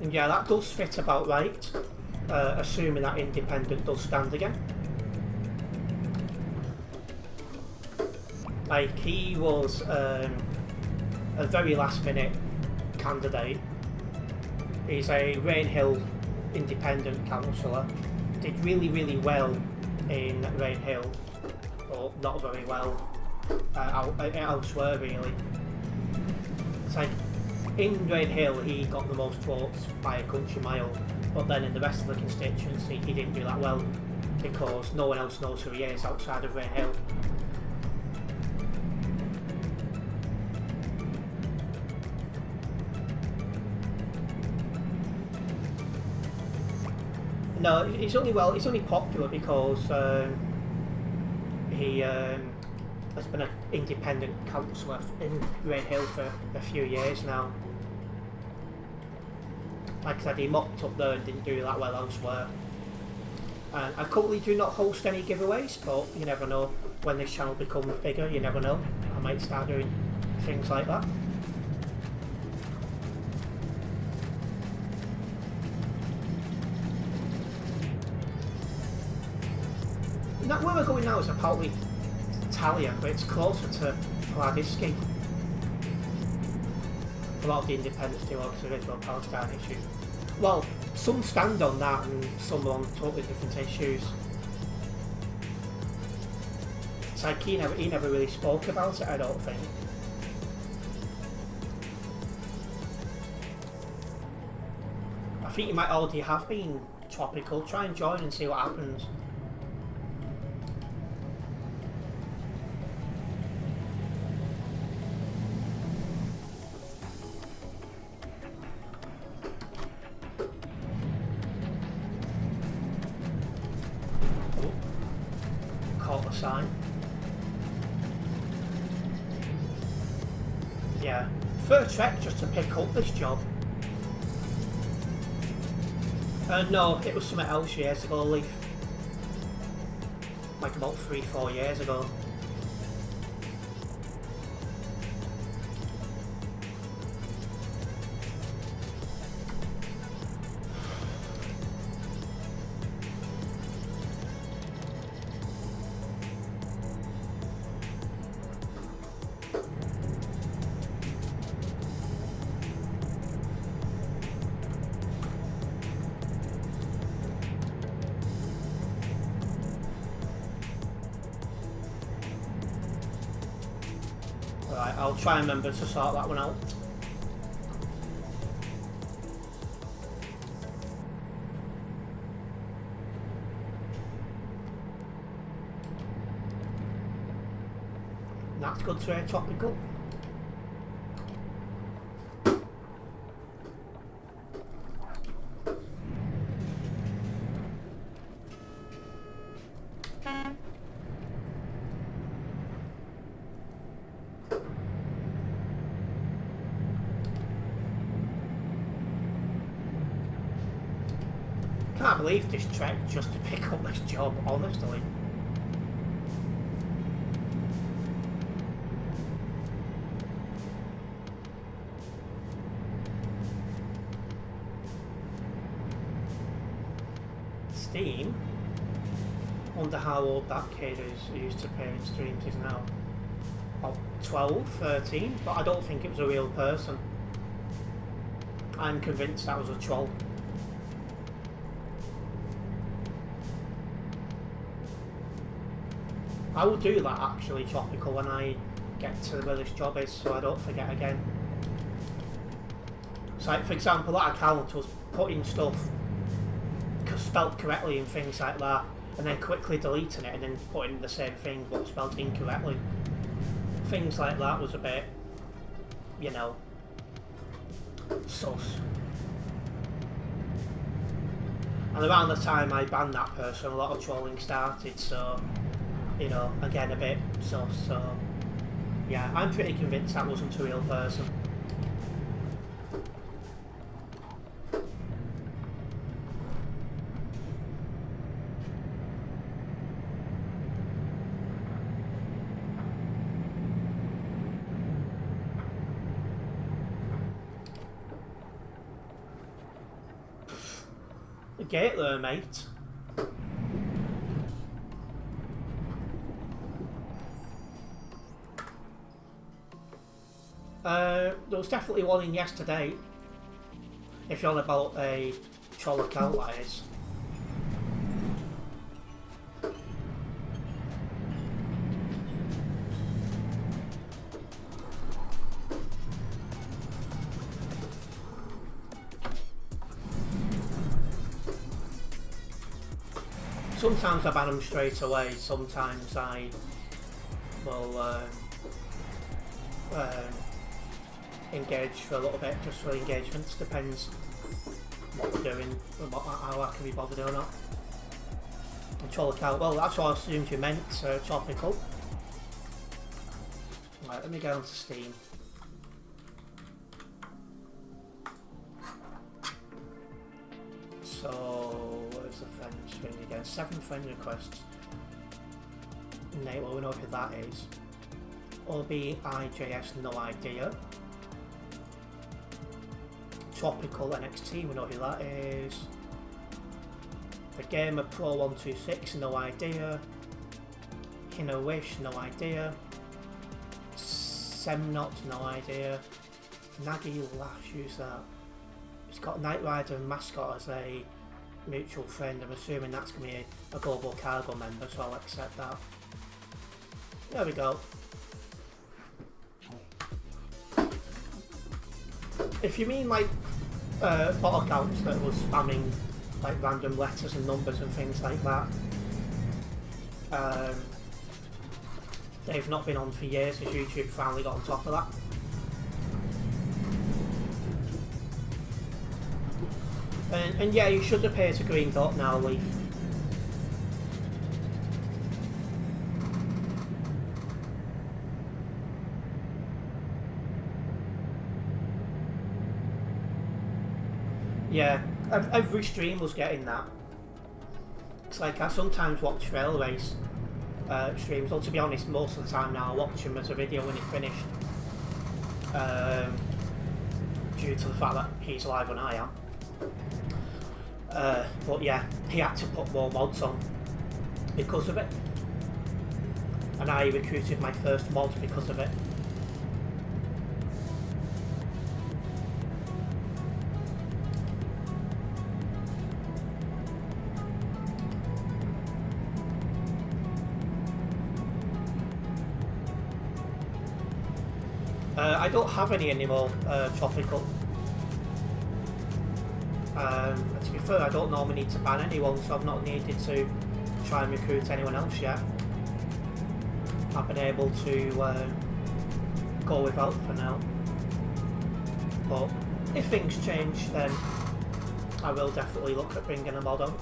And yeah, that does fit about right, assuming that independent does stand again. Like, he was a very last minute candidate. He's a Rainhill independent councillor. Did really, really well in Rainhill, but not very well elsewhere really. It's like, in Rainhill he got the most votes by a country mile, but then in the rest of the constituency he didn't do that well because no one else knows who he is outside of Rainhill. No, he's only popular because he has been an independent councillor in Rainhill for a few years now. Like I said, he mopped up there and didn't do that well elsewhere. And I currently do not host any giveaways, but you never know. When this channel becomes bigger, you never know. I might start doing things like that. That where we're going now is apparently Talia, but it's closer to Vladiski. A lot of the independents do because there is no Palestine issue. Well, some stand on that and some on totally different issues. It's like he never really spoke about it, I don't think. I think you might already have been tropical. Try and join and see what happens. Sign. Yeah, fair trek just to pick up this job. No, it was something else years ago, Leaf. Like about 3-4 years ago. Right, I'll try and remember to sort that one out. That's good to hear, tropical. I can't believe this trek just to pick up this job, honestly. Steam? Wonder how old that kid is used to parent streams is now. About 12, 13, but I don't think it was a real person. I'm convinced that was a troll. I will do that actually, tropical, when I get to where this job is, so I don't forget again. So, like, for example, that account was putting stuff spelt correctly and things like that, and then quickly deleting it and then putting the same thing but spelled incorrectly. Things like that was a bit, you know, sus. And around the time I banned that person, a lot of trolling started, so, you know, again, a bit sus, so, yeah, I'm pretty convinced that wasn't a real person. The gate there, mate. There was definitely one in yesterday. If you're on about a troll account, that is. Sometimes I ban them straight away, sometimes I will engage for a little bit, just for engagements, depends what we're doing and how I can be bothered or not. And troll account, well that's what I assumed you meant, topical. Right, let me go onto Steam. So, where's the friends thing again? 7 friend requests. Nate, well we know who that is. OBIJS, no idea. Tropical NXT, we know who that is. The Gamer Pro 126, no idea. Kinner Wish, no idea. Semnot, no idea. Naggy Lash, who's that? It's got Knight Rider and Mascot as a mutual friend. I'm assuming that's going to be a Global Cargo member, so I'll accept that. There we go. If you mean like bot accounts that was spamming like random letters and numbers and things like that, they've not been on for years as YouTube finally got on top of that. And yeah, you should appear to green dot now, Leaf. Yeah, every stream was getting that. It's like I sometimes watch rail race streams, or to be honest, most of the time now I watch them as a video when it's finished. Due to the fact that he's live when I am. But yeah, he had to put more mods on because of it. And I recruited my first mod because of it. I don't have any anymore, Tropical. To be fair, I don't normally need to ban anyone, so I've not needed to try and recruit anyone else yet. I've been able to go without for now. But if things change, then I will definitely look at bringing a mod on.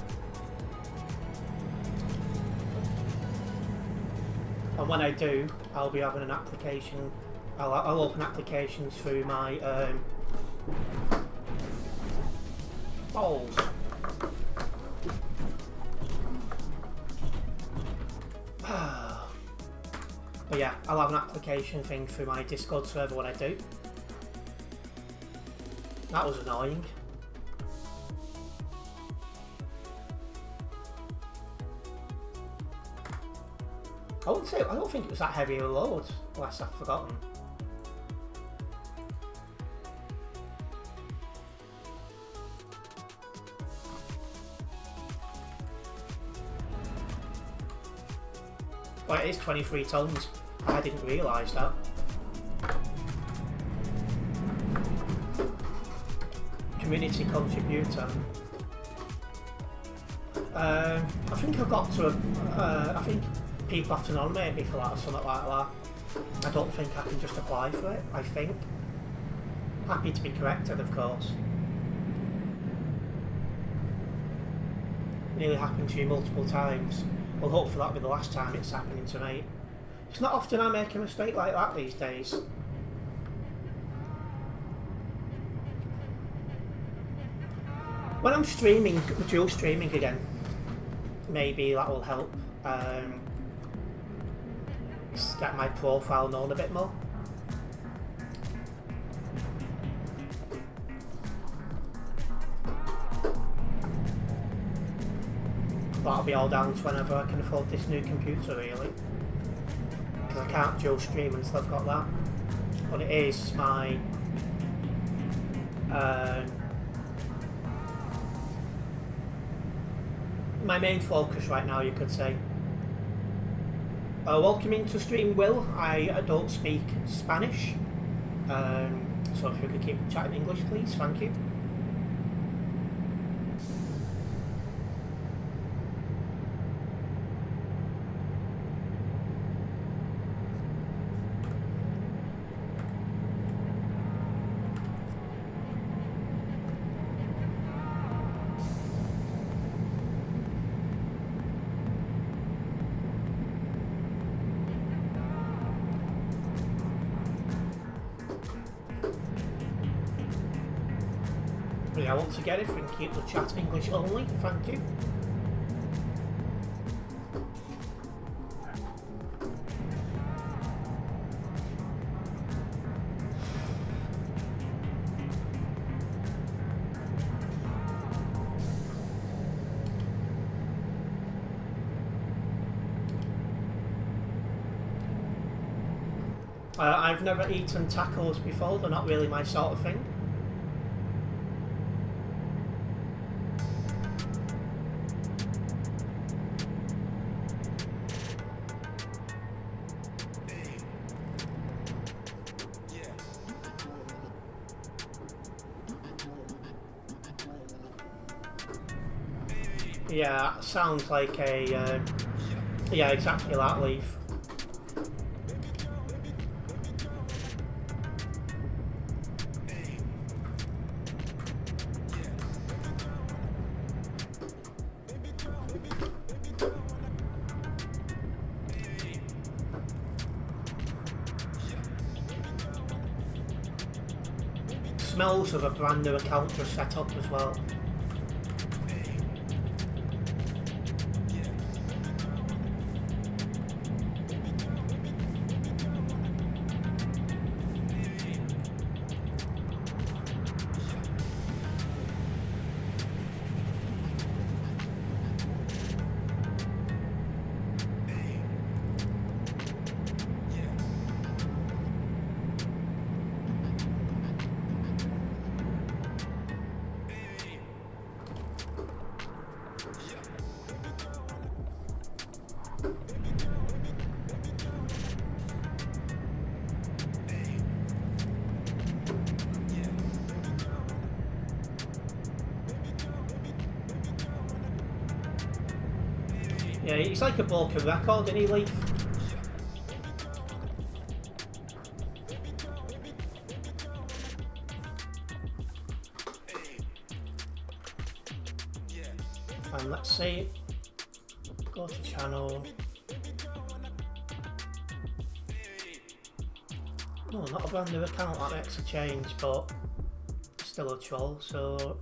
And when I do, I'll be having an application. I'll open applications through my balls. But yeah, I'll have an application thing through my Discord server when I do. That was annoying. I wouldn't say, I don't think it was that heavy a load, unless I've forgotten. Well, it is 23 tons. I didn't realise that. Community contributor. I think I've got to. I think people have to nominate me for that or something like that. I don't think I can just apply for it. I think. Happy to be corrected, of course. Nearly happened to you multiple times. Well, hopefully that'll be the last time it's happening to me. It's not often I make a mistake like that these days. When I'm streaming, dual streaming again, maybe that will help get my profile known a bit more. That'll be all down to whenever I can afford this new computer, really. Because I can't dual stream until I've got that. But it is my my main focus right now, you could say. Welcome into stream, Will. I don't speak Spanish, so if you could keep chatting English, please. Thank you. Yeah, once again, if we can keep the chat English only, thank you. I've never eaten tacos before, they're not really my sort of thing. Yeah, sounds like a, yeah, exactly that, Leaf. Smells of a brand new account just set up as well. Yeah, he's like a broken record, isn't he, Leaf? And let's see. Go to channel. No, not a brand new account, that makes a change, but still a troll, so...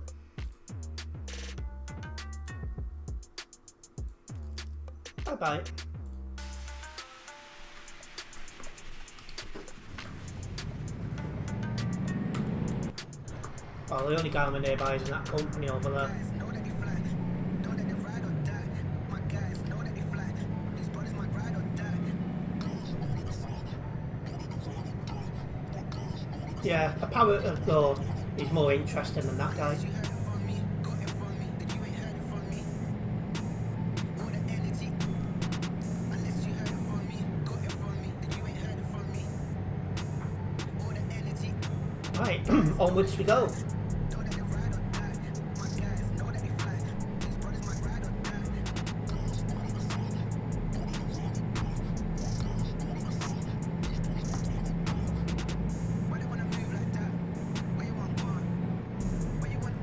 Bye-bye. Well, the only guy I'm nearby is in that company over there. Yeah, a parrot though is more interesting than that guy. Right, onwards we go.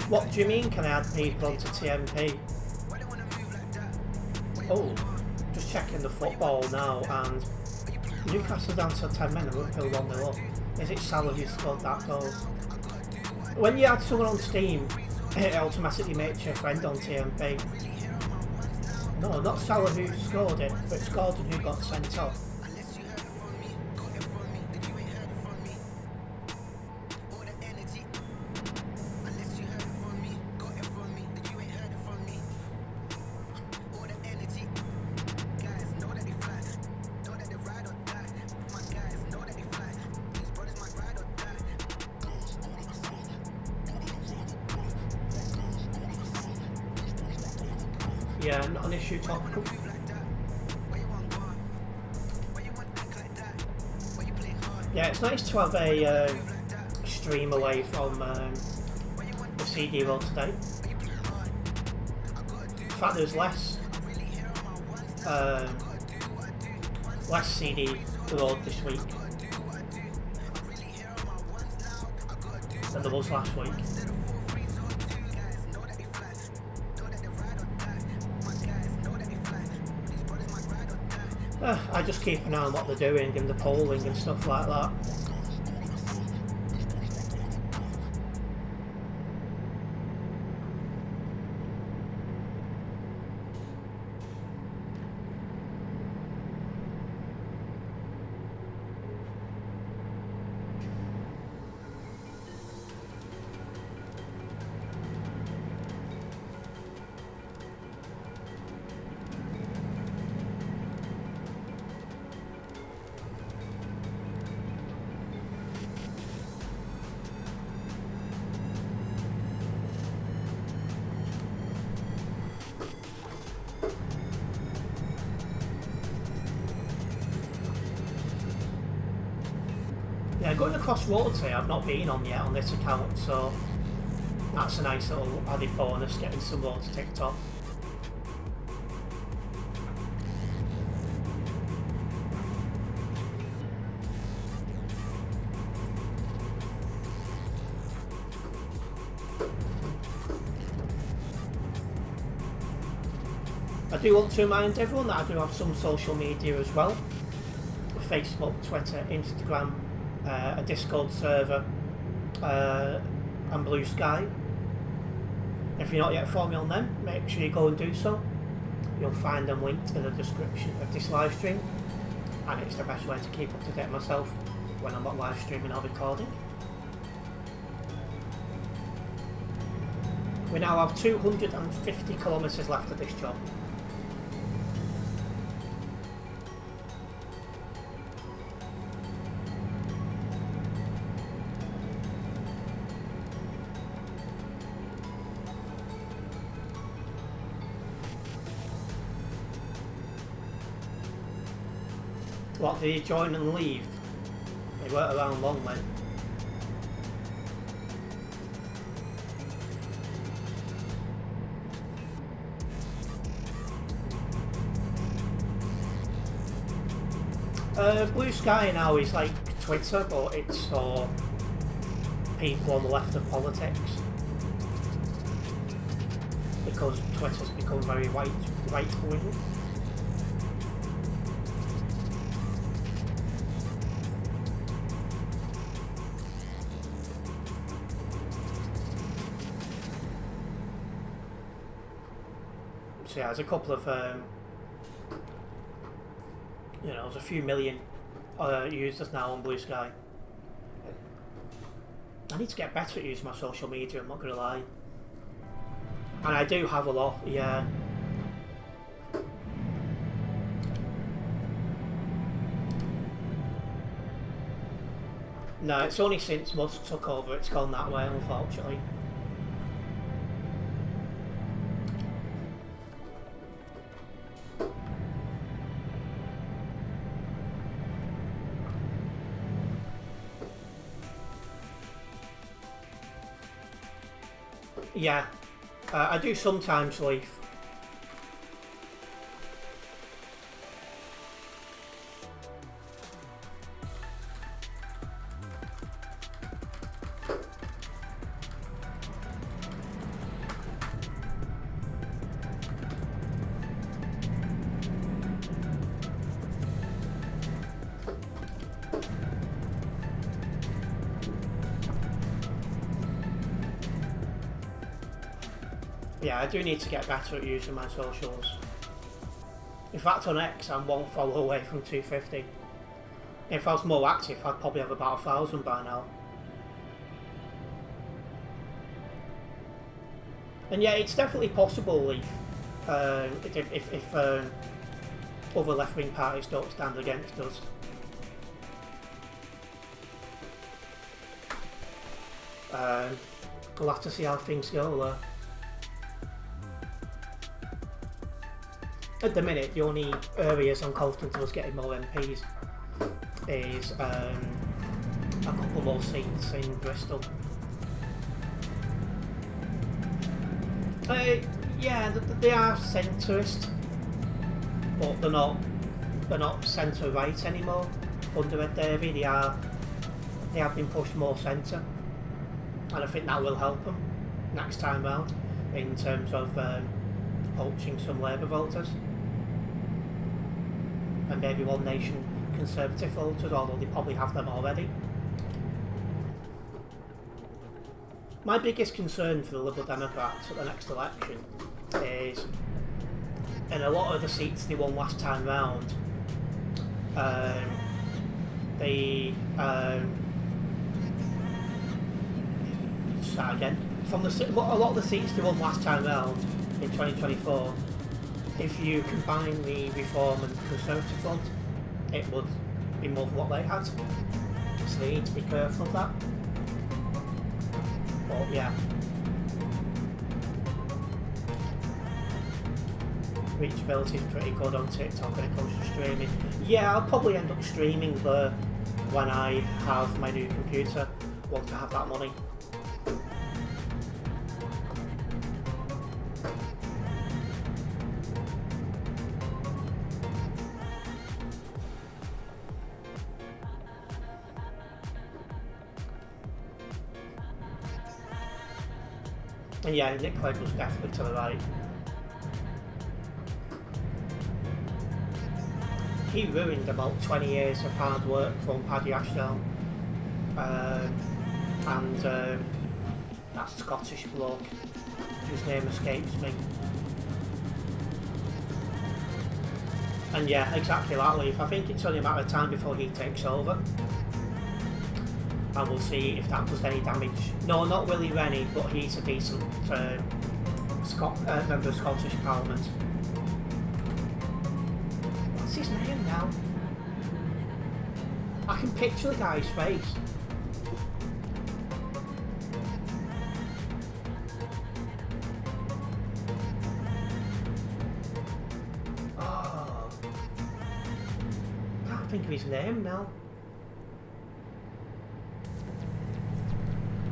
What do you mean, can I add people onto TMP? Oh, just checking the football now, and Newcastle down to 10 men and Liverpool 1-0 up. Is it Salah who scored that goal? When you add someone on Steam, it automatically makes you a friend on TMP. No, not Salah who scored it, but it's Gordon who got sent off. Yeah, not an issue topical. Yeah, it's nice to have a stream away from the CD world today. In fact, there's less CD world this week than there was last week. I just keep an eye on what they're doing and the polling and stuff like that. Yeah, going across royalty I've not been on yet on this account, so that's a nice little added bonus, getting some roads ticked off. I do want to remind everyone that I do have some social media as well. Facebook, Twitter, Instagram, a Discord server, and Blue Sky. If you're not yet following me on them, make sure you go and do so. You'll find them linked in the description of this live stream, and it's the best way to keep up to date myself when I'm not live streaming or recording. We now have 250 kilometres left of this job. What, did he join and leave? He weren't around long then. Blue Sky now is like Twitter, but it's for people on the left of politics. Because Twitter's become very right-wing. So yeah, there's a couple of, there's a few million users now on Blue Sky. I need to get better at using my social media, I'm not going to lie. And I do have a lot, yeah. No, it's only since Musk took over it's gone that way, unfortunately. Yeah, I do sometimes leave. Yeah, I do need to get better at using my socials. In fact, on X, I'm 1 follow away from 250. If I was more active, I'd probably have about 1,000 by now. And yeah, it's definitely possible if other left-wing parties don't stand against us. We'll have to see how things go there. At the minute, the only areas I'm confident of us getting more MPs is a couple more seats in Bristol. Yeah, they are centrist, but they're not centre right anymore. Under Ed Davey, they have been pushed more centre, and I think that will help them next time round in terms of poaching some Labour voters and maybe One Nation Conservative voters, although they probably have them already. My biggest concern for the Liberal Democrats at the next election is, in a lot of the seats they won last time round, start again. From a lot of the seats they won last time round in 2024, if you combine the Reform and Conservative vote, it would be more than what they had. So they need to be careful of that. But yeah. Reachability is pretty good on TikTok when it comes to streaming. Yeah, I'll probably end up streaming there when I have my new computer, once I have that money. And yeah, Nick Clegg was definitely to the right. He ruined about 20 years of hard work from Paddy Ashdown. And that Scottish bloke, whose name escapes me. And yeah, exactly that, Leaf. I think it's only a matter of time before he takes over. And we'll see if that does any damage. No, not Willie Rennie, but he's a decent member of Scottish Parliament. What's his name now? I can picture the guy's face. Oh, can't think of his name now.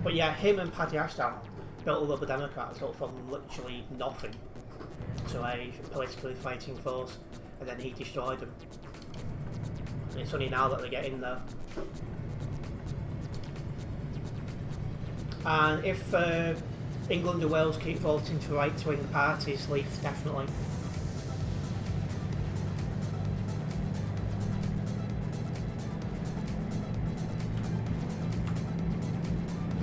But yeah, him and Paddy Ashdown built the Liberal Democrats up from literally nothing to a politically fighting force, and then he destroyed them. And it's only now that they're getting there. And if England and Wales keep voting for right-wing parties, Leaf definitely.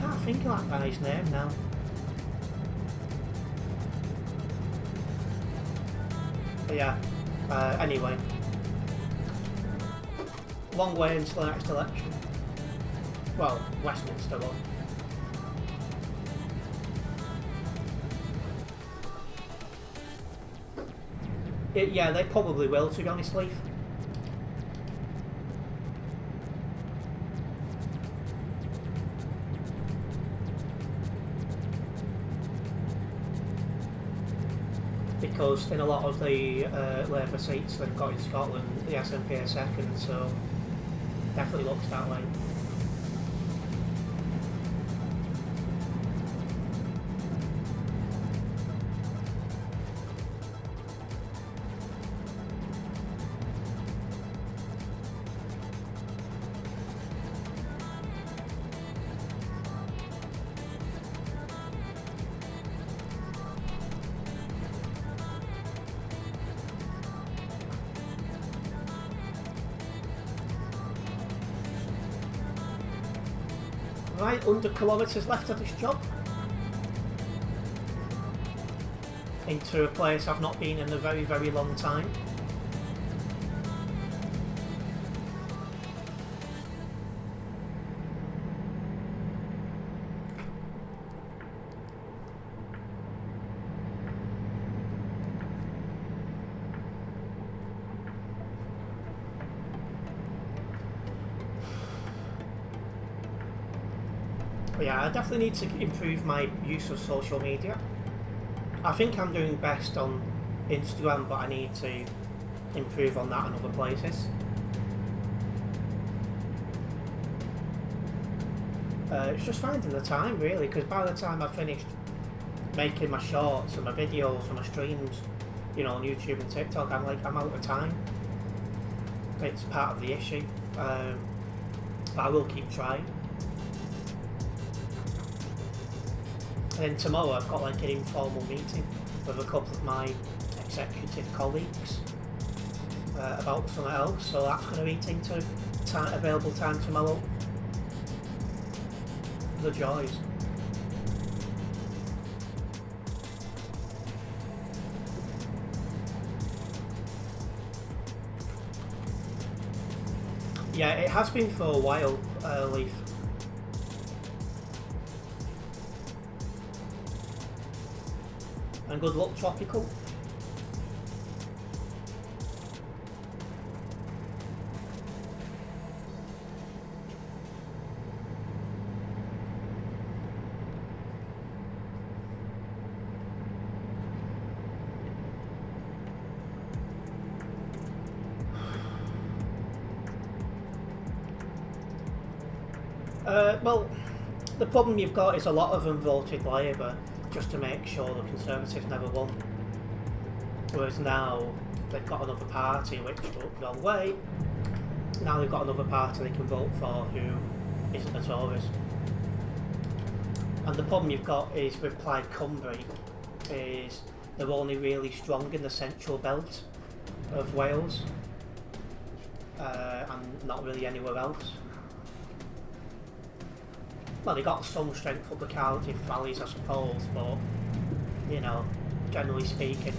I think of that guy's name now. But yeah, anyway. Long way until the next election. Well, Westminster one. Yeah, they probably will, to be honest, Leaf. Because in a lot of the Labour seats they've got in Scotland, the SNP are second, so definitely looks that way. Right, 100 kilometres left of this job. into a place I've not been in a very, very long time. But yeah, I definitely need to improve my use of social media. I think I'm doing best on Instagram, but I need to improve on that in other places. It's just finding the time, really, because by the time I've finished making my shorts and my videos and my streams, you know, on YouTube and TikTok, I'm out of time. It's part of the issue, but I will keep trying. And then tomorrow I've got like an informal meeting with a couple of my executive colleagues about something else, so that's going to eat into available time tomorrow. The joys. Yeah, it has been for a while, Leaf. And good luck, Tropical. Well, the problem you've got is a lot of them voted Labour just to make sure the Conservatives never won. Whereas now they've got another party which will go away. Now they've got another party they can vote for who isn't a Tories. And the problem you've got is with Plaid Cymru is they're only really strong in the central belt of Wales and not really anywhere else. Well, they got some strength up the Cardiff valleys, I suppose, but, you know, generally speaking.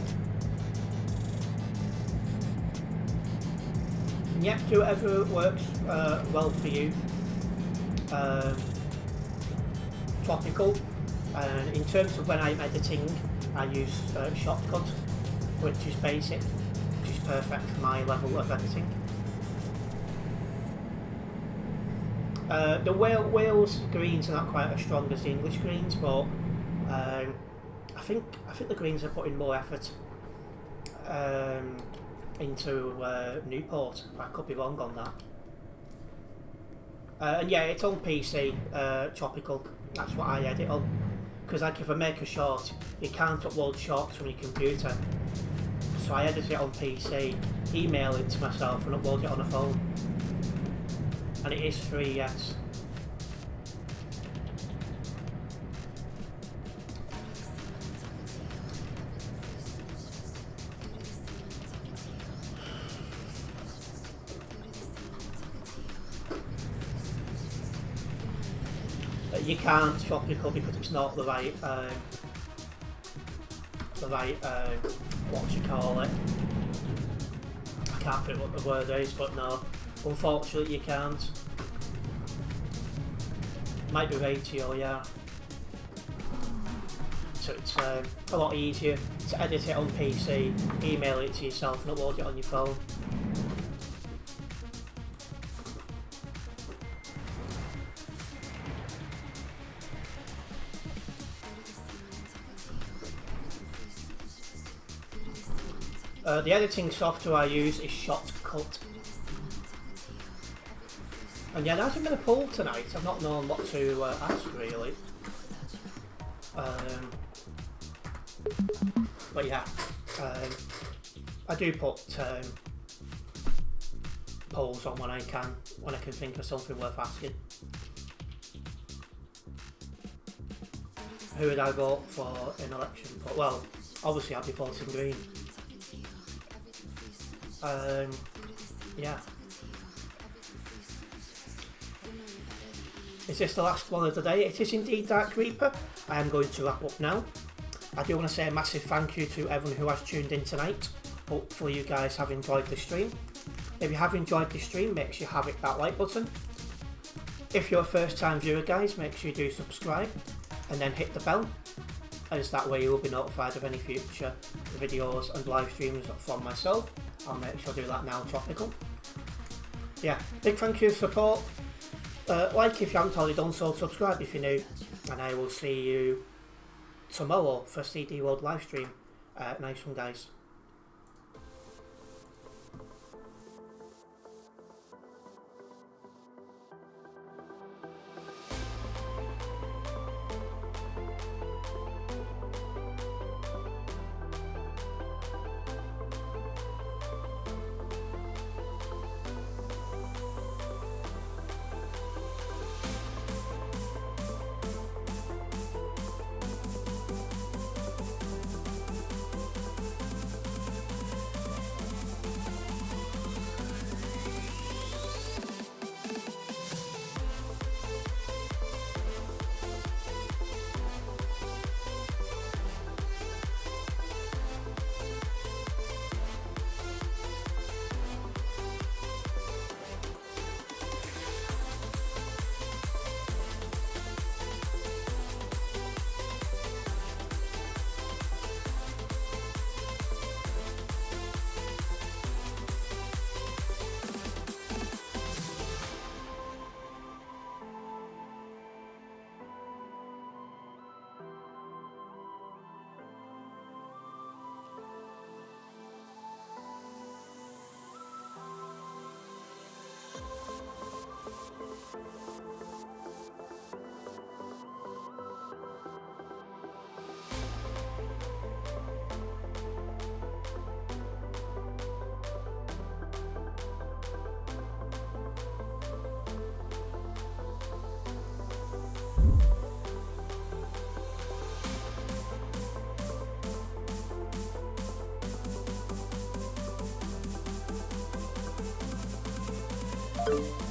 And yep, do whatever works well for you. Tropical. In terms of when I'm editing, I use Shotcut, which is basic, which is perfect for my level of editing. The Wales greens are not quite as strong as the English greens, but I think the greens are putting more effort into Newport. I could be wrong on that. And yeah, it's on PC, Tropical. That's what I edit on. Because like if I make a short, you can't upload shorts from your computer. So I edit it on PC, email it to myself, and upload it on a phone. And it is free, yes. But you can't Tropical because it's not the right, what do you call it? I can't think what the word is, but no. Unfortunately, you can't. Might be ratio, yeah. So it's a lot easier to edit it on PC, email it to yourself, and upload it on your phone. The editing software I use is Shotcut. And yeah, there hasn't been a poll tonight. I've not known what to ask, really. But yeah, I do put polls on when I can think of something worth asking. Who would I vote for in election? But, well, obviously I'd be voting Green. Yeah. Is this the last one of the day? It is indeed, Dark Reaper. I am going to wrap up now. I do want to say a massive thank you to everyone who has tuned in tonight. Hopefully you guys have enjoyed the stream. If you have enjoyed the stream, make sure you hit that like button. If you're a first time viewer guys, make sure you do subscribe and then hit the bell, as that way you will be notified of any future videos and live streams from myself. I'll make sure I do that now, Tropical. Yeah, big thank you for support. Like if you haven't already done so, subscribe if you're new, and I will see you tomorrow for CD World live stream. Nice one guys. you.